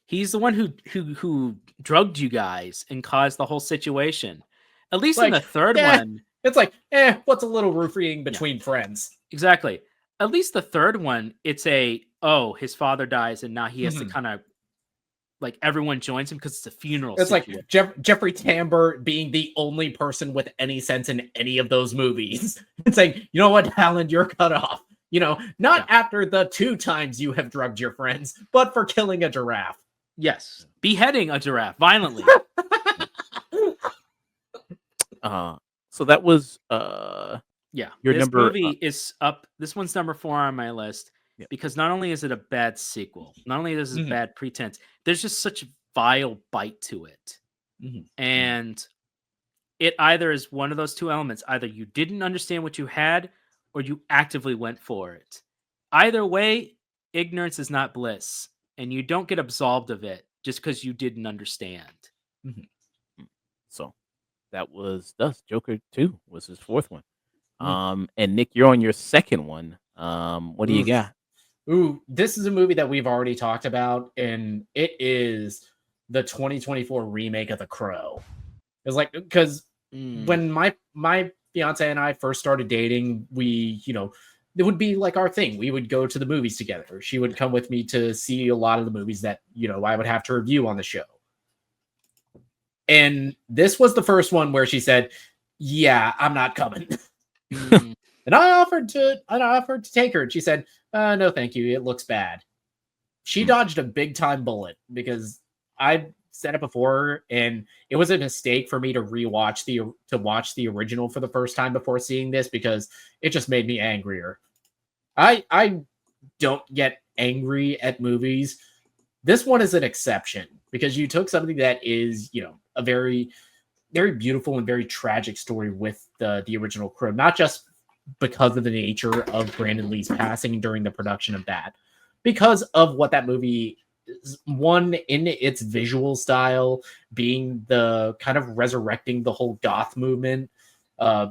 [SPEAKER 2] He's the one who drugged you guys and caused the whole situation. At least in
[SPEAKER 3] Like,
[SPEAKER 2] the third
[SPEAKER 3] yeah.
[SPEAKER 2] one.
[SPEAKER 3] It's like, what's a little roofing between friends?
[SPEAKER 2] Exactly. At least the third one, it's his father dies and now he has to kind of like everyone joins him because it's a funeral.
[SPEAKER 3] It's
[SPEAKER 2] situation.
[SPEAKER 3] like Jeffrey Tambor being the only person with any sense in any of those movies. It's saying, you know what, Alan, you're cut off. You know, not after the 2 times you have drugged your friends, but for killing a giraffe.
[SPEAKER 2] Yes, beheading a giraffe violently.
[SPEAKER 1] So that was
[SPEAKER 2] Yeah,
[SPEAKER 1] Your
[SPEAKER 2] this
[SPEAKER 1] number,
[SPEAKER 2] movie is up. This one's number 4 on my list.
[SPEAKER 1] Yep.
[SPEAKER 2] because not only is it a bad sequel, not only is it
[SPEAKER 3] Mhm.
[SPEAKER 2] bad pretense, there's just such a vile bite to it.
[SPEAKER 3] Mhm.
[SPEAKER 2] And it either is one of those two elements. Either you didn't understand what you had, or you actively went for it. Either way, ignorance is not bliss, and you don't get absolved of it just because you didn't understand.
[SPEAKER 1] So that was thus Joker 2 was his fourth one.
[SPEAKER 3] Mm.
[SPEAKER 1] And Nick, you're on your second one. What do you
[SPEAKER 3] Oof.
[SPEAKER 1] got?
[SPEAKER 3] Ooh, this is a movie that we've already talked about, and it is the 2024 remake of The Crow. It's like, because when my fiance and I first started dating, we, it would be like our thing. We would go to the movies together. She would come with me to see a lot of the movies that, I would have to review on the show. And this was the first one where she said, "Yeah, I'm not coming."
[SPEAKER 2] Mm.
[SPEAKER 3] And I offered to take her, and she said, "No, thank you. It looks bad." She dodged a big time bullet, because I said it before, and it was a mistake for me to watch the original for the first time before seeing this, because it just made me angrier. I don't get angry at movies. This one is an exception, because you took something that is, a very, very beautiful and very tragic story with the original Crow, not just because of the nature of Brandon Lee's passing during the production of that, because of what that movie is, one, in its visual style, being the kind of resurrecting the whole goth movement,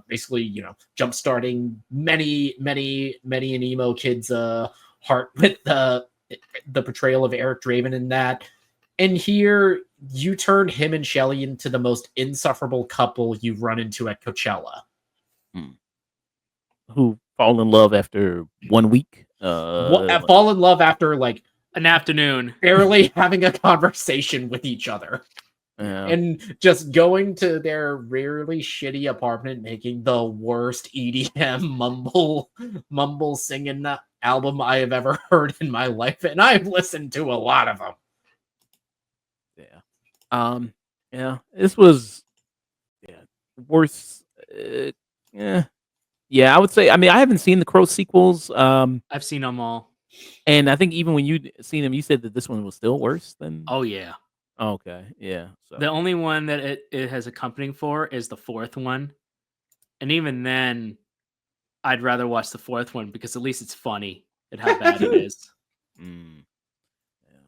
[SPEAKER 3] basically, jump starting many an emo kid's heart with the portrayal of Eric Draven in that. And here you turned him and Shelley into the most insufferable couple you've run into at Coachella.
[SPEAKER 1] Who fall in love after 1 week?
[SPEAKER 3] Fall in love after like
[SPEAKER 2] An afternoon.
[SPEAKER 3] barely having a conversation with each other.
[SPEAKER 1] Yeah.
[SPEAKER 3] And just going to their rarely shitty apartment, making the worst EDM mumble singing album I have ever heard in my life, and I've listened to a lot of them.
[SPEAKER 1] Yeah. Yeah. This was worse. Yeah, I would say. I mean, I haven't seen the Crow sequels.
[SPEAKER 2] I've seen them all.
[SPEAKER 1] And I think even when you seen them, you said that this one was still worse than.
[SPEAKER 2] Oh yeah.
[SPEAKER 1] Okay. Yeah. So.
[SPEAKER 2] The only one that it has accompanying for is the fourth one. And even then, I'd rather watch the fourth one because at least it's funny at how bad it is.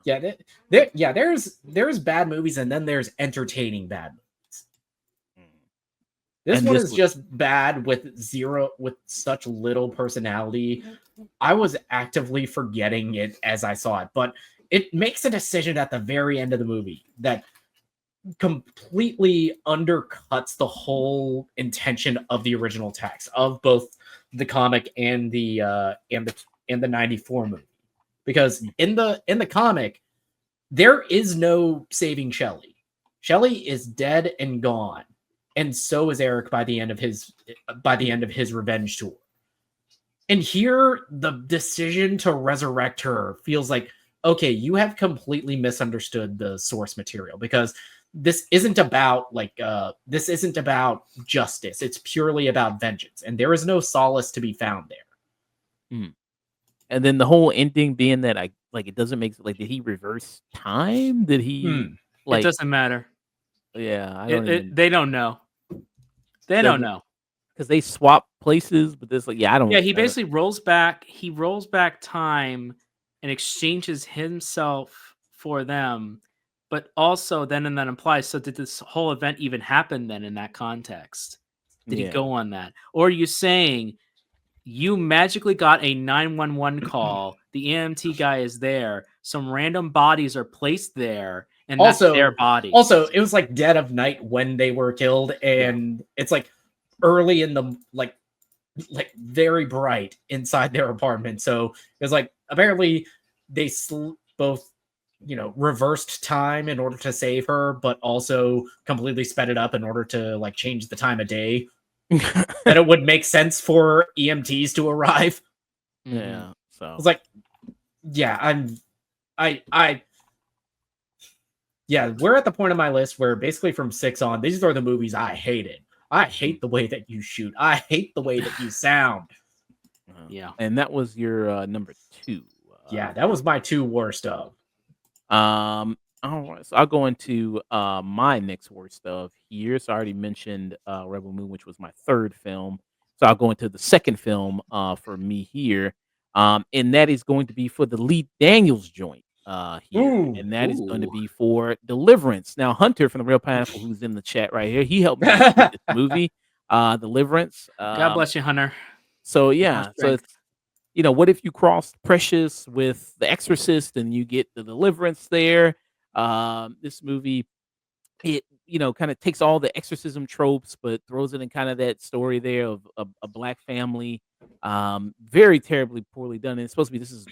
[SPEAKER 3] Yeah, there's bad movies, and then there's entertaining bad movies. This one is just bad with such little personality. I was actively forgetting it as I saw it, but it makes a decision at the very end of the movie that completely undercuts the whole intention of the original text of both the comic and the 94 movie. Because in the comic, there is no saving Shelley. Shelley is dead and gone, and so is Eric by the end of his revenge tour. And here, the decision to resurrect her feels like, okay, you have completely misunderstood the source material, because this isn't about justice. It's purely about vengeance, and there is no solace to be found there.
[SPEAKER 1] And then the whole ending being that it doesn't make did he reverse time? Did he
[SPEAKER 2] it doesn't matter.
[SPEAKER 1] Yeah,
[SPEAKER 2] they don't know. They don't know.
[SPEAKER 1] Because they swap places, but this I don't.
[SPEAKER 2] Yeah, he basically rolls back. He rolls back time and exchanges himself for them, but also then and that implies. So did this whole event even happen then in that context? Did he go on that, or are you saying you magically got a 911 call? The EMT guy is there. Some random bodies are placed there, and that's their bodies.
[SPEAKER 3] Also, it was like dead of night when they were killed, and it's like early in the like very bright inside their apartment. So it was like apparently they both reversed time in order to save her, but also completely sped it up in order to change the time of day. That it would make sense for EMTs to arrive.
[SPEAKER 1] Yeah. So
[SPEAKER 3] it's like, we're at the point of my list where basically from 6 on, these are the movies I hated. I hate the way that you shoot. I hate the way that you sound.
[SPEAKER 2] Yeah.
[SPEAKER 1] And that was your number 2.
[SPEAKER 3] Yeah, that was my 2 worst of.
[SPEAKER 1] All right, so I'll go into my next worst of here. So I already mentioned Rebel Moon, which was my third film. So I'll go into the second film for me here. And that is going to be for the Lee Daniels joint here.
[SPEAKER 3] Ooh,
[SPEAKER 1] And that is going to
[SPEAKER 3] ooh.
[SPEAKER 1] be for Deliverance. Now, Hunter from the Real Pineapple, who's in the chat right here, he helped me with this movie, Deliverance.
[SPEAKER 2] God bless you, Hunter.
[SPEAKER 1] So
[SPEAKER 2] More
[SPEAKER 1] yeah, so
[SPEAKER 2] strength.
[SPEAKER 1] it's what if you cross Precious with The Exorcist and you get the Deliverance there? This movie, it kind of takes all the exorcism tropes, but throws it in kind of that story there of a black family. Very terribly poorly done. And it's supposed to be this is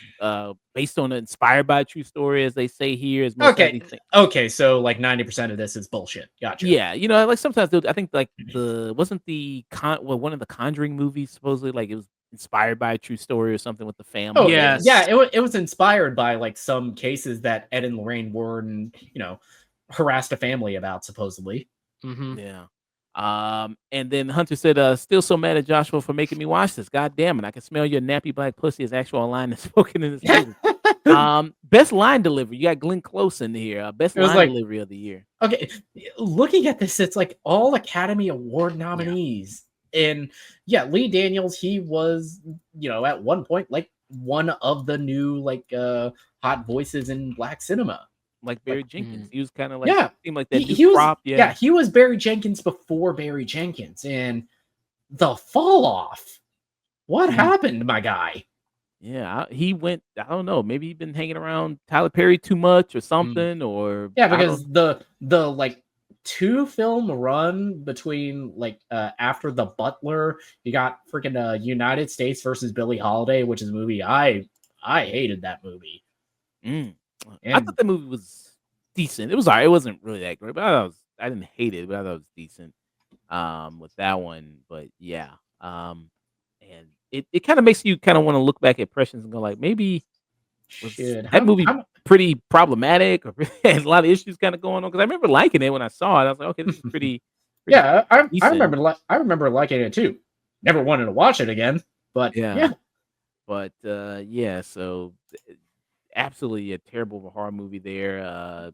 [SPEAKER 1] based on inspired by a true story, as they say here, as most of
[SPEAKER 3] Okay.
[SPEAKER 1] these things.
[SPEAKER 3] Okay, so like 90% of this is bullshit. Gotcha.
[SPEAKER 1] Yeah, like sometimes I think like the wasn't the one of the Conjuring movies supposedly like it was inspired by a true story or something with the
[SPEAKER 3] Oh,
[SPEAKER 1] family.
[SPEAKER 3] yeah,
[SPEAKER 2] Yes.
[SPEAKER 3] it was inspired by like some cases that Ed and Lorraine Warren, harassed a family about supposedly.
[SPEAKER 2] Mm-hmm.
[SPEAKER 1] Yeah. And then Hunter said, still so mad at Joshua for making me watch this. God damn it. I can smell your nappy black pussy as actual line that's spoken in this movie. Best line delivery. You got Glenn Close in here. Best
[SPEAKER 3] It was
[SPEAKER 1] line
[SPEAKER 3] like,
[SPEAKER 1] delivery of the year.
[SPEAKER 3] okay, looking at this, it's like all Academy Award
[SPEAKER 2] Yeah.
[SPEAKER 3] nominees. And yeah, Lee Daniels, he was, at one point like one of the new hot voices in black cinema.
[SPEAKER 1] Like Barry Jenkins.
[SPEAKER 2] mm.
[SPEAKER 1] He was kind of like
[SPEAKER 3] Yeah.
[SPEAKER 1] seemed like that new
[SPEAKER 3] He was
[SPEAKER 1] prop. Yeah.
[SPEAKER 3] he was Barry Jenkins before Barry Jenkins. And the fall off. What happened, my guy?
[SPEAKER 1] Yeah, he went. I don't know. Maybe he's been hanging around Tyler Perry too much or something, or
[SPEAKER 3] Yeah,
[SPEAKER 1] I
[SPEAKER 3] because
[SPEAKER 1] don't.
[SPEAKER 3] the like 2-film run between after The Butler, you got freaking United States versus Billie Holiday, which is a movie I hated that movie.
[SPEAKER 1] I
[SPEAKER 3] And
[SPEAKER 1] thought the movie was decent. It was alright. It wasn't really that great, but I didn't hate it, but I thought it was decent. With that one, but yeah. And it kind of makes you kind of want to look back at Precious and go like, maybe was
[SPEAKER 3] shit,
[SPEAKER 1] that movie pretty problematic or had a lot of issues kind of going on? Because I remember liking it when I saw it. I was like, okay, this is pretty
[SPEAKER 3] yeah, I
[SPEAKER 1] decent.
[SPEAKER 3] remember liking it too. Never wanted to watch it again, but yeah.
[SPEAKER 1] But yeah, so absolutely a terrible horror movie there.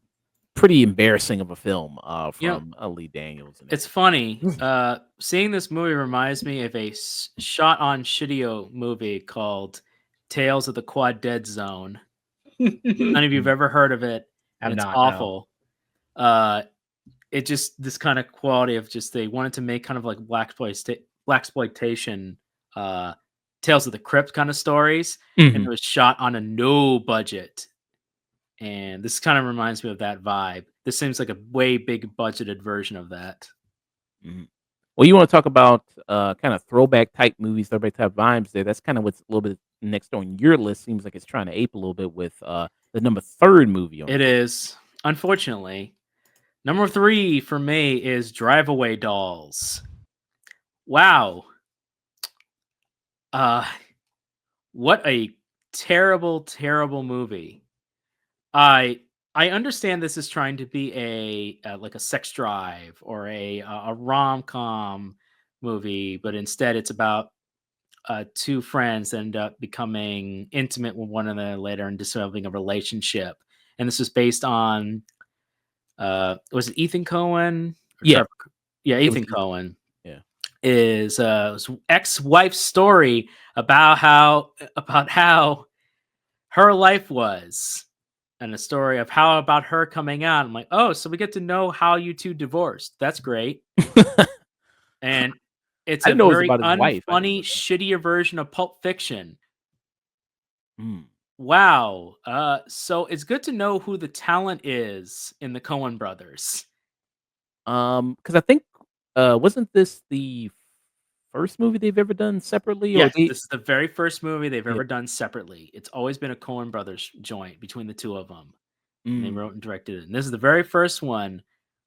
[SPEAKER 1] Pretty embarrassing of a film from Lee Daniels.
[SPEAKER 2] It's funny. Seeing this movie reminds me of a shot on Shidio movie called Tales of the Quad Dead Zone. None of you have ever heard of it. And it's awful. It just this kind of quality of just they wanted to make kind of like blaxploitation Tales of the Crypt kind of stories, and it was shot on a no budget. And this kind of reminds me of that vibe. This seems like a way big budgeted version of that.
[SPEAKER 1] Well, you want to talk about kind of throwback type movies, throwback type vibes there. That's kind of what's a little bit next on your list. Seems like it's trying to ape a little bit with the number 3 movie on
[SPEAKER 2] it. Is, unfortunately. Number 3 for me is Drive Away Dolls. Wow. What a terrible, terrible movie. I understand this is trying to be a like a sex drive or a rom-com movie, but instead it's about 2 friends that end up becoming intimate with one another later and developing a relationship. And this is based on was it Ethan Coen?
[SPEAKER 1] Yeah.
[SPEAKER 2] Ethan Coen.
[SPEAKER 1] Yeah.
[SPEAKER 2] Is his ex-wife's story about how her life was. And a story of how about her coming out. I'm like, oh, so we get to know how you two divorced. That's great. And it's a very unfunny, shittier version of Pulp Fiction. Wow. So it's good to know who the talent is in the Coen brothers.
[SPEAKER 1] Because I think wasn't this the first movie they've ever done separately?
[SPEAKER 2] Yes, this is the very first movie they've ever done separately. It's always been a Coen brothers joint between the two of them. And they wrote and directed it. And this is the very first one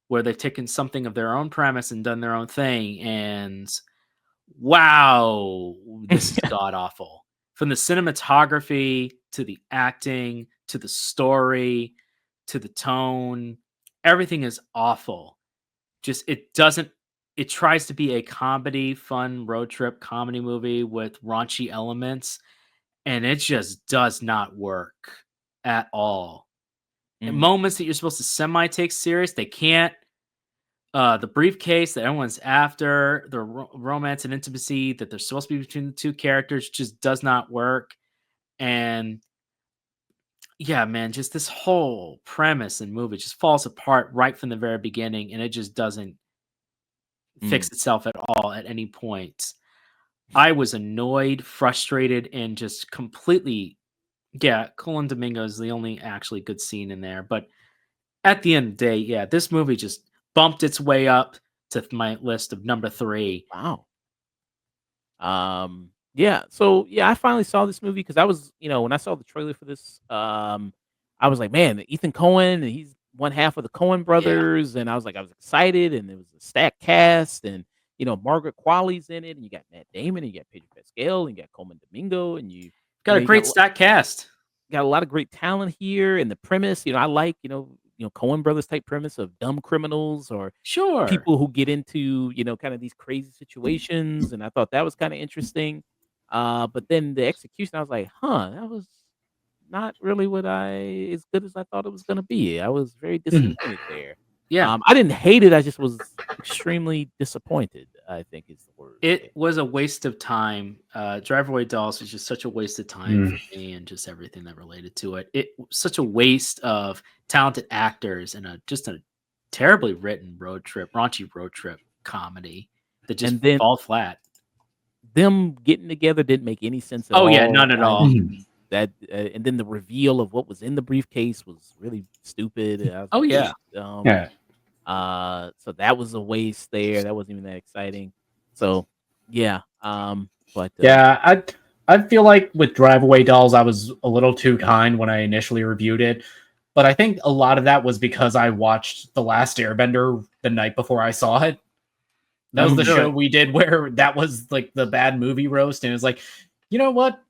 [SPEAKER 2] where they've taken something of their own premise and done their own thing. And wow, this is god awful. From the cinematography to the acting to the story to the tone, everything is awful. Just it doesn't it tries to be a comedy, fun road trip comedy movie with raunchy elements, and it just does not work at all. In
[SPEAKER 1] Mm.
[SPEAKER 2] moments that you're supposed to semi take serious, they can't. The briefcase that everyone's after, the romance and intimacy that there's supposed to be between the two characters just does not work. And yeah, man, just this whole premise and movie just falls apart right from the very beginning, and it just doesn't fix
[SPEAKER 1] Mm.
[SPEAKER 2] itself at all at any point. I was annoyed, frustrated, and just completely, yeah, Colin Domingo is the only actually good scene in there. But at the end of the day, yeah, this movie just bumped its way up to my list of number 3.
[SPEAKER 1] Wow. Yeah. So yeah, I finally saw this movie because I was, when I saw the trailer for this, I was like, man, Ethan Cohen, and he's one half of the Cohen
[SPEAKER 2] Yeah.
[SPEAKER 1] brothers, and I was excited, and it was a stacked cast, and Margaret Qualley's in it, and you got Matt Damon, and you got Pedro Pascal, and you got Coleman Domingo, and
[SPEAKER 2] Got a
[SPEAKER 1] you
[SPEAKER 2] great stack cast.
[SPEAKER 1] got a lot of great talent here, and the premise, I like, Cohen brothers type premise of dumb criminals or
[SPEAKER 2] Sure.
[SPEAKER 1] people who get into kind of these crazy situations, and I thought that was kind of interesting. But then the execution, I was like, that was not really as good as I thought it was going to be. I was very disappointed there.
[SPEAKER 2] Yeah.
[SPEAKER 1] I didn't hate it, I just was extremely disappointed, I think is the word.
[SPEAKER 2] It was a waste of time. Drive Away Dolls was just such a waste of time for me and just everything that related to it. It was such a waste of talented actors and just a terribly written raunchy road trip comedy that just
[SPEAKER 1] And then-
[SPEAKER 2] fall flat.
[SPEAKER 1] Them getting together didn't make any sense at all.
[SPEAKER 2] Oh yeah, none at all.
[SPEAKER 1] That and then the reveal of what was in the briefcase was really stupid. I was
[SPEAKER 2] Oh,
[SPEAKER 1] like,
[SPEAKER 2] yeah.
[SPEAKER 1] dumb.
[SPEAKER 3] Yeah.
[SPEAKER 1] So that was a waste there. That wasn't even that exciting. So yeah. But
[SPEAKER 3] Yeah, I feel like with Drive Away Dolls, I was a little too kind when I initially reviewed it. But I think a lot of that was because I watched The Last Airbender the night before I saw it. That was the show we did where that was like the bad movie roast. And it was like, you know what?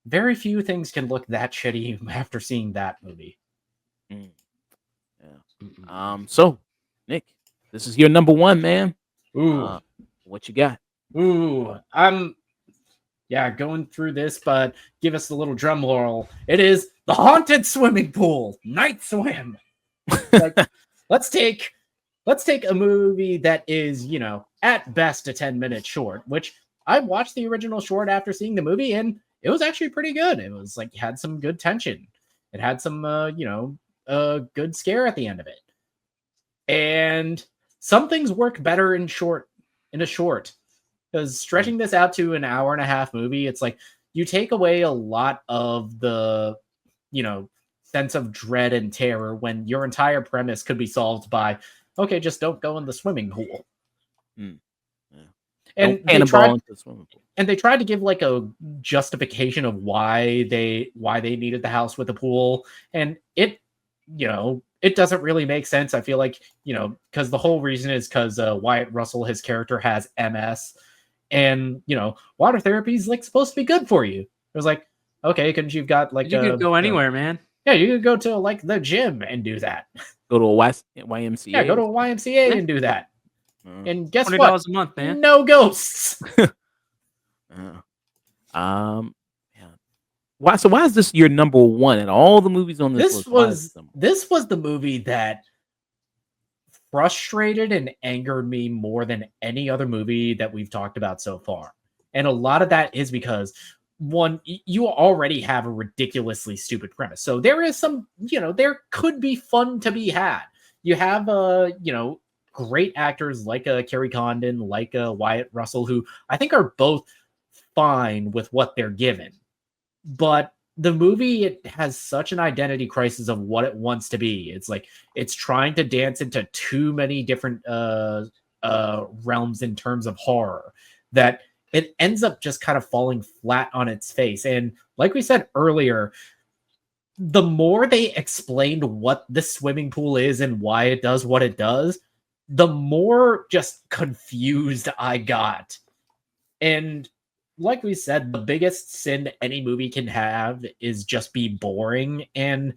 [SPEAKER 3] Very few things can look that shitty after seeing that movie.
[SPEAKER 1] So Nick, this is your number 1, man.
[SPEAKER 3] Ooh.
[SPEAKER 1] What you got?
[SPEAKER 3] Ooh. I'm going through this, but give us a little drum roll. It is The Haunted Swimming Pool, Night Swim. Like, let's take a movie that is, at best a 10-minute short, which I watched the original short after seeing the movie, and it was actually pretty good. It was like, had some good tension. It had some, a good scare at the end of it. And some things work better in a short, because stretching this out to an hour and a half movie, it's like you take away a lot of the, sense of dread and terror when your entire premise could be solved by, okay, just don't go in the swimming pool.
[SPEAKER 1] Yeah.
[SPEAKER 3] And
[SPEAKER 1] Cannonball into the swimming pool.
[SPEAKER 3] And they tried to give like a justification of why they needed the house with the pool, and it doesn't really make sense. I feel like, because the whole reason is because Wyatt Russell, his character, has MS, and water therapy is like supposed to be good for you. It was like, okay, couldn't you've got like
[SPEAKER 2] you could go anywhere, man.
[SPEAKER 3] Yeah, you could go to like the gym and do that.
[SPEAKER 1] Go to a YMCA.
[SPEAKER 3] Yeah, go to a YMCA and do that. And guess
[SPEAKER 2] $20
[SPEAKER 3] what?
[SPEAKER 2] a month, man.
[SPEAKER 3] No ghosts.
[SPEAKER 1] Yeah. Why is this your number 1 in all the movies on this list?
[SPEAKER 3] This was the movie that frustrated and angered me more than any other movie that we've talked about so far. And a lot of that is because, one, you already have a ridiculously stupid premise. So there is some, there could be fun to be had. You have great actors like Kerry Condon, like Wyatt Russell, who I think are both fine with what they're given. But the movie, it has such an identity crisis of what it wants to be. It's like it's trying to dance into too many different realms in terms of horror that it ends up just kind of falling flat on its face. And like we said earlier, the more they explained what the swimming pool is and why it does what it does, the more just confused I got. And like we said, the biggest sin any movie can have is just be boring. And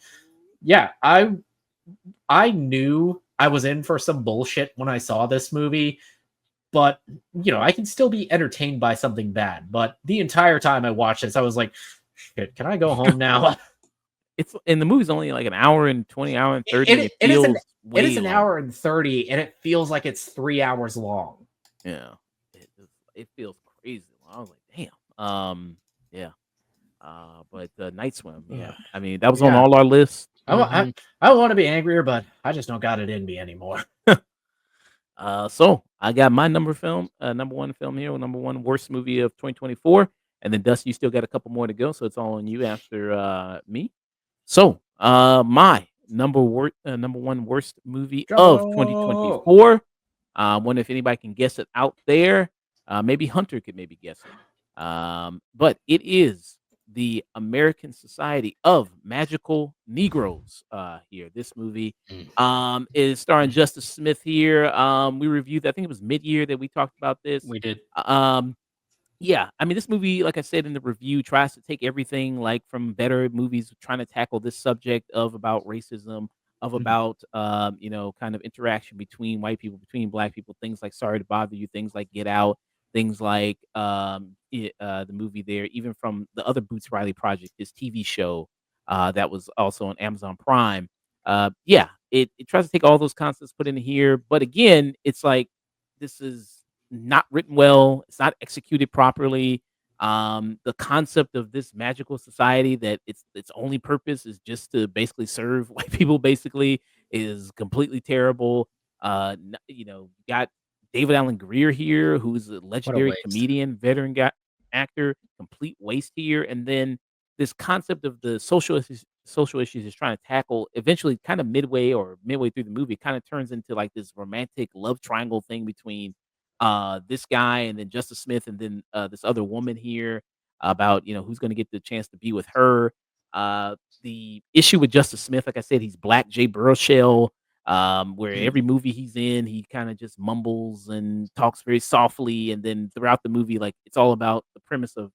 [SPEAKER 3] yeah, I knew I was in for some bullshit when I saw this movie. but I can still be entertained by something bad. But the entire time I watched this, I was like, shit, can I go home now?
[SPEAKER 1] And the movie's only like an hour and 20, hour and 30, and it
[SPEAKER 3] It is an
[SPEAKER 1] feels way long.
[SPEAKER 3] hour and 30, and it feels like it's 3 hours long.
[SPEAKER 1] Yeah. It feels crazy long. I was like, damn. Yeah. But Night Swim, yeah. I mean, that was on
[SPEAKER 3] Yeah.
[SPEAKER 1] all our lists.
[SPEAKER 3] I want to be angrier, but I just don't got it in me anymore.
[SPEAKER 1] So I got my number one film here, number one worst movie of 2024, and then Dusty, you still got a couple more to go, so it's all on you after me. So my number one worst movie of 2024. Wonder if anybody can guess it out there. Maybe Hunter could maybe guess it. But it is the American Society of Magical Negroes. Here, this movie is starring Justice Smith here. We reviewed, I think it was mid-year that we talked about this.
[SPEAKER 2] We did.
[SPEAKER 1] Yeah, I mean, this movie, like I said in the review, tries to take everything like from better movies trying to tackle this subject of about racism, of about kind of interaction between white people, between black people, things like Sorry to Bother You, things like Get Out, things like the movie there, even from the other Boots Riley project, this TV show that was also on Amazon Prime. Yeah, it tries to take all those concepts, put in here, but again, it's like this is not written well. It's not executed properly. The concept of this magical society that its only purpose is just to basically serve white people, basically, is completely terrible. You got David Allen Greer here, who's a legendary
[SPEAKER 2] waste.
[SPEAKER 1] comedian, veteran actor. Complete waste here, and then this concept of the social issues is trying to tackle eventually kind of midway through the movie kind of turns into like this romantic love triangle thing between this guy and then Justice Smith and then this other woman here about who's going to get the chance to be with her. The issue with Justice Smith, like I said, he's Black Jay Baruchel. Where every movie he's in, he kind of just mumbles and talks very softly, and then throughout the movie, like it's all about the premise of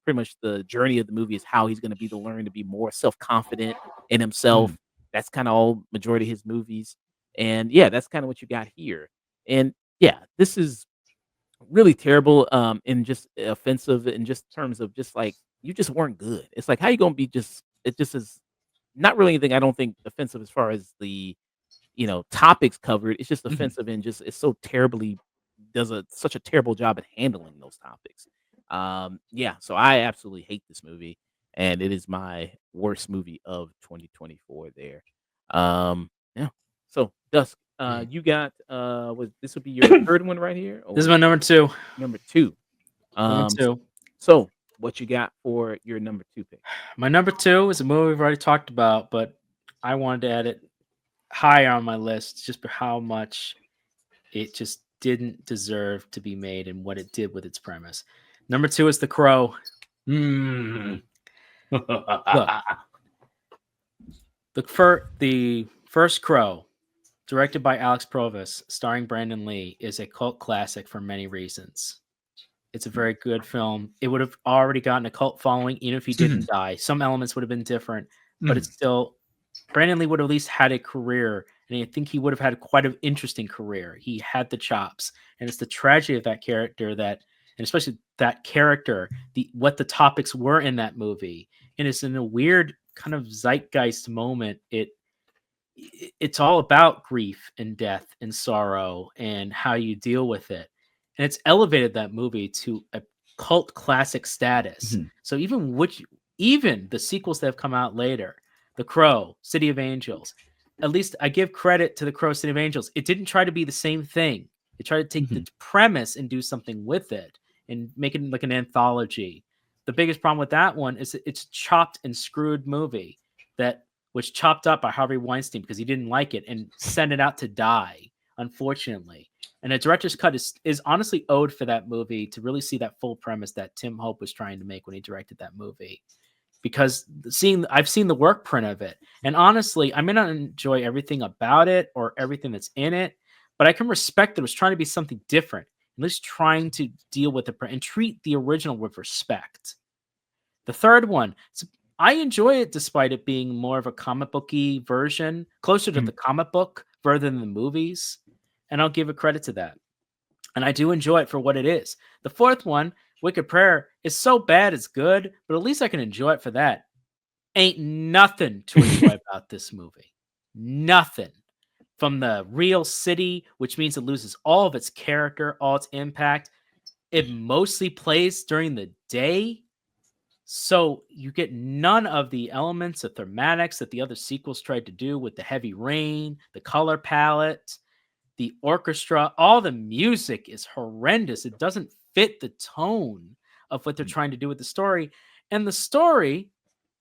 [SPEAKER 1] pretty much the journey of the movie is how he's going to be to learn to be more self confident in himself. That's kind of all majority of his movies, and yeah, that's kind of what you got here. And yeah, this is really terrible and just offensive in just terms of just like you just weren't good. It's like how you gonna be just it just is not really anything I don't think offensive as far as the topics covered. It's just offensive and just it's so terribly does such a terrible job at handling those topics. Yeah, so I absolutely hate this movie and it is my worst movie of 2024 there. Yeah. So Dusk, you got this would be your third one right here?
[SPEAKER 2] This is my number two.
[SPEAKER 1] Number two.
[SPEAKER 2] Number two.
[SPEAKER 1] So what you got for your number two pick?
[SPEAKER 2] My number two is a movie we've already talked about, but I wanted to add it higher on my list just for how much it just didn't deserve to be made and what it did with its premise. Number two is The Crow. Look, the first Crow, directed by Alex Provis, starring Brandon Lee, is a cult classic for many reasons. It's a very good film. It would have already gotten a cult following even if he didn't die. Some elements would have been different, but it's still Brandon Lee would have at least had a career, and I think he would have had quite an interesting career. He had the chops, and it's the tragedy of that character and especially that character, what the topics were in that movie, and it's in a weird kind of zeitgeist moment. It's all about grief and death and sorrow and how you deal with it, and it's elevated that movie to a cult classic status. So even the sequels that have come out later, The Crow, City of Angels, at least I give credit to The Crow, City of Angels. It didn't try to be the same thing. It tried to take the premise and do something with it and make it like an anthology. The biggest problem with that one is it's a chopped and screwed movie that was chopped up by Harvey Weinstein because he didn't like it and sent it out to die, unfortunately. And a director's cut is honestly owed for that movie to really see that full premise that Tim Hope was trying to make when he directed that movie. Because I've seen the work print of it, and honestly, I may not enjoy everything about it or everything that's in it, but I can respect that it was trying to be something different, at least trying to deal with it and treat the original with respect. The third one, I enjoy it despite it being more of a comic booky version, closer to the comic book rather than the movies, and I'll give it credit to that. and I do enjoy it for what it is. The fourth one, Wicked Prayer, is so bad it's good, but at least I can enjoy it for that. Ain't nothing to enjoy about this movie. Nothing. From the real city, which means it loses all of its character, all its impact. It mostly plays during the day. So you get none of the elements of thematics that the other sequels tried to do with the heavy rain, the color palette, the orchestra. All the music is horrendous. It doesn't fit the tone of what they're trying to do with the story. And the story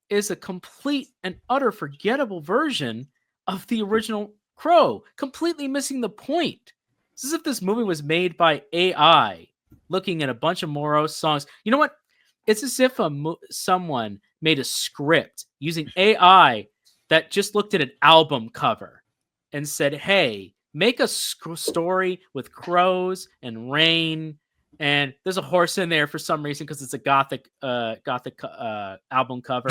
[SPEAKER 2] is a complete and utter forgettable version of the original Crow, completely missing the point. It's as if this movie was made by AI looking at a bunch of morose songs. You know what? It's as if someone made a script using AI that just looked at an album cover and said, hey, make a story with crows and rain, and there's a horse in there for some reason because it's a gothic album cover.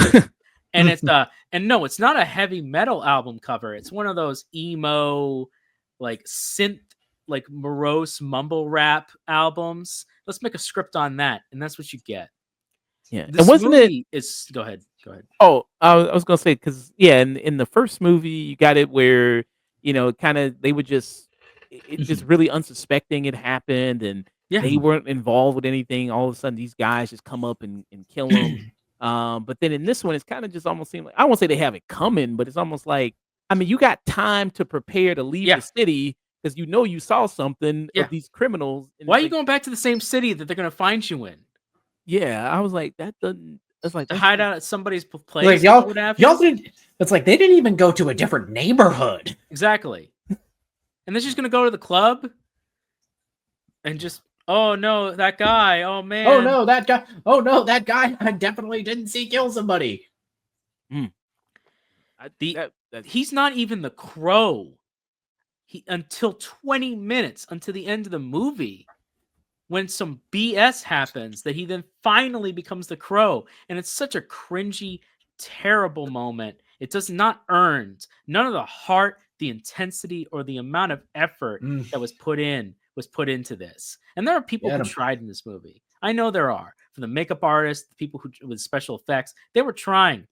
[SPEAKER 2] And it's and no, it's not a heavy metal album cover. It's one of those emo, like synth, like morose mumble rap albums. Let's make a script on that, and that's what you get.
[SPEAKER 1] Yeah,
[SPEAKER 2] This
[SPEAKER 1] and wasn't it?
[SPEAKER 2] movie is go ahead.
[SPEAKER 1] Oh, I was gonna say because yeah, in the first movie you got it where kind of they would just it just really unsuspecting it happened and
[SPEAKER 2] Yeah,
[SPEAKER 1] they weren't involved with anything. All of a sudden these guys just come up and kill them. But then in this one, it's kind of just almost seemed like I won't say they have it coming, but it's almost like I mean you got time to prepare to leave
[SPEAKER 2] Yeah.
[SPEAKER 1] the city because you saw something
[SPEAKER 2] Yeah.
[SPEAKER 1] of these criminals. And
[SPEAKER 2] why are
[SPEAKER 1] it's
[SPEAKER 2] you
[SPEAKER 1] like,
[SPEAKER 2] going back to the same city that they're going to find you in?
[SPEAKER 1] yeah, I was like that doesn't. It's like
[SPEAKER 2] To
[SPEAKER 1] that's
[SPEAKER 2] hide
[SPEAKER 1] just-
[SPEAKER 2] out at somebody's place.
[SPEAKER 3] Like
[SPEAKER 2] or what have you?
[SPEAKER 3] y'all didn't. It's like they didn't even go to a different neighborhood.
[SPEAKER 2] Exactly. And they're just going to go to the club and just, oh no, that guy. Oh man.
[SPEAKER 3] Oh no, that guy! Oh no, that guy! I definitely didn't see kill somebody.
[SPEAKER 2] He's not even the Crow. Until 20 minutes until the end of the movie, when some BS happens, that he then finally becomes the Crow, and it's such a cringy, terrible moment. It does not earn none of the heart, the intensity, or the amount of effort that was put into this. And there are people who tried in this movie. I know there are. From the makeup artists, the people who with special effects, they were trying.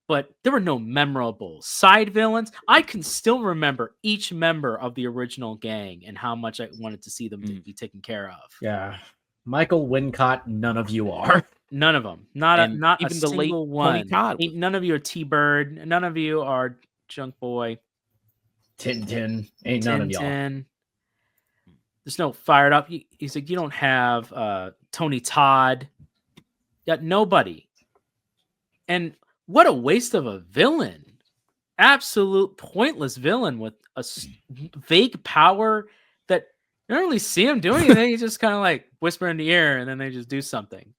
[SPEAKER 2] But there were no memorable side villains. I can still remember each member of the original gang and how much I wanted to see them be taken care of.
[SPEAKER 3] Yeah, Michael Wincott. None of you are.
[SPEAKER 2] None of them. Not
[SPEAKER 1] And
[SPEAKER 2] a
[SPEAKER 1] even the late
[SPEAKER 2] single
[SPEAKER 1] Tony
[SPEAKER 2] one.
[SPEAKER 1] Todd was-
[SPEAKER 2] None of you are T-Bird. None of you are Junk Boy.
[SPEAKER 3] Tintin. Ain't none of y'all.
[SPEAKER 2] Tintin. There's no fired up. He's like, you don't have Tony Todd. You got nobody. And what a waste of a villain. Absolute pointless villain with a vague power that you don't really see him do anything. He's just kind of like whisper in the ear and then they just do something.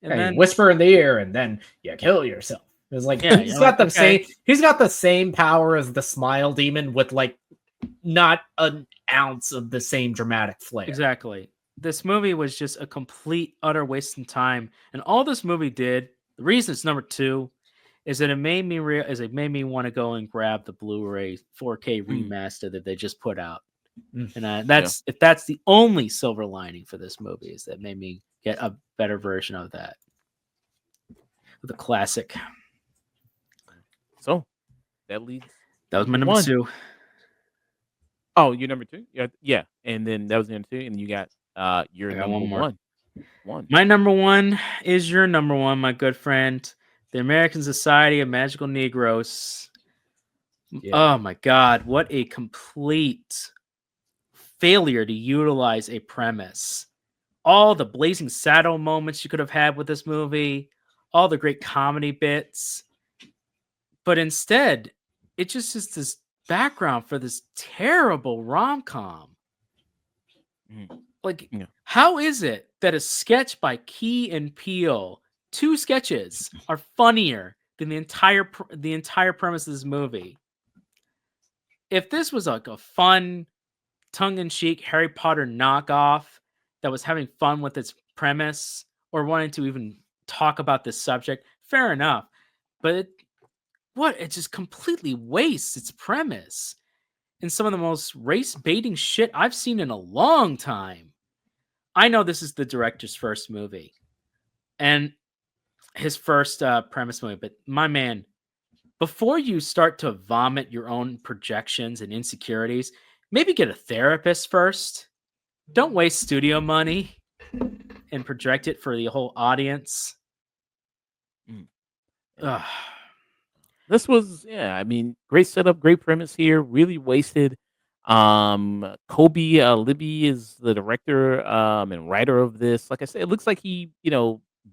[SPEAKER 2] And
[SPEAKER 3] Yeah,
[SPEAKER 2] then
[SPEAKER 3] you whisper in the ear and then you kill yourself. It's like
[SPEAKER 2] Yeah,
[SPEAKER 3] he's
[SPEAKER 2] you're
[SPEAKER 3] got
[SPEAKER 2] like,
[SPEAKER 3] the
[SPEAKER 2] okay.
[SPEAKER 3] same. He's got the same power as the Smile Demon with like not an ounce of the same dramatic flair.
[SPEAKER 2] Exactly. This movie was just a complete, utter waste of time. And all this movie did, the reason it's number 2, is that it made me want to go and grab the Blu-ray 4K remaster that they just put out. And if that's the only silver lining for this movie, is that made me get a better version of that. The classic.
[SPEAKER 1] So that leads.
[SPEAKER 2] That was my number 2.
[SPEAKER 1] Oh, you're number 2? Yeah. And then that was the number 2, and you got your
[SPEAKER 2] I got
[SPEAKER 1] number
[SPEAKER 2] one more.
[SPEAKER 1] 1.
[SPEAKER 2] My number 1 is your number 1, my good friend. The American Society of Magical Negroes.
[SPEAKER 3] Yeah.
[SPEAKER 2] Oh my God. What a complete failure to utilize a premise. All the Blazing Saddle moments you could have had with this movie, all the great comedy bits. But instead, it just is this background for this terrible rom-com. Like, how is it that a sketch by Key and Peele, 2 sketches, are funnier than the entire premise of this movie? If this was like a fun, tongue-in-cheek Harry Potter knockoff that was having fun with its premise or wanting to even talk about this subject, fair enough. But it just completely wastes its premise. in some of the most race baiting shit I've seen in a long time. I know this is the director's first movie and his first premise movie, but my man, before you start to vomit your own projections and insecurities, maybe get a therapist first. Don't waste studio money and project it for the whole audience.
[SPEAKER 1] Mm.
[SPEAKER 2] Ugh.
[SPEAKER 1] This was, yeah, I mean, great setup, great premise here, really wasted. Kobe Libby is the director and writer of this. Like I said, it looks like he,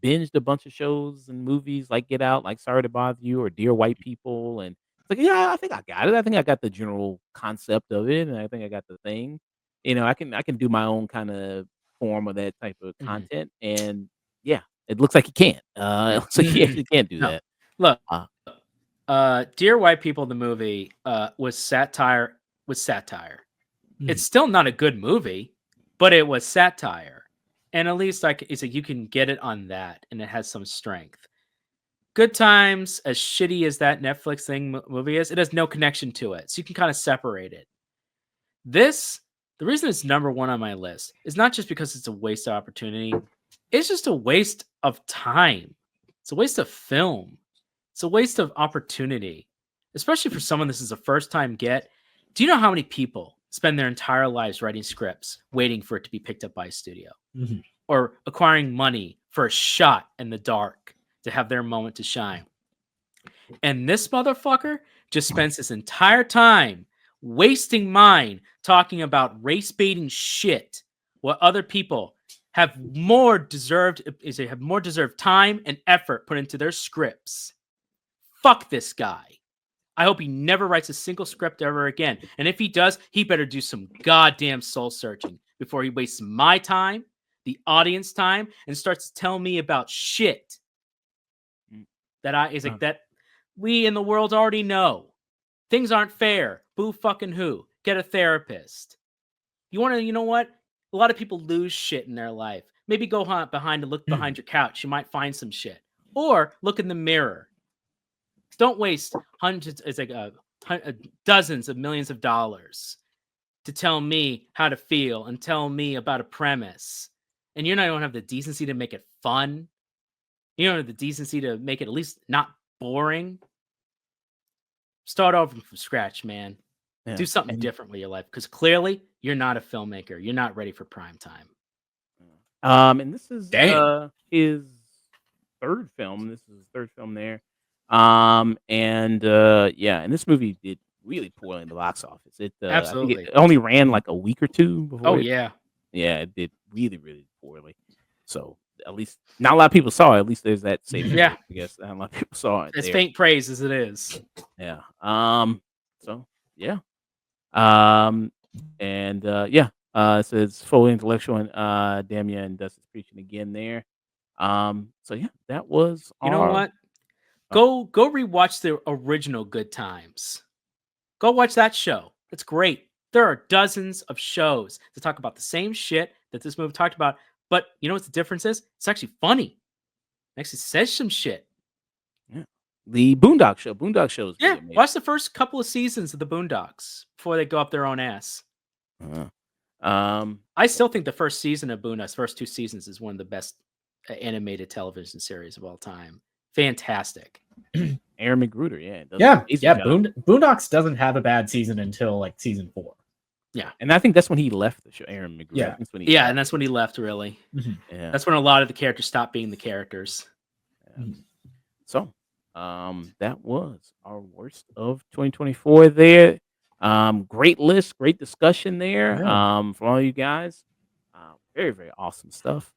[SPEAKER 1] binged a bunch of shows and movies like Get Out, like Sorry to Bother You or Dear White People. And it's like, yeah, I think I got it. I think I got the general concept of it, and I think I got the thing. I can do my own kind of form of that type of
[SPEAKER 2] Mhm.
[SPEAKER 1] content. And yeah, it looks like he can't. It looks like he actually can't do
[SPEAKER 2] No.
[SPEAKER 1] that.
[SPEAKER 2] Look,
[SPEAKER 1] Uh,
[SPEAKER 2] Dear White People, the movie, was satire.
[SPEAKER 3] Mhm.
[SPEAKER 2] It's still not a good movie, but it was satire, and at least it's like you can get it on that, and it has some strength. Good Times, as shitty as that Netflix movie is, it has no connection to it, so you can kind of separate it. The reason it's number one on my list is not just because it's a waste of opportunity. It's just a waste of time. It's a waste of film. It's a waste of opportunity, especially for someone this is a first time get. Do you know how many people spend their entire lives writing scripts, waiting for it to be picked up by a studio,
[SPEAKER 3] Mhm.
[SPEAKER 2] or acquiring money for a shot in the dark to have their moment to shine? And this motherfucker just spends his entire time wasting mine talking about race baiting shit, what other people have more deserved time and effort put into their scripts. Fuck this guy. I hope he never writes a single script ever again. And if he does, he better do some goddamn soul searching before he wastes my time, the audience time, and starts to tell me about shit
[SPEAKER 1] Mm.
[SPEAKER 2] that we in the world already know. Things aren't fair. Boo fucking who? Get a therapist. You know what? A lot of people lose shit in their life. Maybe go look behind your couch. You might find some shit. Or look in the mirror. Don't waste dozens of millions of dollars to tell me how to feel and tell me about a premise. And you don't have the decency to make it fun. You don't have the decency to make it at least not boring. Start over from scratch, man.
[SPEAKER 1] yeah.
[SPEAKER 2] Do something
[SPEAKER 1] And-
[SPEAKER 2] different with your life, because clearly you're not a filmmaker. You're not ready for prime time.
[SPEAKER 1] And this is
[SPEAKER 3] Damn.
[SPEAKER 1] his third film. This is his third film there. And and this movie did really poorly in the box office. I think
[SPEAKER 2] Absolutely.
[SPEAKER 1] it only ran like a week or two before.
[SPEAKER 2] Oh
[SPEAKER 1] it
[SPEAKER 2] yeah.
[SPEAKER 1] did really, really poorly. So at least not a lot of people saw it. At least there's that saving
[SPEAKER 2] Yeah.
[SPEAKER 1] grace, I guess not a lot of people saw it.
[SPEAKER 2] As
[SPEAKER 1] there.
[SPEAKER 2] faint praise as it is.
[SPEAKER 1] Yeah. So yeah. And so it's fully intellectual and Damia and Dustin's preaching again there. So yeah, that was
[SPEAKER 2] You know
[SPEAKER 1] our-
[SPEAKER 2] what? Go rewatch the original Good Times. Go watch that show. It's great. There are dozens of shows to talk about the same shit that this movie talked about, but you know what the difference is? It's actually funny. It actually says some shit.
[SPEAKER 1] The Boondock Show. Boondock Show is
[SPEAKER 2] Yeah,
[SPEAKER 1] really amazing.
[SPEAKER 2] watch the first couple of seasons of the Boondocks before they go up their own ass. I still think the first season of Boondocks, first two seasons, is one of the best animated television series of all time. Fantastic.
[SPEAKER 1] Aaron McGruder, yeah. does an
[SPEAKER 3] Yeah,
[SPEAKER 1] amazing
[SPEAKER 3] yeah.
[SPEAKER 1] job.
[SPEAKER 3] Boondocks doesn't have a bad season until like season 4.
[SPEAKER 1] And I think that's when he left the show, Aaron McGruder.
[SPEAKER 3] Yeah.
[SPEAKER 1] I think that's when he
[SPEAKER 2] Yeah,
[SPEAKER 1] left.
[SPEAKER 2] and that's when he left, really.
[SPEAKER 1] Yeah.
[SPEAKER 2] That's when a lot of the characters stopped being the characters.
[SPEAKER 1] So, that was our worst of 2024 there. Great list, great discussion there.
[SPEAKER 3] Yeah.
[SPEAKER 1] From all you guys. Very, very awesome stuff.